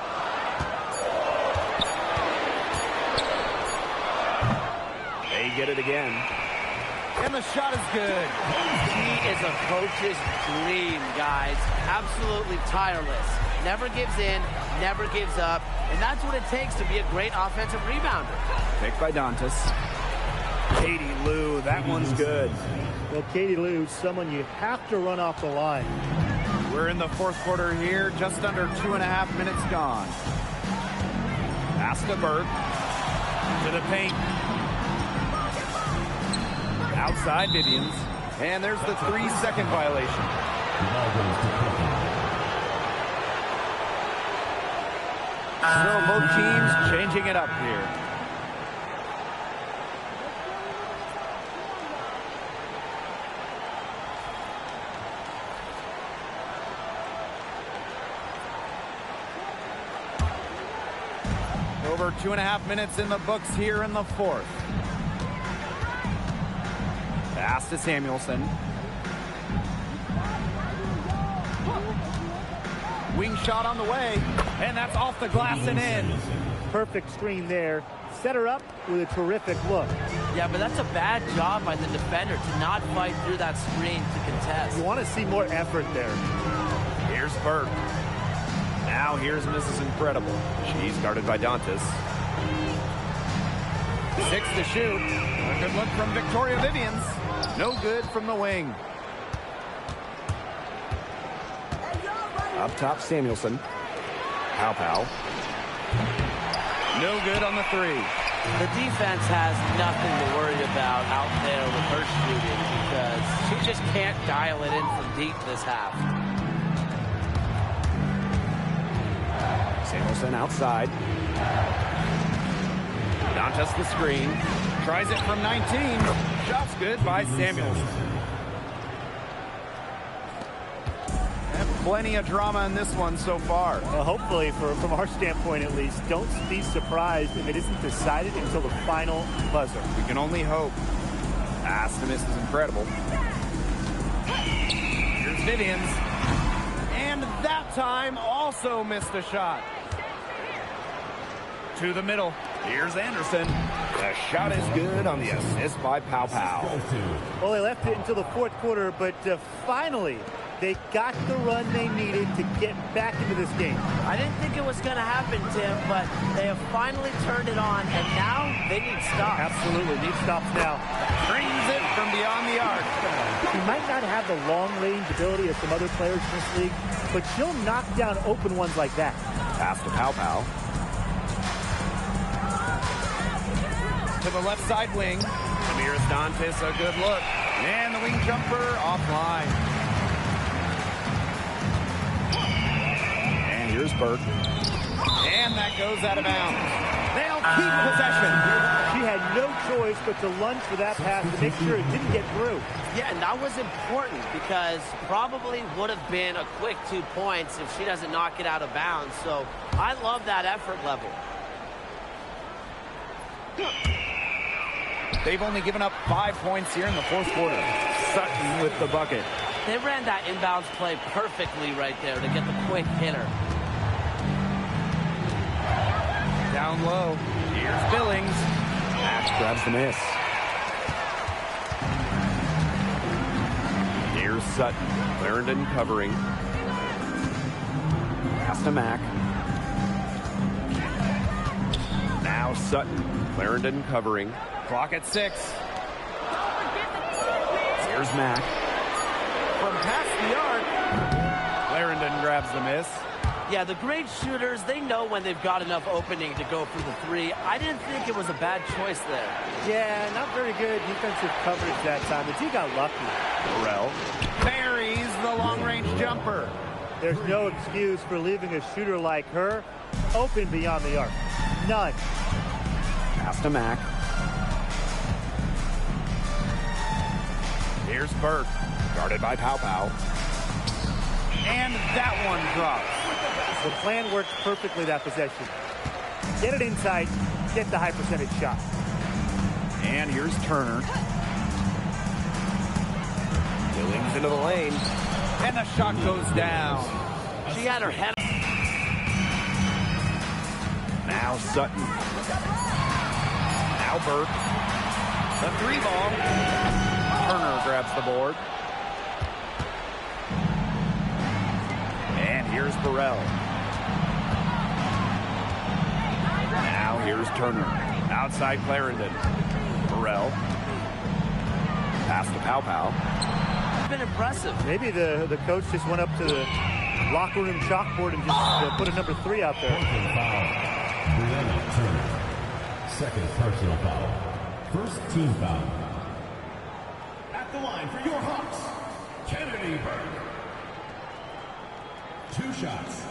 They get it again. And the shot is good. He is a coach's dream, guys. Absolutely tireless. Never gives in, never gives up. And that's what it takes to be a great offensive rebounder. Picked by Dantas. Katie Lou, that one's good. Well, Katie Lou, someone you have to run off the line. We're in the fourth quarter here, just under 2.5 minutes gone. Pass to Burt. To the paint. Outside Vivians. And there's the 3-second violation. So both teams changing it up here. Over 2.5 minutes in the books here in the fourth. Pass to Samuelson. Wing shot on the way, and that's off the glass and in. Perfect screen there. Set her up with a terrific look. Yeah, but that's a bad job by the defender to not fight through that screen to contest. You want to see more effort there. Here's Burt. Now here's Mrs. Incredible. She's guarded by Dantas. 6 to shoot. A good look from Victoria Vivians. No good from the wing. Up top, Samuelson. Pow. No good on the 3. The defense has nothing to worry about out there with her shooting because she just can't dial it in from deep this half. Samuelson outside. Dantas the screen. Tries it from 19. Shot's good by Samuelson. And plenty of drama in this one so far. Well, hopefully, from our standpoint at least, don't be surprised if it isn't decided until the final buzzer. We can only hope. Pass to Mrs. Incredible. Here's Vivians. And that time also missed a shot. To the middle. Here's Anderson. The shot is good on the assist by Pow. Well, they left it until the fourth quarter, but finally, they got the run they needed to get back into this game. I didn't think it was going to happen, Tim, but they have finally turned it on, and now they need stops. Absolutely, need stops now. Brings it from beyond the arc. She might not have the long-range ability of some other players in this league, but she'll knock down open ones like that. Pass to Pow. To the left side wing. Amiris Dantas, a good look. And the wing jumper offline. And here's Burt. And that goes out of bounds. They'll keep possession. She had no choice but to lunge for that pass to make sure it didn't get through. Yeah, and that was important because probably would have been a quick 2 points if she doesn't knock it out of bounds. So I love that effort level. They've only given up 5 points here in the fourth quarter. Sutton with the bucket. They ran that inbounds play perfectly right there to get the quick hitter. Down low. Here's Billings. Max grabs the miss. Here's Sutton. Clarendon covering. Pass to Mack. Now Sutton. Clarendon covering. Clock at 6. Here's Mack. From past the arc. Clarendon grabs the miss. Yeah, the great shooters, they know when they've got enough opening to go for the 3. I didn't think it was a bad choice there. Yeah, not very good defensive coverage that time, but he got lucky. Burrell buries the long-range jumper. There's no excuse for leaving a shooter like her open beyond the arc. None. Pass to Mack. Here's Burt, guarded by Pow. And that one drops. The plan worked perfectly that possession. Get it inside, get the high percentage shot. And here's Turner. Billings into the lane. And the shot goes down. She had her head. Now Sutton. Now Burt. The 3 ball. Turner grabs the board. And here's Burrell. Now here's Turner. Outside Clarendon. Burrell. Pass to Pow Pow. It's been impressive. Maybe the coach just went up to the locker room chalkboard and just put a number 3 out there. Turner. Second personal foul. First team foul. At the line for your Hawks, Kennedy Burke. 2 shots.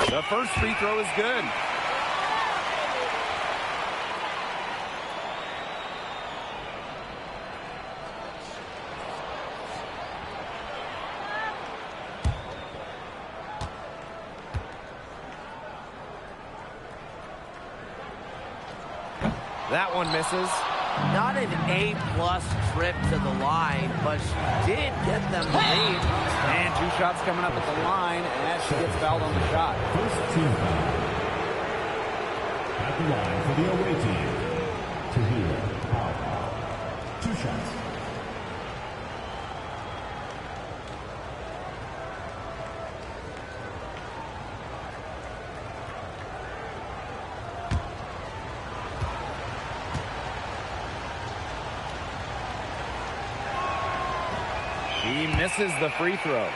The first free throw is good. That one misses. Not an A-plus trip to the line, but she did get them the lead. And 2 shots coming up at the line as she gets fouled on the shot. First team foul. At the line for the away team, Tahira Pow. 2 shots. He misses the free throw.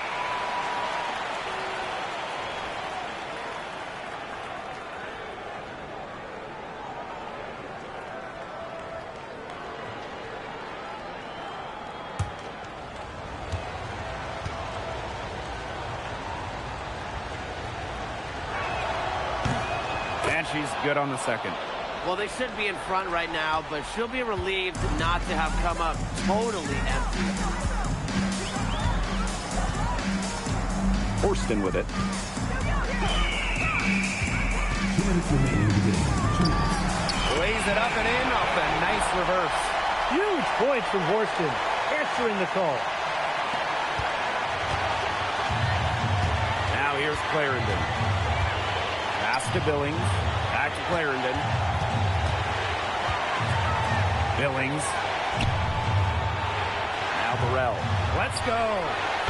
And she's good on the second. Well, they should be in front right now, but she'll be relieved not to have come up totally empty. Horston with it. 2 minutes remaining in the game. 2 minutes. Lays it up and in off a nice reverse. Huge points from Horston, answering the call. Now here's Clarendon. Pass to Billings. Back to Clarendon. Billings. Now Burrell. Let's go.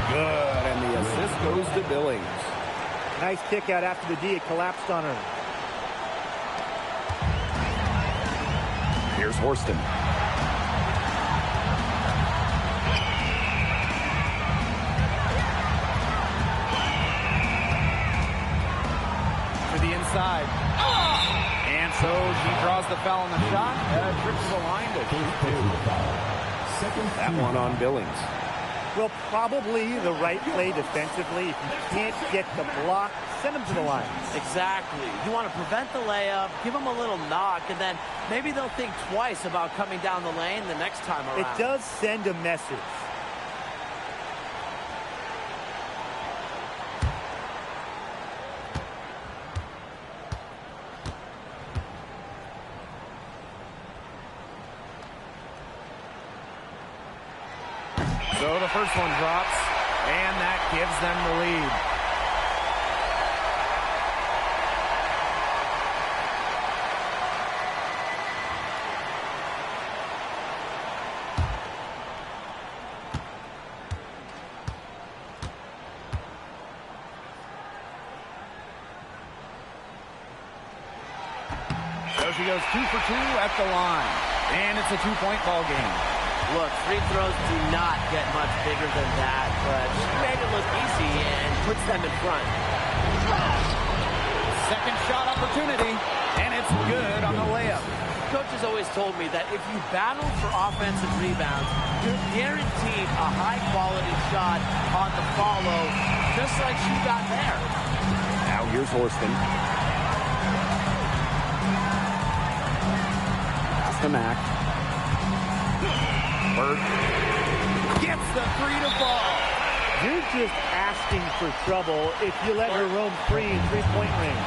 Good, and the assist goes to Billings. Nice kick out after the D. It collapsed on her. Here's Horston. To the inside. And so she draws the foul on the shot. Trips the line to shoot 2. That one on Billings. Well, probably the right play defensively. If you can't get the block, send them to the line. Exactly. You want to prevent the layup, give them a little knock, and then maybe they'll think twice about coming down the lane the next time around. It does send a message. So the first one drops, and that gives them the lead. So she goes 2 for 2 at the line, and it's a 2-point ball game. Look, free throws do not get much bigger than that, but she made it look easy and puts them in front. Second shot opportunity, and it's good on the layup. Coach has always told me that if you battle for offensive rebounds, you're guaranteed a high-quality shot on the follow, just like she got there. Now here's Horston. Pass to Mack. Burke gets the 3 to fall. You're just asking for trouble if you let her roam free in three-point range.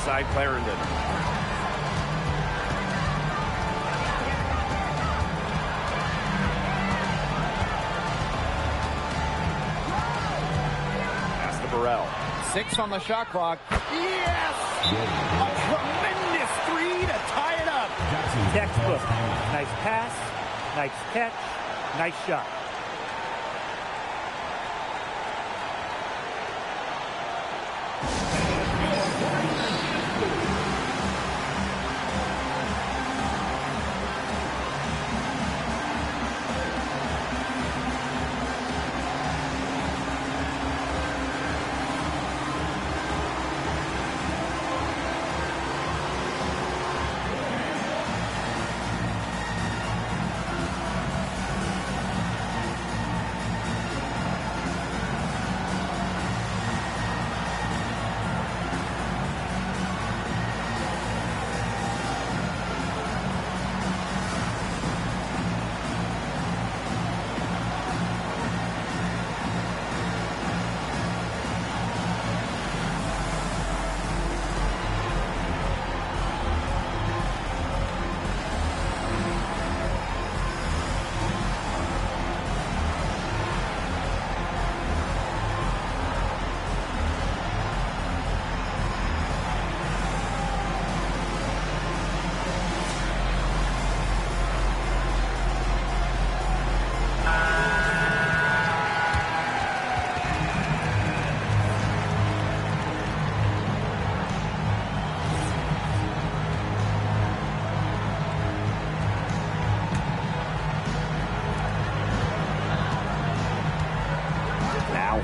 outside Clarendon. Pass to Burrell. 6 on the shot clock. Yes! A tremendous 3 to tie it up. Textbook. Nice pass, nice catch, nice shot.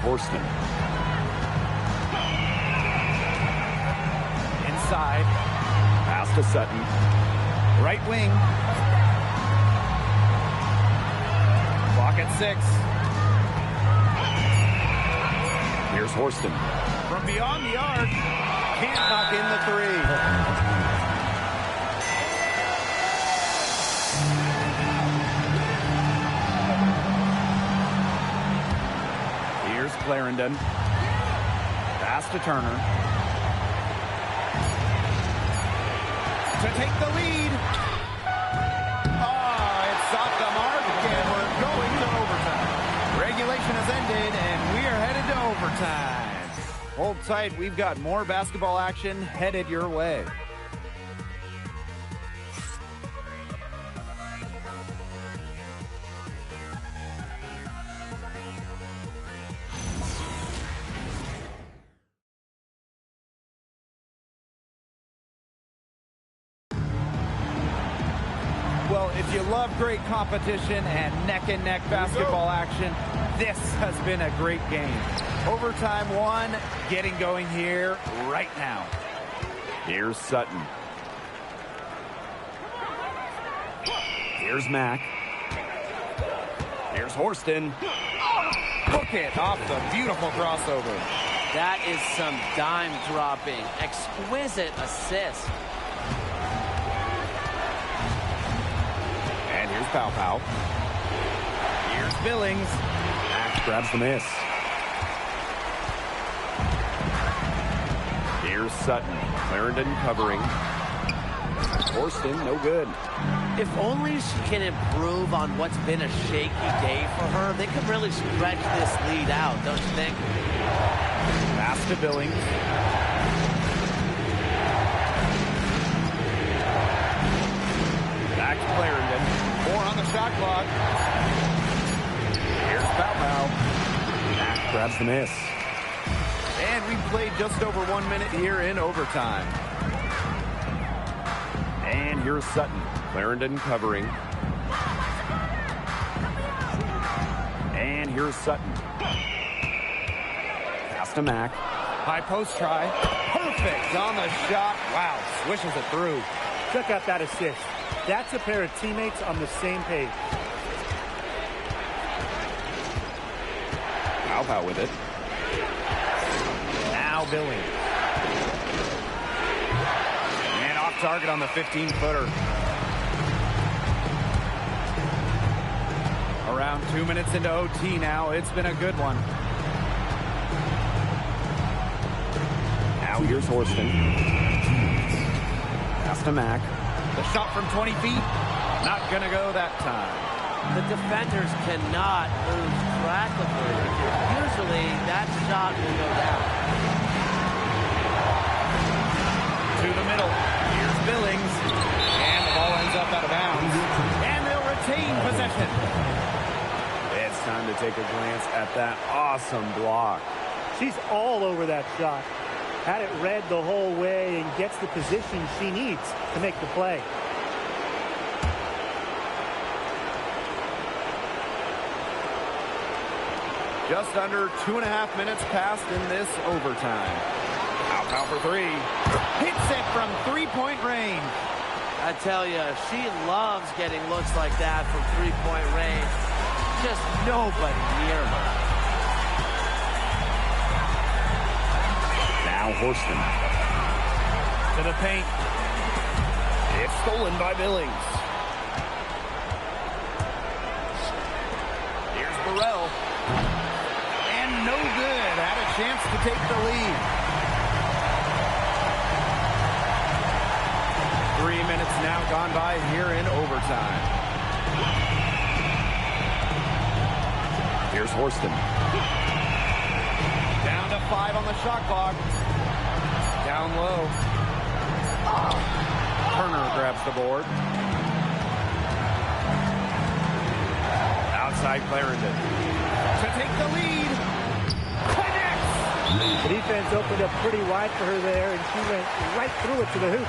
Horston. Inside. Pass to Sutton. Right wing. Clock at 6. Here's Horston. From beyond the arc. Can't knock in the 3. Clarendon. Pass to Turner. To take the lead. Oh, it's off the mark, and we're going to overtime. Regulation has ended, and we are headed to overtime. Hold tight. We've got more basketball action headed your way. Well, if you love great competition and neck-and-neck basketball action, this has been a great game. Overtime 1, getting going here right now. Here's Sutton. Here's Mack. Here's Horston. Hook it off the beautiful crossover. That is some dime dropping. Exquisite assist. And here's Pow. Here's Billings. Mack grabs the miss. Here's Sutton. Clarendon covering. Horston, no good. If only she can improve on what's been a shaky day for her, they could really stretch this lead out, don't you think? Pass to Billings. Back to Clarendon. 4 on the shot clock. Here's Pow. Mack grabs the miss. And we played just over 1 minute here in overtime. And here's Sutton. Clarendon covering. And here's Sutton. Pass to Mack. High post try. Perfect on the shot. Wow, swishes it through. Check out that assist. That's a pair of teammates on the same page. Pow with it. Now Billings. And off target on the 15-footer. Around 2 minutes into OT now. It's been a good one. Now here's Horston. to Mack. The shot from 20 feet, not going to go that time. The defenders cannot lose track of her. Usually that shot will go down. To the middle. Here's Billings. And the ball ends up out of bounds. And they'll retain possession. It's time to take a glance at that awesome block. She's all over that shot. Had it read the whole way and gets the position she needs to make the play. Just under 2.5 minutes passed in this overtime. Pow for three. Hits it from three-point range. I tell you, she loves getting looks like that from three-point range. Just nobody near her. Now Horston. To the paint. It's stolen by Billings. Here's Burrell. And no good. Had a chance to take the lead. 3 minutes now gone by here in overtime. Here's Horston. Down to 5 on the shot clock. Down low. Turner grabs the board. Outside Clarendon. To take the lead. Connects! The defense opened up pretty wide for her there, and she went right through it to the hoop.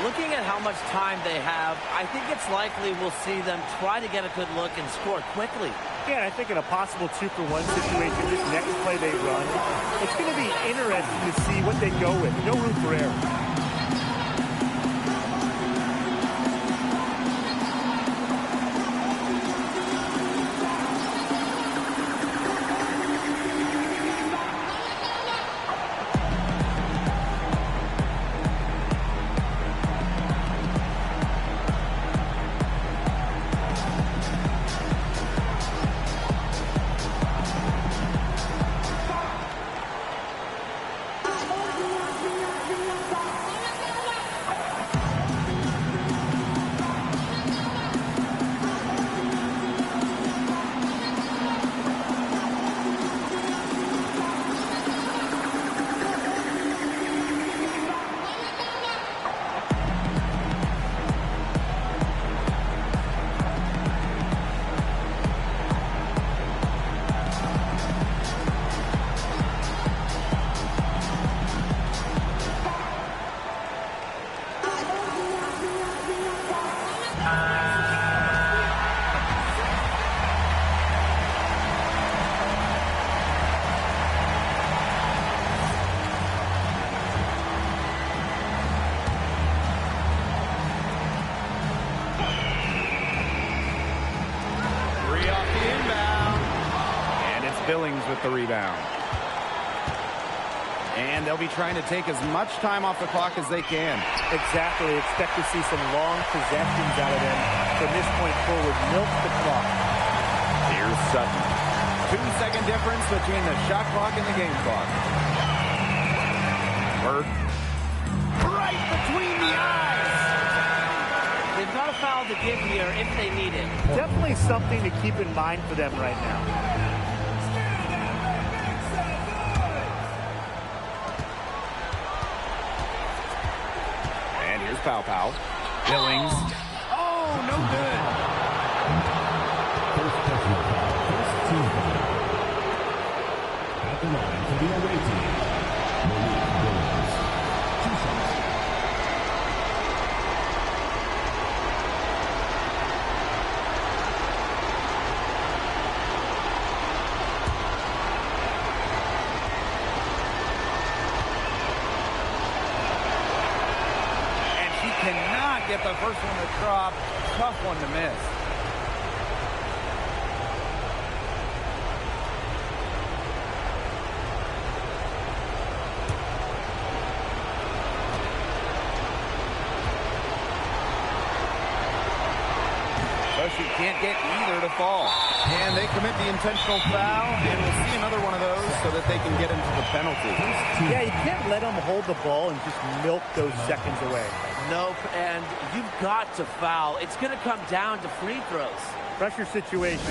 Looking at how much time they have, I think it's likely we'll see them try to get a good look and score quickly. Yeah, and I think in a possible 2-for-1 situation, this next play they run, it's going to be interesting to see what they go with. No room for error. Billings with the rebound. And they'll be trying to take as much time off the clock as they can. Exactly. Expect to see some long possessions out of them from this point forward. Milk the clock. Here's Sutton. 2-second difference between the shot clock and the game clock. Bird. Right between the eyes. They've got a foul to give here if they need it. Definitely something to keep in mind for them right now. Pow. Billings. Oh, no good. First personal foul. First team foul. At the line for the away team, Malik Billings. 2 shots. Get the first one to drop. Tough one to miss. So she can't get either to fall. And they commit the intentional foul, and we'll see another one of those so that they can get into the penalty. Yeah, you can't let them hold the ball and just milk those seconds away. Nope, and you've got to foul. It's going to come down to free throws. Pressure situation.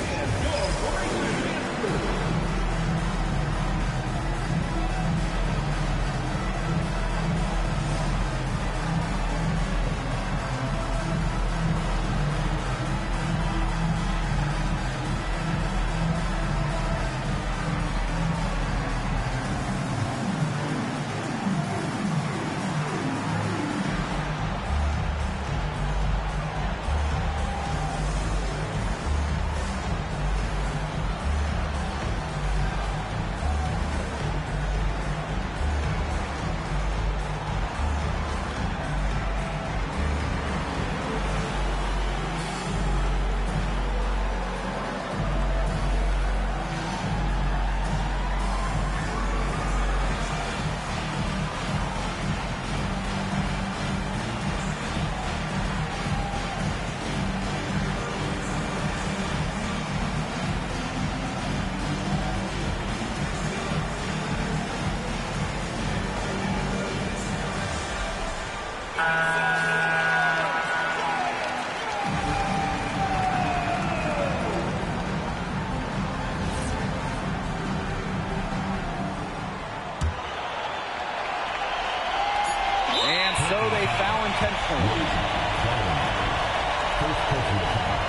And so they foul intentionally. First personal foul.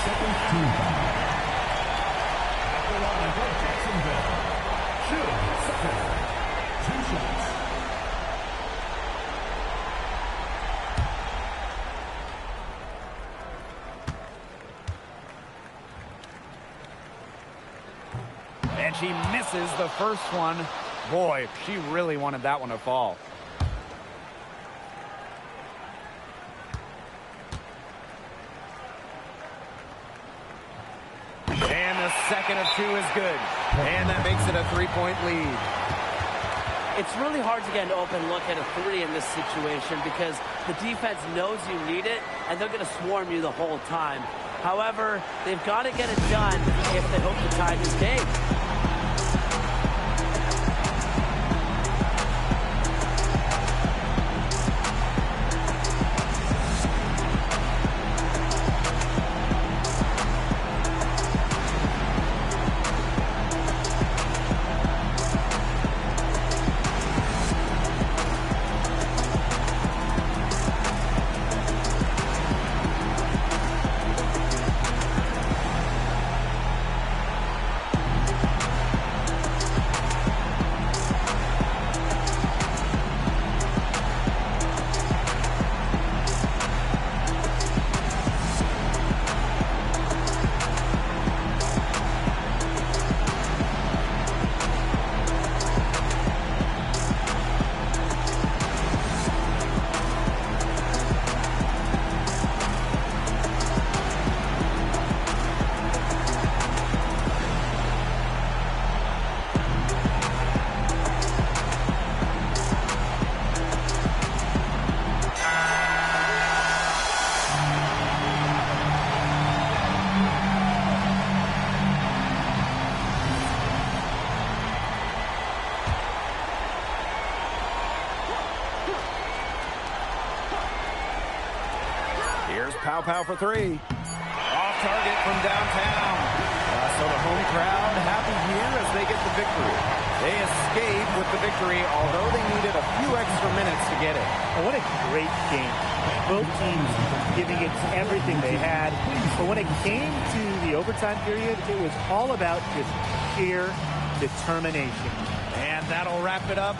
Second team foul. At the line for Jacksonville. Shooting second. 2 shots. And she misses the first one. Boy, she really wanted that one to fall. And the second of 2 is good. And that makes it a 3-point lead. It's really hard to get an open look at a 3 in this situation because the defense knows you need it, and they're going to swarm you the whole time. However, they've got to get it done if they hope to tie this game. Here's Pow Pow for 3. Off target from downtown. So the home crowd happy here as they get the victory. They escape with the victory, although they needed a few extra minutes to get it. Oh, what a great game. Both teams giving it everything they had. But when it came to the overtime period, it was all about just sheer determination. And that'll wrap it up.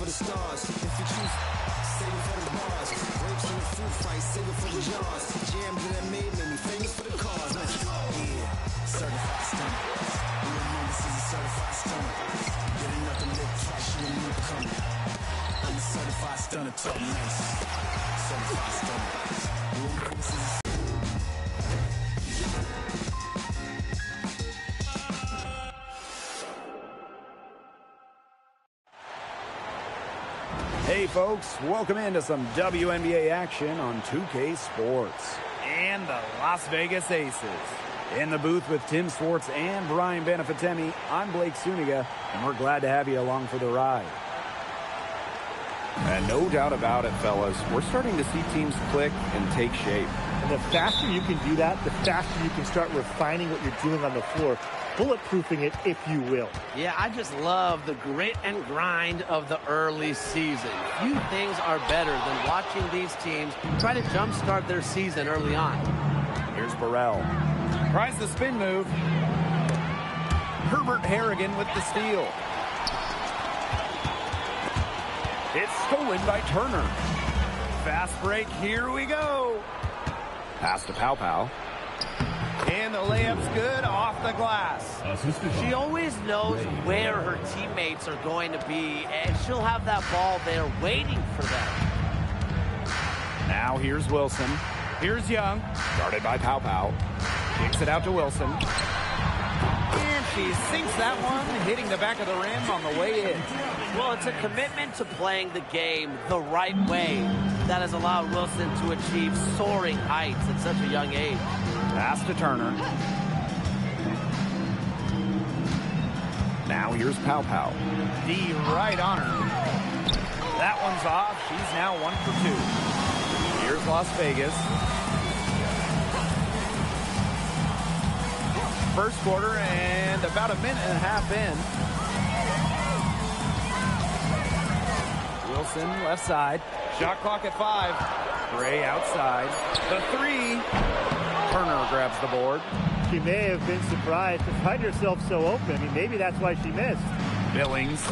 for the stars. If you choose, save it for the bars. Grapes in the fruit fight, save it for the jars. Jam that I made me famous for the cars. Yeah, certified stunner. You know this is a certified stunner. Get enough to live trash, you a newcomer. I'm a certified stunner, top nice. Certified stunner. You know this is a Hey folks, welcome into some WNBA action on 2K Sports. And the Las Vegas Aces. In the booth with Tim Swartz and Brian Benefitemi, I'm Blake Suniga, and we're glad to have you along for the ride. And no doubt about it, fellas, we're starting to see teams click and take shape. And the faster you can do that, the faster you can start refining what you're doing on the floor, bulletproofing it, if you will. Yeah, I just love the grit and grind of the early season. Few things are better than watching these teams try to jumpstart their season early on. Here's Burrell. Tries the spin move. Herbert Harrigan with the steal. It's stolen by Turner. Fast break, here we go. Pass to Pow Pow. And the layup's good off the glass. She always knows where her teammates are going to be, and she'll have that ball there waiting for them. Now here's Wilson. Here's Young. Guarded by Pow Pow. Kicks it out to Wilson. And she sinks that one, hitting the back of the rim on the way in. Well, it's a commitment to playing the game the right way that has allowed Wilson to achieve soaring heights at such a young age. Pass to Turner. Now here's Pow Pow. D right on her. That one's off. She's now 1 for 2. Here's Las Vegas. First quarter and about a minute and a half in. Wilson left side. Shot clock at 5. Gray outside. The 3. Turner grabs the board. She may have been surprised to find herself so open. I mean, maybe that's why she missed. Billings.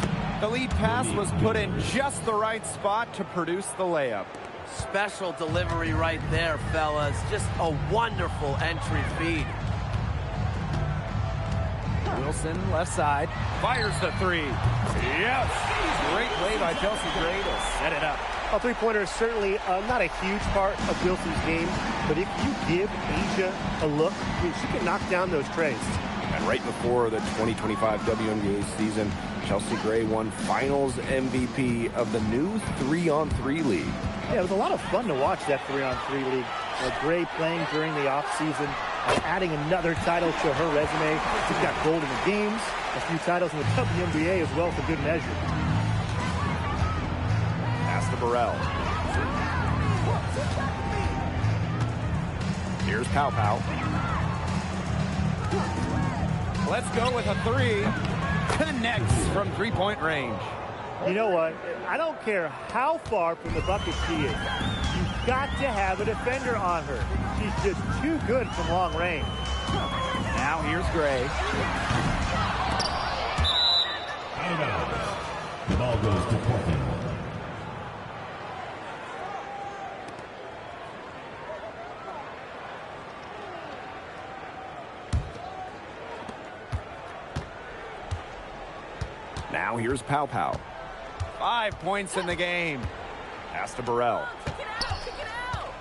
The lead pass was put in just the right spot to produce the layup. Special delivery right there, fellas. Just a wonderful entry feed. Wilson, left side, fires the 3. Yes! Great play by Chelsea Gray to set it up. A three-pointer is certainly not a huge part of Wilson's game, but if you give Asia a look, I mean, she can knock down those trays. And right before the 2025 WNBA season, Chelsea Gray won Finals MVP of the new 3-on-3 league. Yeah, it was a lot of fun to watch that 3-on-3 league. Gray playing during the offseason, adding another title to her resume. She's got gold in the games, a few titles in the WNBA as well for good measure. Pass to Burrell. Here's Pow Pow. Let's go with a 3. Connects from three-point range. You know what? I don't care how far from the bucket she is. You've got to have a defender on her. She's just too good from long range. Now here's Gray. Out of bounds. The ball goes to Portland. Now here's Pow Pow. 5 points in the game. Pass to Burrell. Kick it out, kick it out.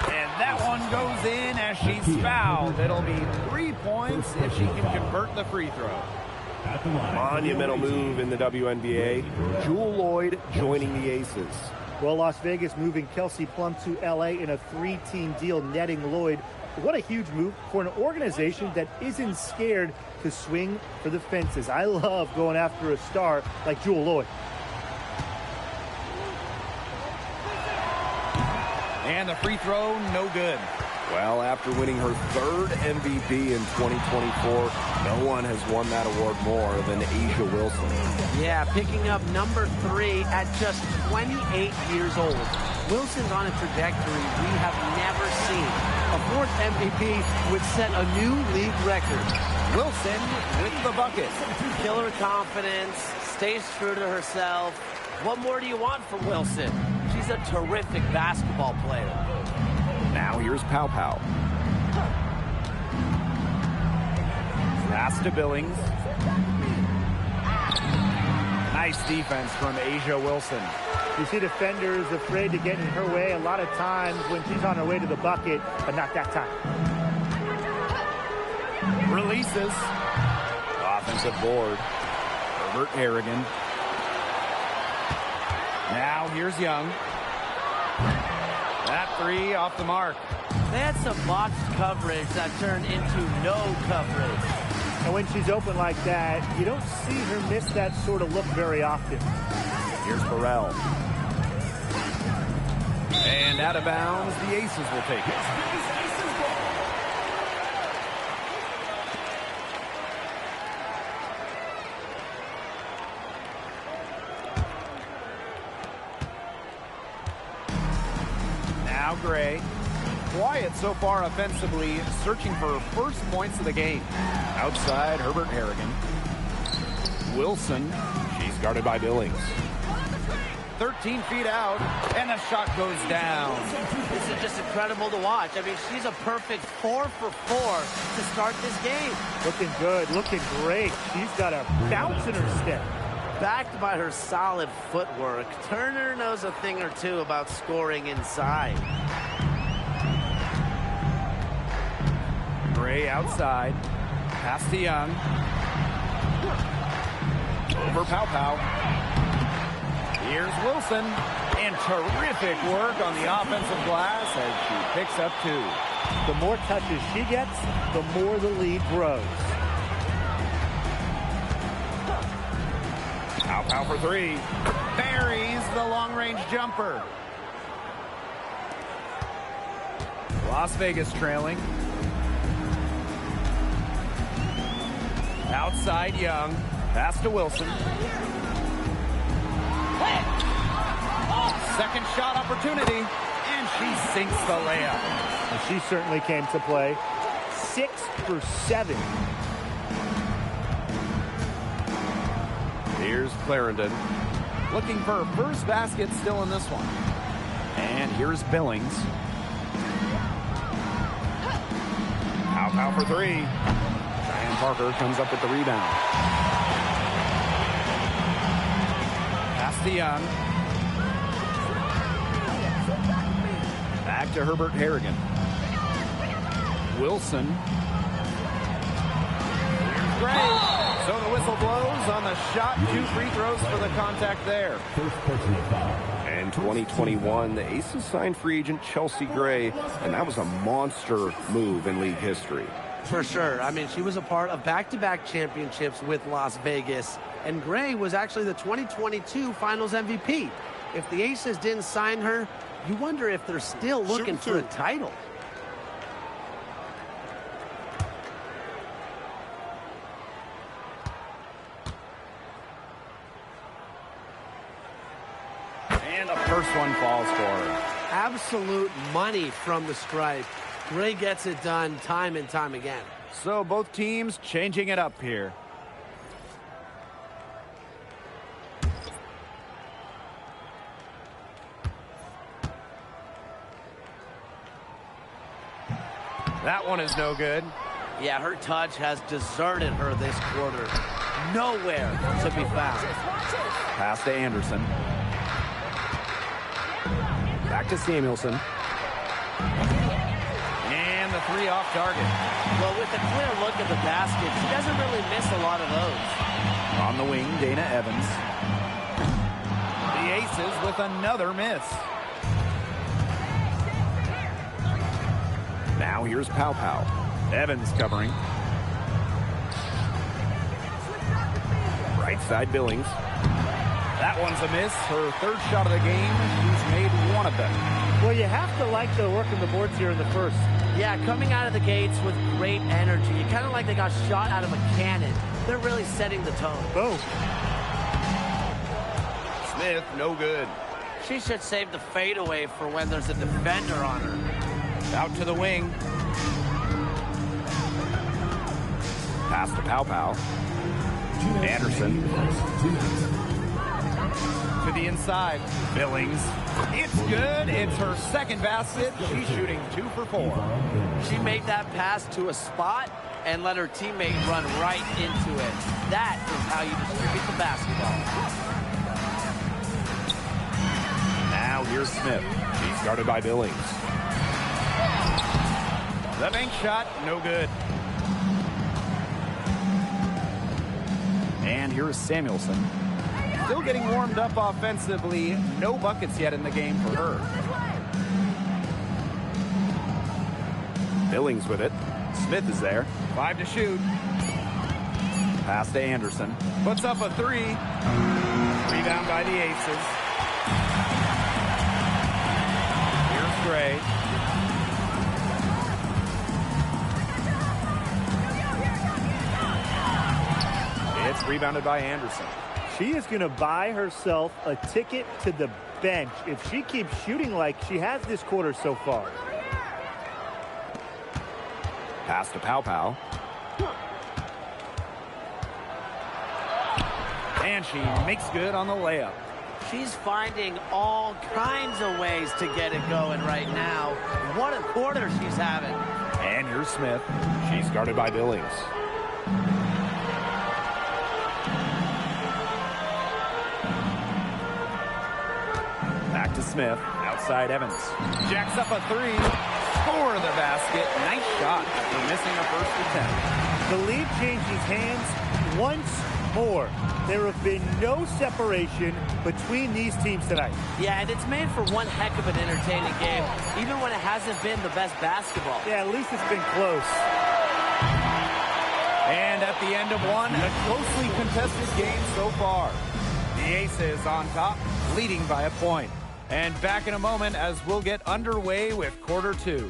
And that one goes in as she's fouled. It'll be 3 points if she can convert the free throw. At the line. Monumental move in the WNBA. Jewel Lloyd joining the Aces. Well, Las Vegas moving Kelsey Plum to L.A. in a 3-team deal, netting Lloyd. What a huge move for an organization that isn't scared to swing for the fences. I love going after a star like Jewel Lloyd. And the free throw, no good. Well, after winning her 3rd MVP in 2024, no one has won that award more than Asia Wilson. Yeah, picking up number 3 at just 28 years old. Wilson's on a trajectory we have never seen. A fourth MVP would set a new league record. Wilson with the bucket. Killer confidence, stays true to herself. What more do you want from Wilson? She's a terrific basketball player. Now here's Pow Pow. Pass to Billings. Nice defense from A'ja Wilson. You see defenders afraid to get in her way a lot of times when she's on her way to the bucket, but not that time. Releases. Offensive board. Herbert Harrigan. Now here's Young. That three off the mark. They had some botched coverage that turned into no coverage. And when she's open like that, you don't see her miss that sort of look very often. Here's Burrell. And out of bounds, the Aces will take it. Now Gray. Quiet so far offensively, searching for first points of the game. Outside, Herbert Harrigan. Wilson. She's guarded by Billings. 13 feet out, and the shot goes down. This is just incredible to watch. I mean, she's a perfect 4 for 4 to start this game. Looking good, looking great. She's got a bounce in her step. Backed by her solid footwork, Turner knows a thing or two about scoring inside. Gray outside. Pass to Young. Over Pow Pow. Here's Wilson. And terrific work on the offensive glass as she picks up 2. The more touches she gets, the more the lead grows. Pow Pow for 3. Buries the long-range jumper. Las Vegas trailing. Outside Young. Pass to Wilson. Second shot opportunity. And she sinks the layup. And she certainly came to play. 6 for 7. Here's Clarendon. Looking for her first basket still in this one. And here's Billings. Pow Pow for 3. Diane Parker comes up with the rebound. Pass to Young. Back to Herbert Harrigan. Wilson. Here's Gray. So the whistle blows on the shot. 2 free throws for the contact there. First personal foul. In 2021, the Aces signed free agent Chelsea Gray, and that was a monster move in league history. For sure. I mean, she was a part of back-to-back championships with Las Vegas, and Gray was actually the 2022 Finals MVP. If the Aces didn't sign her, you wonder if they're still looking for a title. And the first one falls for her. Absolute money from the stripe. Gray gets it done time and time again. So both teams changing it up here. That one is no good. Yeah, her touch has deserted her this quarter. Nowhere to be found. Pass to Anderson. Back to Samuelson. And the 3 off target. Well, with a clear look at the basket, she doesn't really miss a lot of those. On the wing, Dana Evans. The Aces with another miss. Now here's Pow Pow. Evans covering. Right side Billings. That one's a miss. Her 3rd shot of the game. She's made 1 of them. Well, you have to like the work of the boards here in the first. Yeah, coming out of the gates with great energy. Kind of like they got shot out of a cannon. They're really setting the tone. Boom. Smith, no good. She should save the fadeaway for when there's a defender on her. Out to the wing. Pass to Pow Pow. Anderson. To the inside. Billings. It's good. It's her second basket. She's shooting 2 for 4. She made that pass to a spot and let her teammate run right into it. That is how you distribute the basketball. Now here's Smith. She's guarded by Billings. The bank shot, no good. And here's Samuelson. Still getting warmed up offensively. No buckets yet in the game for her. Billings with it. Smith is there. 5 to shoot. Pass to Anderson. Puts up a 3. Rebound by the Aces. Here's Gray. It's rebounded by Anderson. She is going to buy herself a ticket to the bench if she keeps shooting like she has this quarter so far. Pass to Pow Pow. And she makes good on the layup. She's finding all kinds of ways to get it going right now. What a quarter she's having. And here's Smith. She's guarded by Billings. Back to Smith. Outside Evans. Jacks up a 3. Score the basket. Nice shot after missing a first attempt. The lead changes hands once more. There have been no separation between these teams tonight. Yeah, and it's made for one heck of an entertaining game, even when it hasn't been the best basketball. Yeah, at least it's been close. And at the end of one, a closely contested game so far. The Aces on top, leading by a point. And back in a moment as we'll get underway with quarter 2.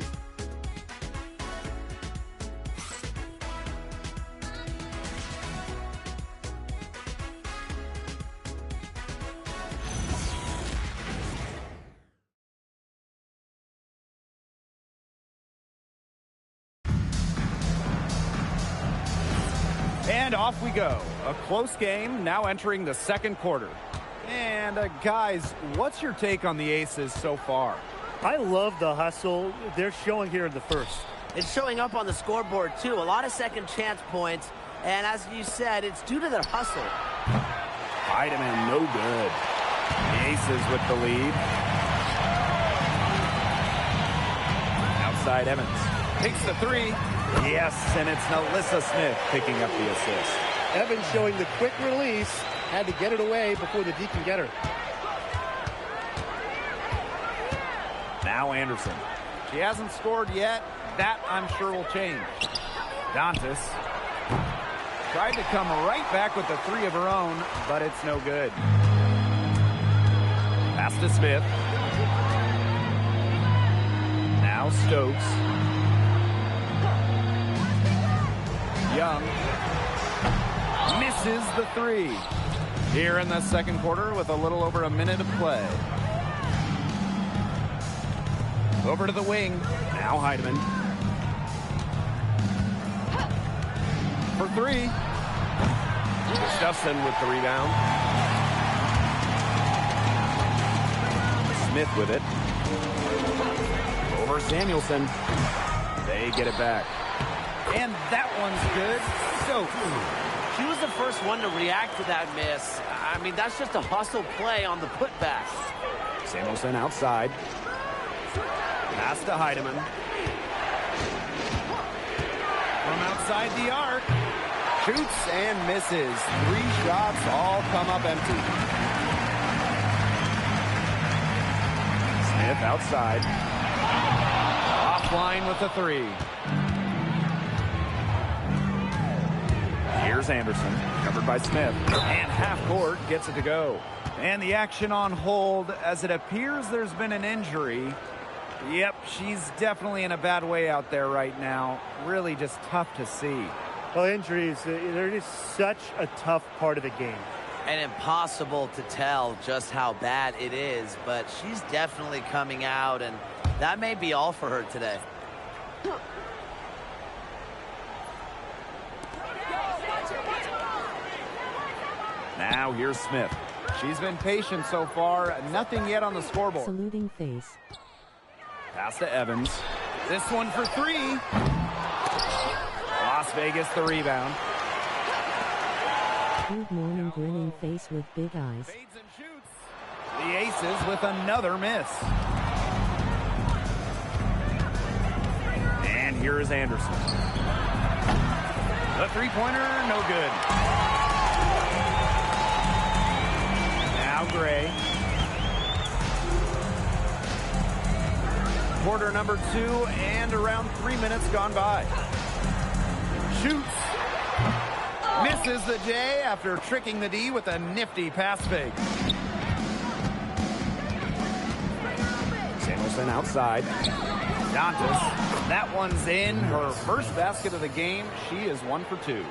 And off we go. A close game now entering the second quarter. And guys, what's your take on the Aces so far? I love the hustle they're showing here in the first. It's showing up on the scoreboard too. A lot of second chance points. And as you said, it's due to their hustle. Heidemann, no good. The Aces with the lead. Outside Evans. Takes the 3. Yes, and it's Alyssa Smith picking up the assist. Evans showing the quick release. Had to get it away before the D can get her. Now Anderson. She hasn't scored yet. That, I'm sure, will change. Dantas tried to come right back with the 3 of her own, but it's no good. Pass to Smith. Now Stokes. Young misses the 3. Here in the second quarter with a little over a minute of play. Over to the wing. Now Heidemann. For 3. Gustafson with the rebound. Smith with it. Over Samuelson. They get it back. And that one's good. Stokes. She was the first one to react to that miss. I mean, that's just a hustle play on the putback. Samuelson outside. Pass to Heidemann. From outside the arc. Shoots and misses. 3 shots all come up empty. Smith outside. Offline with the 3. Here's Anderson, covered by Smith, and half court gets it to go. And the action on hold as it appears there's been an injury. Yep, she's definitely in a bad way out there right now. Really just tough to see. Well, injuries, they're just such a tough part of the game. And impossible to tell just how bad it is, but she's definitely coming out, and that may be all for her today. Now here's Smith. She's been patient so far. Nothing yet on the scoreboard. Saluting face. Pass to Evans. This one for three. Las Vegas the rebound. Good morning, grinning face with big eyes. Fades and shoots. The Aces with another miss. And here is Anderson. The three-pointer, no good. Now Gray. Quarter number 2 and around 3 minutes gone by. Shoots. Misses the J after tricking the D with a nifty pass fake. Samuelson outside. Dantas. That one's in. Her first basket of the game. She is 1 for 2.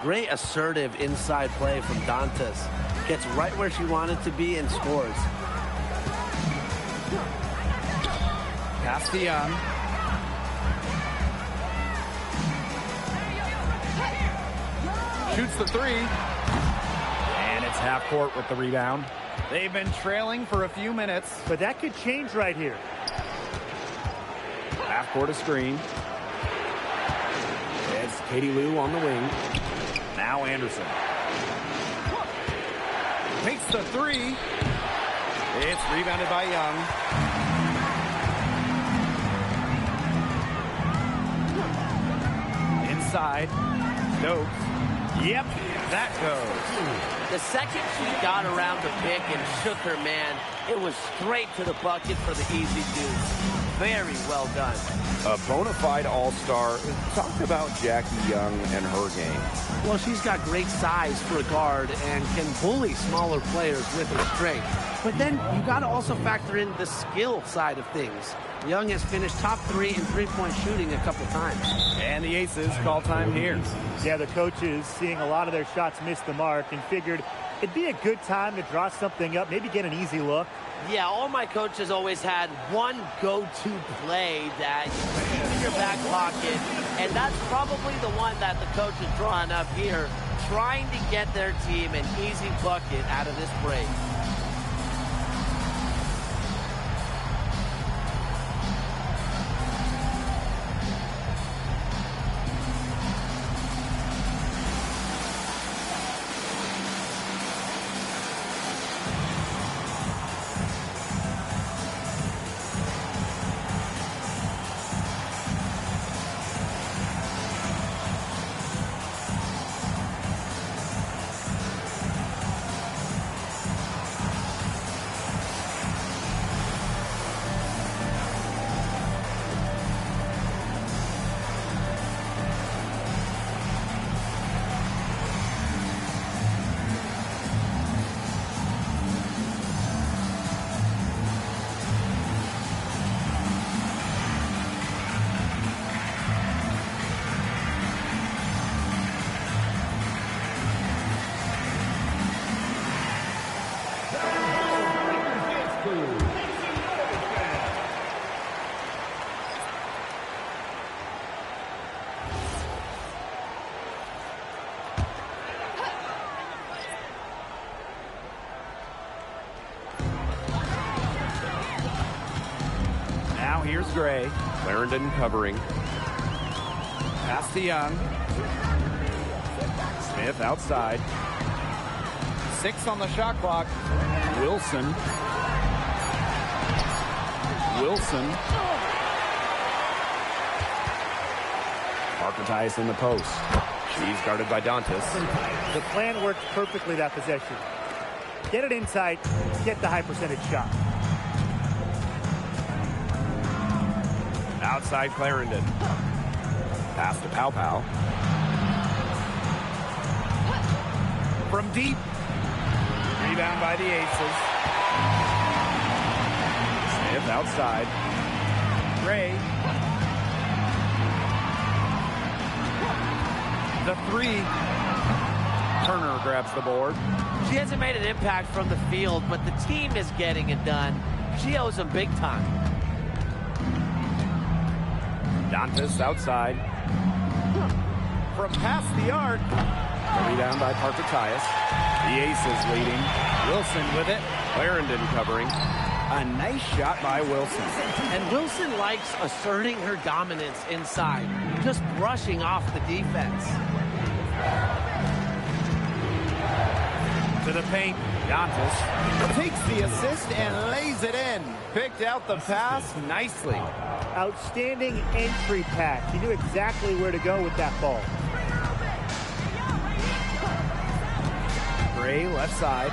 Great assertive inside play from Dantas. Gets right where she wanted to be and scores. Pass to Young. Shoots the three. And it's half court with the rebound. They've been trailing for a few minutes. But that could change right here. Half court a screen. It's Katie Lou on the wing. Now Anderson. Takes the three. It's rebounded by Young. Inside. Stokes. Yep, that goes. The second she got around the pick and shook her man, it was straight to the bucket for the easy deuce. Very well done. A bona fide all-star. Talk about Jackie Young and her game. Well, she's got great size for a guard and can bully smaller players with her strength. But then you got to also factor in the skill side of things. Young has finished top 3 in three-point shooting a couple times. And the Aces call time here. Yeah, the coaches, seeing a lot of their shots miss the mark, and figured it'd be a good time to draw something up, maybe get an easy look. Yeah, all my coaches always had one go-to play that you keep in your back pocket, and that's probably the one that the coach is drawing up here, trying to get their team an easy bucket out of this break. Now here's Gray. Clarendon covering. Pass to Young. Smith outside. 6 on the shot clock. Wilson. Parker Tice in the post. She's guarded by Dantas. The plan worked perfectly that possession. Get it inside, get the high percentage shot. Outside Clarendon. Pass to Pow Pow. From deep. Rebound by the Aces. Smith outside. Gray. The three. Turner grabs the board. She hasn't made an impact from the field, but the team is getting it done. She owes them big time. Dantas outside. From past the arc. The rebound by Parker Tyus. The Aces leading. Wilson with it. Clarendon covering. A nice shot by Wilson. And Wilson likes asserting her dominance inside, just brushing off the defense. To the paint. Dantas takes the assist and lays it in. Picked out the pass nicely. Outstanding entry pass. He knew exactly where to go with that ball. Gray left side.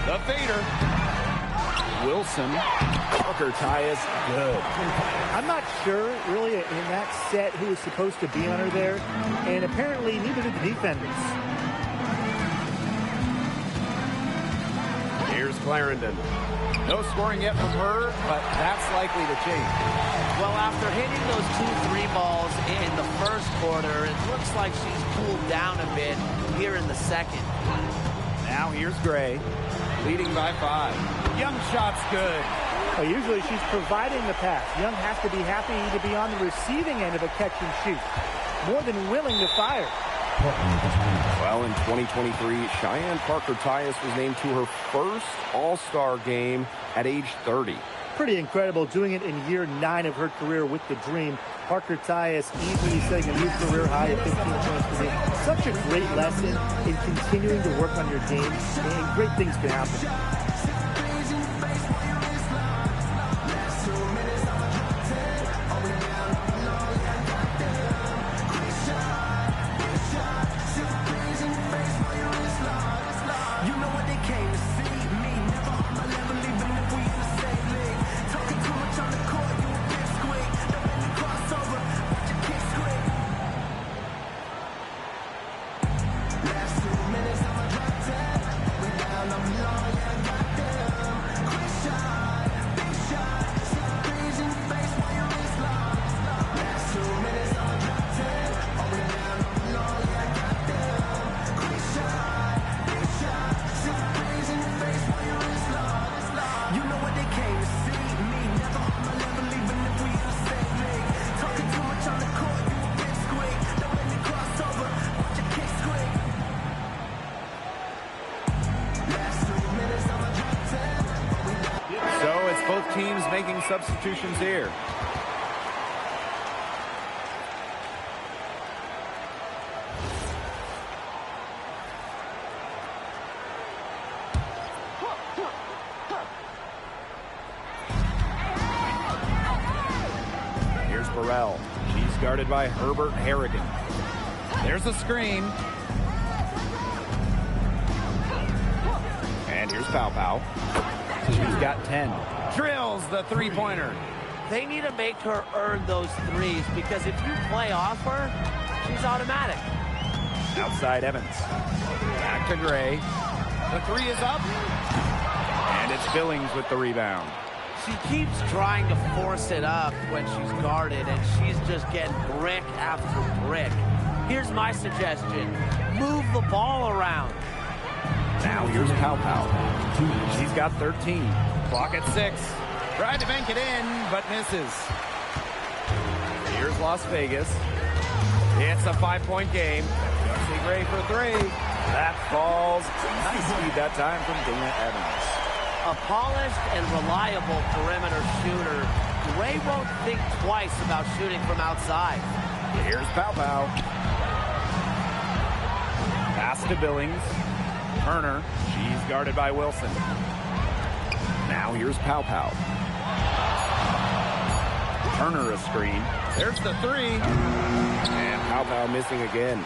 The fader. Wilson. Parker Tyus good. I'm not sure really in that set who was supposed to be on her there, and apparently neither did the defenders. Here's Clarendon. No scoring yet from her, but that's likely to change. Well, after hitting those 2 3 balls in the first quarter, it looks like she's cooled down a bit here in the second. Now here's Gray, leading by 5. Young shot's good. Well, usually she's providing the pass. Young has to be happy to be on the receiving end of a catch and shoot. More than willing to fire. Well, in 2023, Cheyenne Parker Tyus was named to her first All-Star game at age 30. Pretty incredible, doing it in year 9 of her career with the Dream. Parker Tyus easily setting a new career high of 15 points per game. Such a great lesson in continuing to work on your game, and great things can happen. Both teams making substitutions here. Here's Burrell. She's guarded by Herbert Harrigan. There's a screen. And here's Pow Pow. She's got 10. Drills the three-pointer. They need to make her earn those threes, because if you play off her, she's automatic. Outside Evans. Back to Gray. The 3 is up. And it's Billings with the rebound. She keeps trying to force it up when she's guarded, and she's just getting brick after brick. Here's my suggestion. Move the ball around. Now here's Pow Pow. She's got 13. Clock at 6. Tried to bank it in, but misses. Here's Las Vegas. It's a 5-point game. Chelsea Gray for 3. That falls. Nice speed that time from Dana Evans. A polished and reliable perimeter shooter. Gray won't think twice about shooting from outside. Here's Pow Pow. Pass to Billings. Turner. She's guarded by Wilson. Now here's Pow Pow. Turner a screen. There's the 3. And Pow Pow missing again.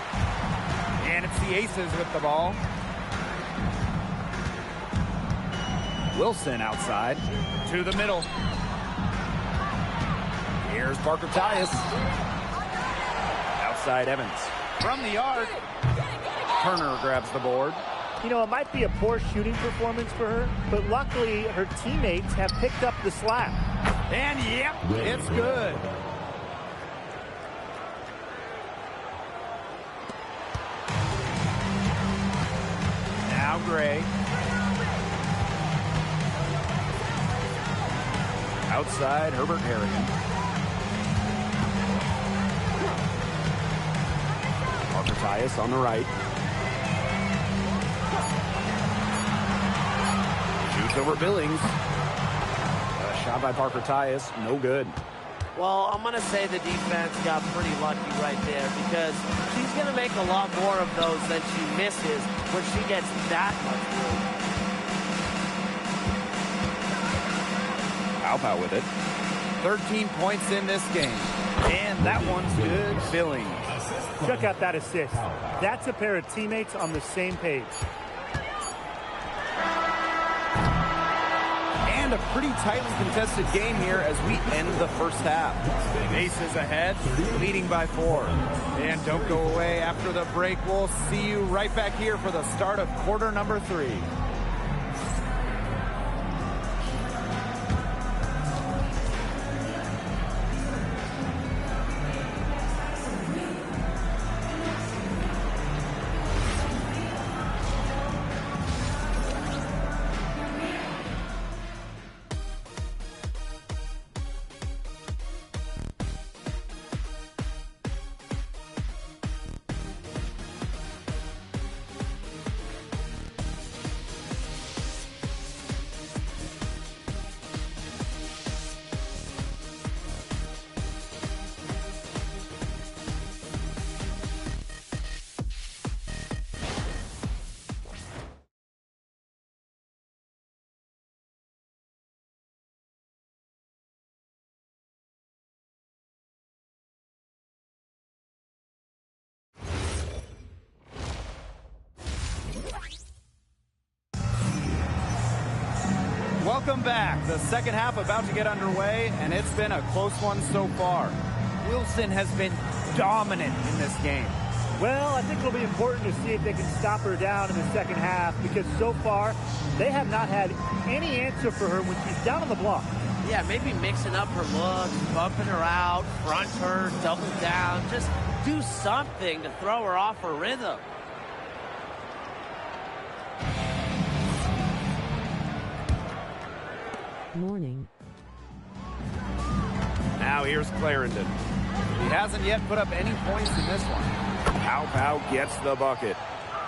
And it's the Aces with the ball. Wilson outside to the middle. Here's Parker Tyus. Outside Evans. From the arc. Turner grabs the board. You know, it might be a poor shooting performance for her, but luckily her teammates have picked up the slack. And yep, it's good. Gray. Outside, Herbert Harrigan. Parker Tyus on the right. Shoots over Billings. A shot by Parker Tyus, no good. Well, I'm going to say the defense got pretty lucky right there because she's going to make a lot more of those than she misses when she gets that much room. Wnba with it. 13 points in this game. And that one's good. Billings. Check out that assist. That's a pair of teammates on the same page. And a pretty tightly contested game here as we end the first half. Aces ahead, leading by 4. And don't go away after the break. We'll see you right back here for the start of quarter number 3. Welcome back. The second half about to get underway, and it's been a close one so far. Wilson has been dominant in this game. Well, I think it'll be important to see if they can stop her down in the second half because so far they have not had any answer for her when she's down on the block. Yeah, maybe mixing up her looks, bumping her out, front her, double down. Just do something to throw her off her rhythm. Morning. Now here's Clarendon. He hasn't yet put up any points in this one. Wnba gets the bucket.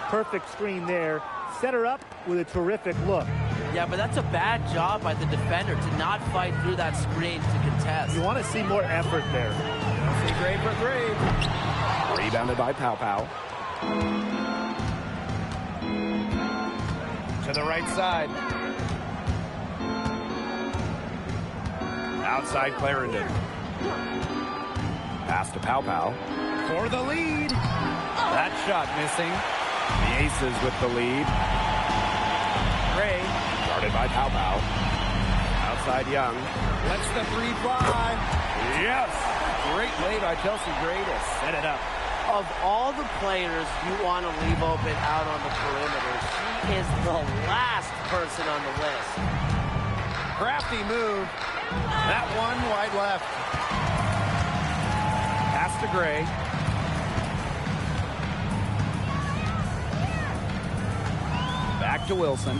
Perfect screen there. Set her up with a terrific look. Yeah, but that's a bad job by the defender to not fight through that screen to contest. You want to see more effort there. See, great for 3. Rebounded by Wnba. To the right side. Outside Clarendon. Pass to Wnba for the lead. That shot missing. The Aces with the lead. Gray guarded by Wnba. Outside Young. Lets the 3 fly. Yes. Great play by Chelsea Gray to set it up. Of all the players you want to leave open out on the perimeter, she is the last person on the list. Crafty move. That one wide left. Pass to Gray. Back to Wilson.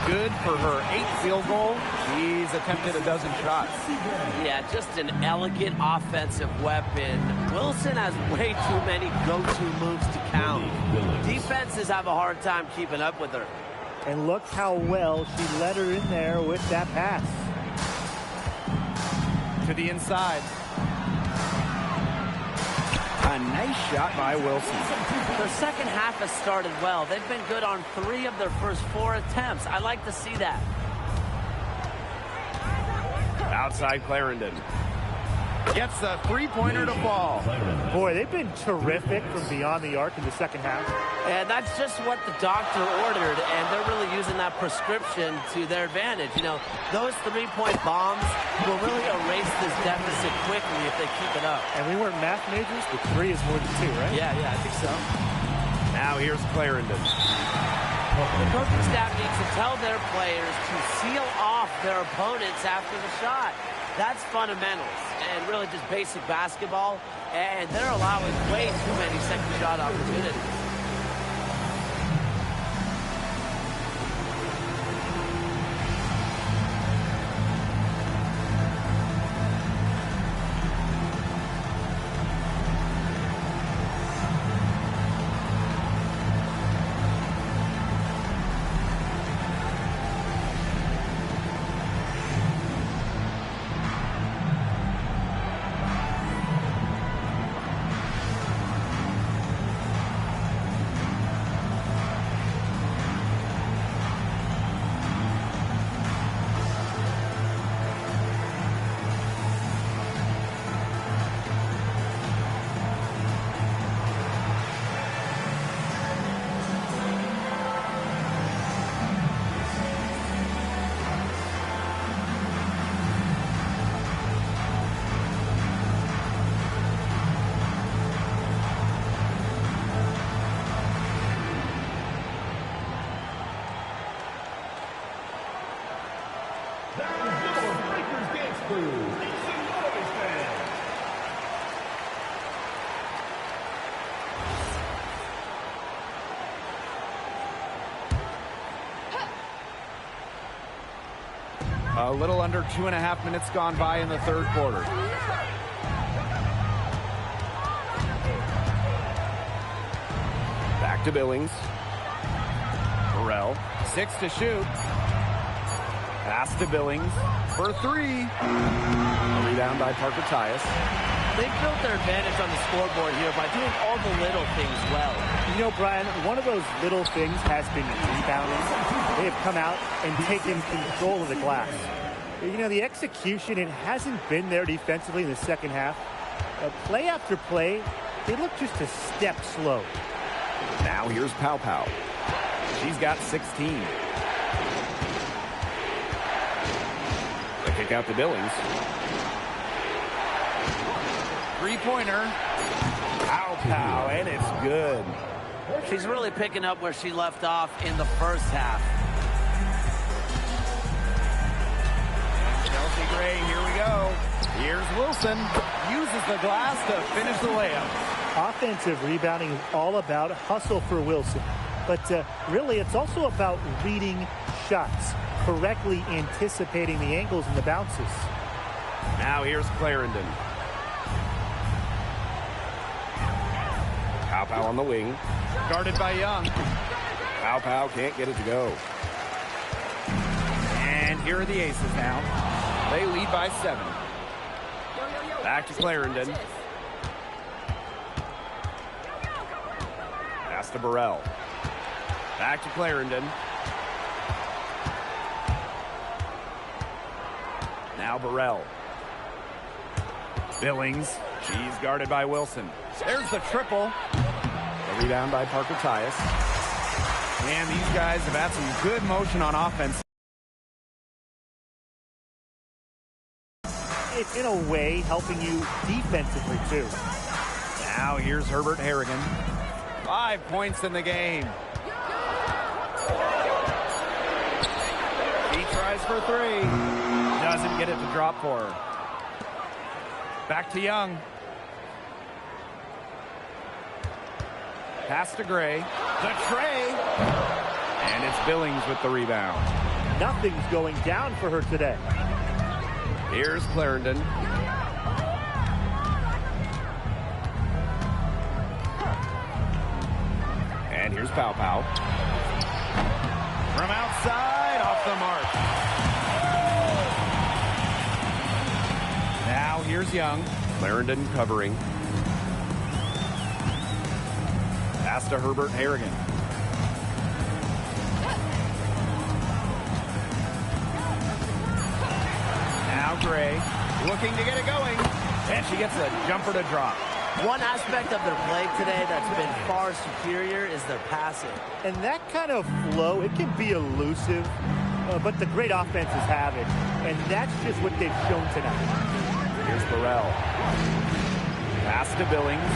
Good for her 8th field goal. She's attempted a dozen shots. Yeah, just an elegant offensive weapon. Wilson has way too many go-to moves to count. Defenses have a hard time keeping up with her. And look how well she led her in there with that pass. To the inside. A nice shot by Wilson. Their second half has started well. They've been good on 3 of their first 4 attempts. I like to see that. Outside Clarendon. Gets a 3-pointer to fall. Boy, they've been terrific from beyond the arc in the second half. And that's just what the doctor ordered, and they're really using that prescription to their advantage. You know, those 3-point bombs will really erase this deficit quickly if they keep it up. And we weren't math majors, but 3 is more than 2, right? Yeah, I think so. Now here's Clarendon. The coaching staff needs to tell their players to seal off their opponents after the shot. That's fundamentals and really just basic basketball, and they're allowing way too many second shot opportunities. A little under 2.5 minutes gone by in the third quarter. Back to Billings. Burrell, 6 to shoot. Pass to Billings for 3. A rebound by Parker Tyus. They've built their advantage on the scoreboard here by doing all the little things well. You know, Brian, one of those little things has been rebounding. They have come out and taken control of the glass. You know, the execution, it hasn't been there defensively in the second half. Play after play, they look just a step slow. Now here's Pow Pow. She's got 16. The kick out to Billings. Three-pointer. Pow Pow, and it's good. She's really picking up where she left off in the first half. Chelsea Gray, here we go. Here's Wilson. Uses the glass to finish the layup. Offensive rebounding is all about hustle for Wilson. But really, it's also about reading shots, correctly anticipating the angles and the bounces. Now here's Clarendon. Pow Pow on the wing. Guarded by Young. Pow Pow can't get it to go. And here are the Aces now. They lead by 7. Back to Clarendon. Pass to Burrell. Back to Clarendon. Now Burrell. Billings. She's guarded by Wilson. There's the triple. A rebound by Parker Tyus. And these guys have had some good motion on offense. It's in a way helping you defensively too. Now here's Herbert Harrigan. 5 points in the game. He tries for 3. Doesn't get it to drop for her. Back to Young. Pass to Gray. The tray. And it's Billings with the rebound. Nothing's going down for her today. Here's Clarendon. And here's Pow Pow. From outside, off the mark. Now here's Young. Clarendon covering. Pass to Herbert Harrigan. Now Gray looking to get it going. And she gets a jumper to drop. One aspect of their play today that's been far superior is their passing. And that kind of flow, it can be elusive, but the great offenses have it. And that's just what they've shown tonight. Here's Burrell. Pass to Billings.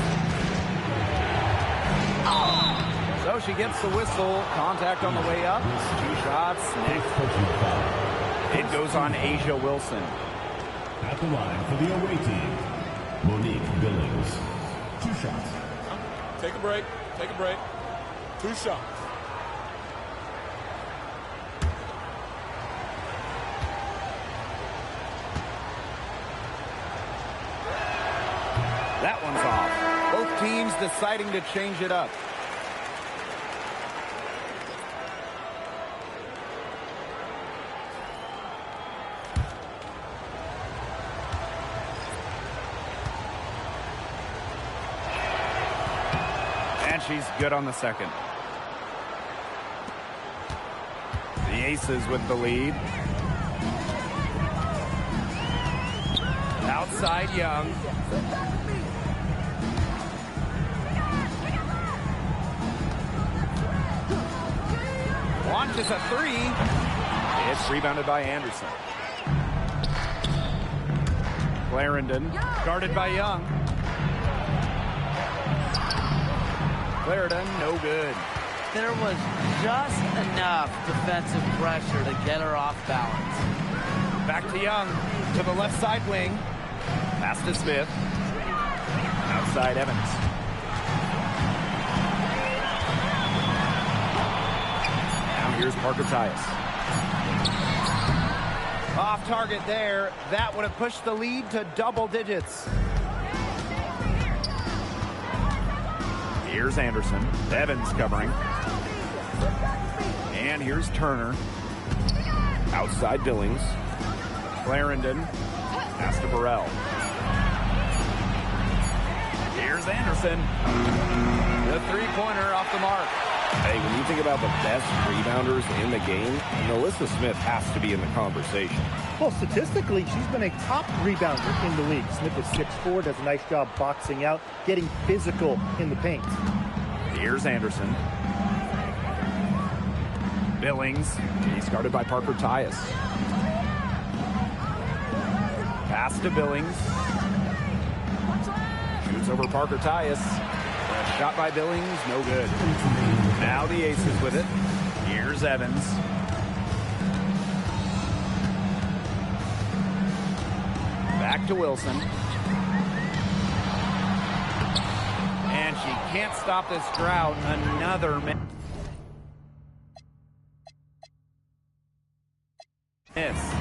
So she gets the whistle. Contact on the way up. 2 shots. It goes on Asia Wilson. At the line for the away team, Monique Billings. 2 shots. Take a break. Take a break. 2 shots. That one's off. Both teams deciding to change it up. And she's good on the second. The Aces with the lead. Outside Young. Launches a 3. It's rebounded by Anderson. Clarendon guarded by Young. Clarendon, no good. There was just enough defensive pressure to get her off balance. Back to Young, to the left side wing. Pass to Smith. Outside Evans. Now here's Parker Tyus. Off target there. That would have pushed the lead to double digits. Here's Anderson. Evans covering. And here's Turner. Outside Billings. Clarendon. Pass to Burrell. Here's Anderson. The three-pointer off the mark. Hey, when you think about the best rebounders in the game, Melissa Smith has to be in the conversation. Well, statistically, she's been a top rebounder in the league. Smith is 6'4", does a nice job boxing out, getting physical in the paint. Here's Anderson. Billings. He's guarded by Parker Tyus. Pass to Billings. Shoots over Parker Tyus. Shot by Billings, no good. Now the Aces with it. Here's Evans. Back to Wilson. And she can't stop this drought. Another miss.